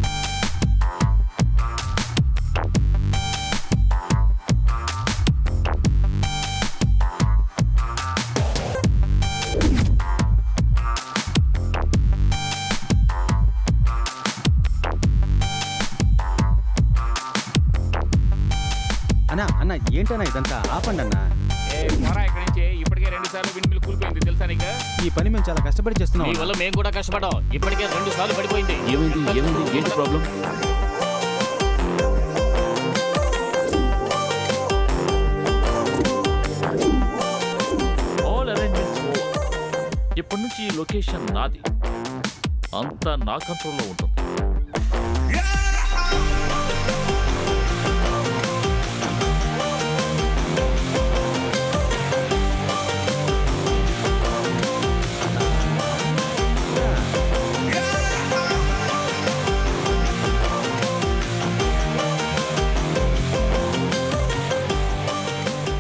అన్న ఏంటన్నా ఇదంతా ఆపండి అన్న. ఇక్కడి నుంచి ఇప్పటికే 2 సార్లు విండ్మిల్ కూలిపోయింది తెలుసా నీకు? ఈ పని మేము చాలా కష్టపడి చేస్తున్నాం మీ వల్ల మేము కూడా కష్టపడ్డాం. ఇప్పటికే 2 సార్లు పడిపోయింది. ఏమైంది ఏంటి ప్రాబ్లం? All arrangements over. ఇప్పటి నుంచి ఈ లొకేషన్ నాది, అంతా నా కంట్రోల్లో ఉంటుంది.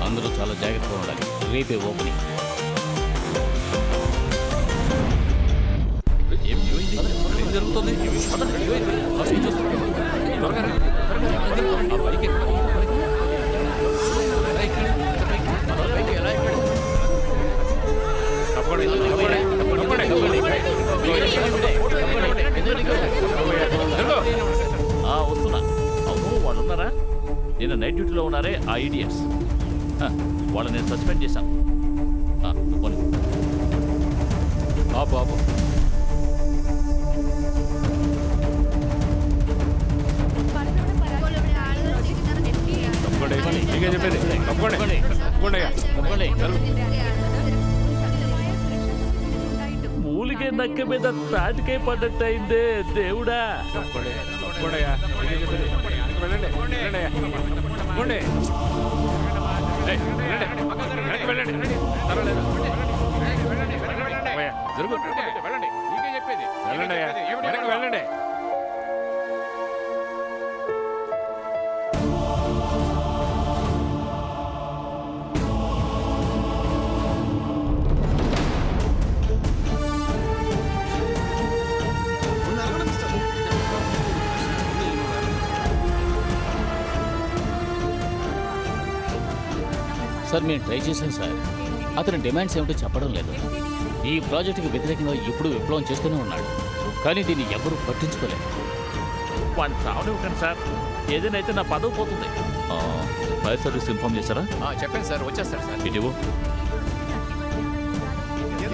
అందరూ చాలా జాగ్రత్తగా ఉండాలి. రేపే ఓపెనింగ్. ఏం జరుగుతుంది? వస్తున్నా. అవును, వాళ్ళు ఉన్నారా? నిన్న నైట్ డ్యూటీలో ఉన్నారే ఆ ఐడియట్స్, వాళ్ళని నేను సస్పెండ్ చేశాను. పోనీ. బాబు నీకే చెప్పేది. తప్పకుండా మూలిగే నక్క మీద తాటికై పడ్డట్టయిందే దేవుడా. వెళ్ళండి. సార్ మేము ట్రై చేశాం సార్. అతని డిమాండ్స్ ఏమిటో చెప్పడం లేదు. ఈ ప్రాజెక్టుకి వ్యతిరేకంగా ఇప్పుడు విప్లవం చేస్తూనే ఉన్నాడు, కానీ దీన్ని ఎవరూ పట్టించుకోలేదు. వాడిని చావనివ్వకండి సార్, ఏదైనా అయితే నా పదవి పోతుంది. ఫైర్ సర్వీస్ ఇన్ఫార్మ్ చేశారా? చెప్పండి సార్, వచ్చేస్తారు సార్. ఇటీవు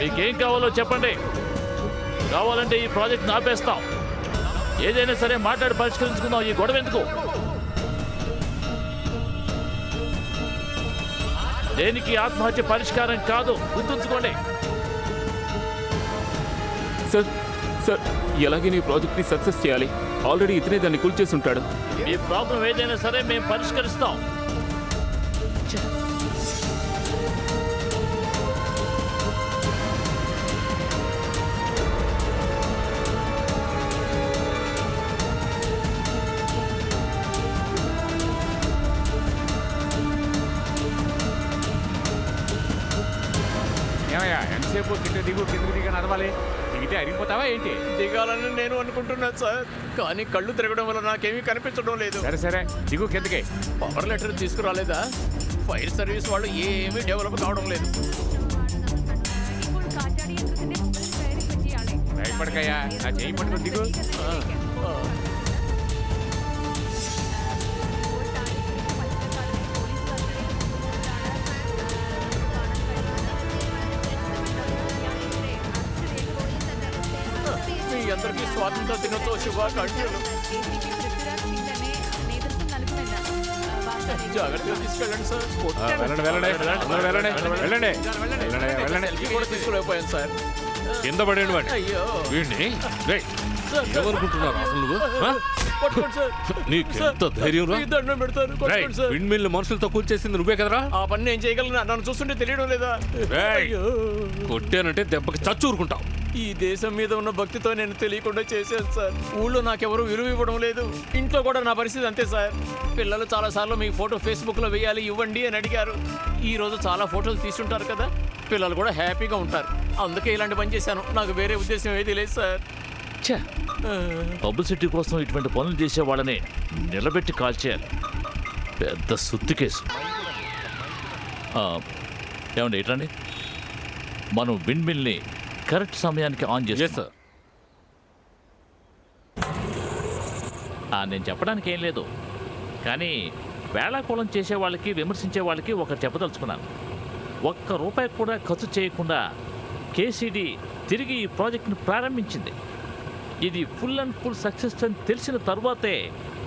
మీకేం కావాలో చెప్పండి, కావాలంటే ఈ ప్రాజెక్ట్ ఆపేస్తాం. ఏదైనా సరే మాట్లాడి పరిష్కరించుకుందాం, ఈ గొడవ ఎందుకు? దేనికి ఆత్మహత్య పరిష్కారం కాదు, గుర్తుంచుకోండి. సార్ ఎలాగే నీ ప్రాజెక్ట్ని సక్సెస్ చేయాలి. ఆల్రెడీ ఇతనే దాన్ని కూల్చేసి ఉంటాడు. మీ ప్రాబ్లం ఏదైనా సరే మేము పరిష్కరిస్తాం. ఏమయ్యా ఎంతసేపు కిందకి దిగు నడవాలి? దిగితే అరిగిపోతావా ఏంటి? దిగాలని నేను అనుకుంటున్నాను సార్, కానీ కళ్ళు తిరగడం వల్ల నాకేమీ కనిపించడం లేదు. సరే దిగు కిందకి. పవర్ లెటర్ తీసుకురాలేదా? ఫైర్ సర్వీస్ వాళ్ళు ఏమీ డెవలప్ కావడం లేదు. భయపడకయ్యా, నా చేయి పట్టుకుని దిగు. మీ అందరికీ స్వాతంత్ర దినోత్సవ శుభాకాంక్షలు. జాగ్రత్తగా తీసుకెళ్ళండి సార్. వెళ్ళండి. సెల్ఫీ కూడా తీసుకోలేకపోయాను సార్. కింద పడేయండి వాడిని. అయ్యో, వీడిని ఏమనుకుంటున్నారు అసలు నువ్వు? పట్టుకోండి సార్. నీకెంత ధైర్యం రా? మీ దండం పెడతాను, కొట్టుకోండి సార్. విండ్ మిల్ మనుషులతో కూల్చేసింది నువ్వే కదరా? ఆ పని నేను చేయగలను, నన్ను చూస్తుంటే తెలియడం లేదా? రేయ్, అయ్యో, కొట్టానంటే దెబ్బకి చచ్చూరుకుంటావు. ఈ దేశం మీద ఉన్న భక్తితో నేను తెలియకుండా చేశాను సార్. ఊళ్ళో నాకెవరూ విలువ ఇవ్వడం లేదు, ఇంట్లో కూడా నా పరిస్థితి అంతే సార్. పిల్లలు చాలాసార్లు మీ ఫోటో ఫేస్బుక్లో వేయాలి, ఇవ్వండి అని అడిగారు. ఈ రోజు చాలా ఫోటోలు తీసుంటారు కదా, పిల్లలు కూడా హ్యాపీగా ఉంటారు. అందుకే ఇలాంటి పని చేశాను. నాకు వేరే ఉద్దేశం ఏది లేదు సార్. ఛే, పబ్లిసిటీ కోసం ఇటువంటి పనులు చేసే వాళ్ళని నిలబెట్టి కాల్ చేయాలి. పెద్ద సుత్తి కేసు. ఏమండి ఇట్లండి, మనం విండ్ మిల్ని కరెక్ట్ సమయానికి ఆన్ చేస్తాం సార్. నేను చెప్పడానికి ఏం లేదు, కానీ వేళాకోళం చేసే వాళ్ళకి విమర్శించే వాళ్ళకి ఒకటి చెప్పదలుచుకున్నాను. ₹1 కూడా ఖర్చు చేయకుండా కేసీడీ తిరిగి ఈ ప్రాజెక్ట్ని ప్రారంభించింది. ఇది ఫుల్ అండ్ ఫుల్ సక్సెస్ అని తెలిసిన తర్వాతే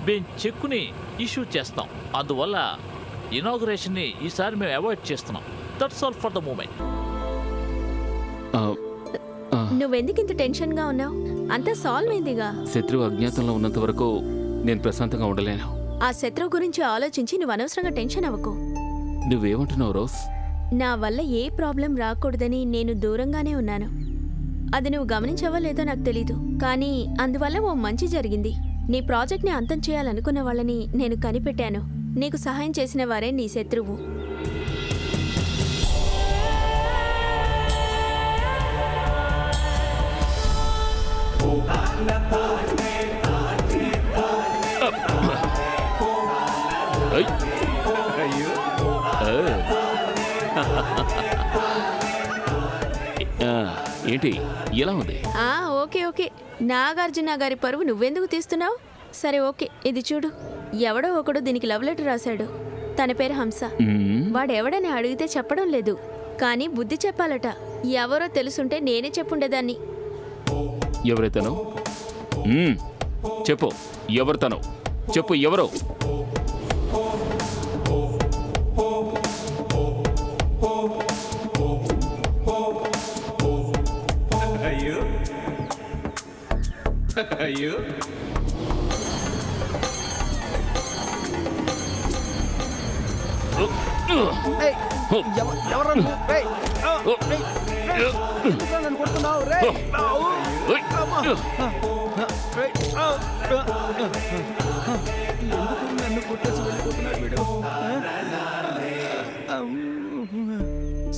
మేము చెక్కుని ఇష్యూ చేస్తాం. అందువల్ల ఇనాగ్రేషన్ని ఈసారి మేము అవాయిడ్ చేస్తున్నాం. That's all for the moment. నువ్వెందుకు ఇంత టెన్షన్గా ఉన్నావు? అంతా సాల్వ్ అయిందిగా. శత్రువు అజ్ఞాతంలో ఉన్నంత వరకు నేను ప్రశాంతంగా ఉండలేను. ఆ శత్రువు గురించి ఆలోచించి నువ్వు అనవసరంగా టెన్షన్ అవ్వకు. నువ్వేమంటున్నావు రోజ్? నా వల్ల ఏ ప్రాబ్లం రాకూడదని నేను దూరంగానే ఉన్నాను. అది నువ్వు గమనించావో లేదో నాకు తెలీదు, కానీ అందువల్ల ఓ మంచి జరిగింది. నీ ప్రాజెక్ట్ని అంతం చేయాలనుకున్న వాళ్ళని నేను కనిపెట్టాను. నీకు సహాయం చేసిన వారే నీ శత్రువు. ఏంటి ఎలా ఉంది? Okay okay. నాగార్జున గారి పరువు నువ్వెందుకు తీస్తున్నావు? సరే ఓకే, ఇది చూడు. ఎవడో ఒకడు దీనికి లవ్ లెటర్ రాశాడు. తన పేరు హంస. వాడెవడని అడిగితే చెప్పడం లేదు, కానీ బుద్ధి చెప్పాలట. ఎవరో తెలుసుంటే నేనే చెప్పుండేదాన్ని. ఎవరైతేనో చెప్పు. ఎవరు తను? చెప్పు ఎవరో. అయ్యో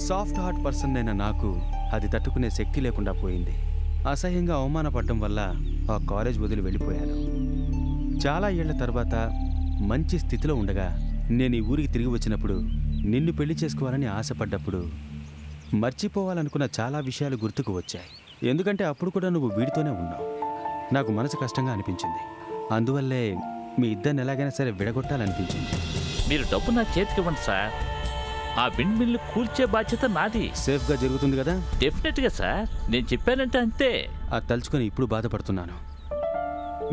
సాఫ్ట్ హార్ట్ పర్సన్ అయిన నాకు అది తట్టుకునే శక్తి లేకుండా పోయింది. అసహ్యంగా అవమానపడటం వల్ల ఆ కాలేజ్ వదిలి వెళ్ళిపోయాను. చాలా ఏళ్ల తర్వాత మంచి స్థితిలో ఉండగా నేను ఈ ఊరికి తిరిగి వచ్చినప్పుడు, నిన్ను పెళ్లి చేసుకోవాలని ఆశపడ్డప్పుడు మర్చిపోవాలనుకున్న చాలా విషయాలు గుర్తుకు వచ్చాయి. ఎందుకంటే అప్పుడు కూడా నువ్వు వీడితోనే ఉన్నావు. నాకు మనసు కష్టంగా అనిపించింది. అందువల్లే మీ ఇద్దరిని ఎలాగైనా సరే విడగొట్టాలనిపించింది. మీరు డబ్బు నా చేతికి ఇవ్వండి సార్. ఆ విండ్ మిల్లు కూల్చే బాధ్యత నాది. సేఫ్గా జరుగుతుంది కదా? డెఫినెట్గా సార్, నేను చెప్పానంటే అంతే. అది తలుచుకొని ఇప్పుడు బాధపడుతున్నాను.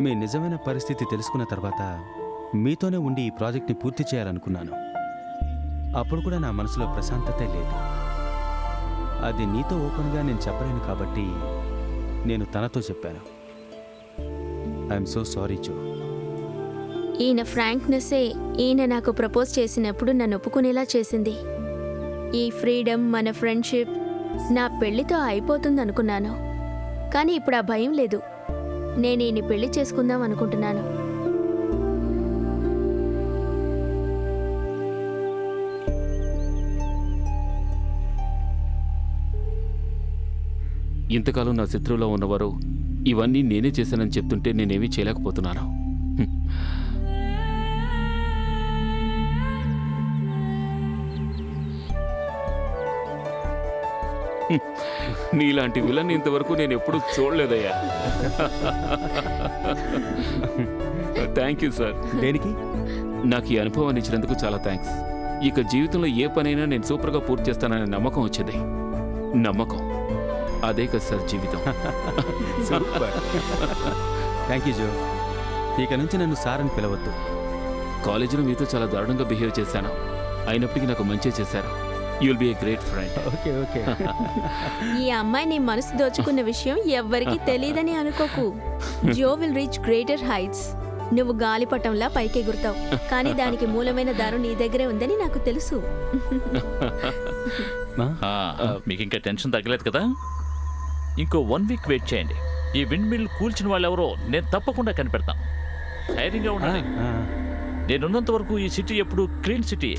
మీ నిజమైన పరిస్థితి తెలుసుకున్న తర్వాత మీతోనే ఉండి ఈ ప్రాజెక్ట్ని పూర్తి చేయాలనుకున్నాను. అప్పుడు కూడా నా మనసులో ప్రశాంతతే లేదు. అది నీతో ఓపెన్గా నేను చెప్పలేను కాబట్టి నేను తనతో చెప్పాను. ఐఎమ్ సో సారీ జో. ఈయన ఫ్రాంక్నెస్సే ఈయన నాకు ప్రపోజ్ చేసినప్పుడు నన్ను ఒప్పుకునేలా చేసింది. ఈ ఫ్రీడమ్, మన ఫ్రెండ్షిప్ నా పెళ్లితో అయిపోతుంది అనుకున్నాను. కానీ ఇప్పుడు ఆ భయం లేదు. నేను ఈయన పెళ్లి చేసుకుందాం అనుకుంటున్నాను. ఇంతకాలం నా శత్రువులో ఉన్నవారు ఇవన్నీ నేనే చేశానని చెప్తుంటే నేనేమీ చేయలేకపోతున్నాను. నీలాంటి విలన్ ఇంతవరకు నేను ఎప్పుడు చూడలేదయ్యా. Thank you sir. దేనికి? నాకు ఈ అనుభవాన్ని ఇచ్చినందుకు చాలా థ్యాంక్స్. ఇక జీవితంలో ఏ పనైనా నేను సూపర్గా పూర్తి చేస్తాననే నమ్మకం వచ్చింది. నమ్మకం అదే కదా సార్ జీవితం. థ్యాంక్ యూ జో. ఇక నుంచి నన్ను సార్ అని పిలవద్దు. కాలేజీలో మీతో చాలా దారుణంగా బిహేవ్ చేశాను, అయినప్పటికీ నాకు మంచిగా చేశారు. You will be a great friend. Okay okay. ఈ అమ్మాయి నీ మనసు దోచుకున్న విషయం ఎవ్వరికీ తెలియదని అనుకోకు. జో విల్ రీచ్ గ్రేటర్ హైట్స్. నువ్వు గాలిపటంలా పైకి ఎగురుతావు, కానీ దానికి మూలమైన దారు నీ దగ్గరే ఉందని నాకు తెలుసు. మీకు ఇంకా టెన్షన్ తగ్గలేదు కదా? ఇంకో 1 వీక్ వెయిట్ చేయండి. ఈ విండ్ మిల్ కూల్చిన వాళ్ళు ఎవరో నేను తప్పకుండా కనిపెడతాను. ధైర్యంగా ఉండాలి. నేనున్నంత వరకు ఈ సిటీ ఎప్పుడు క్లీన్ సిటీ.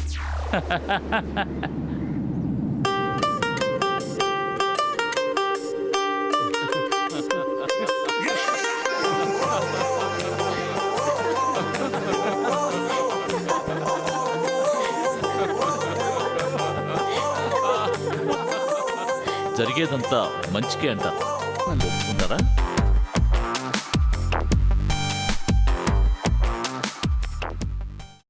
జరిగేదంతా మంచికే అంటారు. నన్ను ఒప్పుకుంటారా?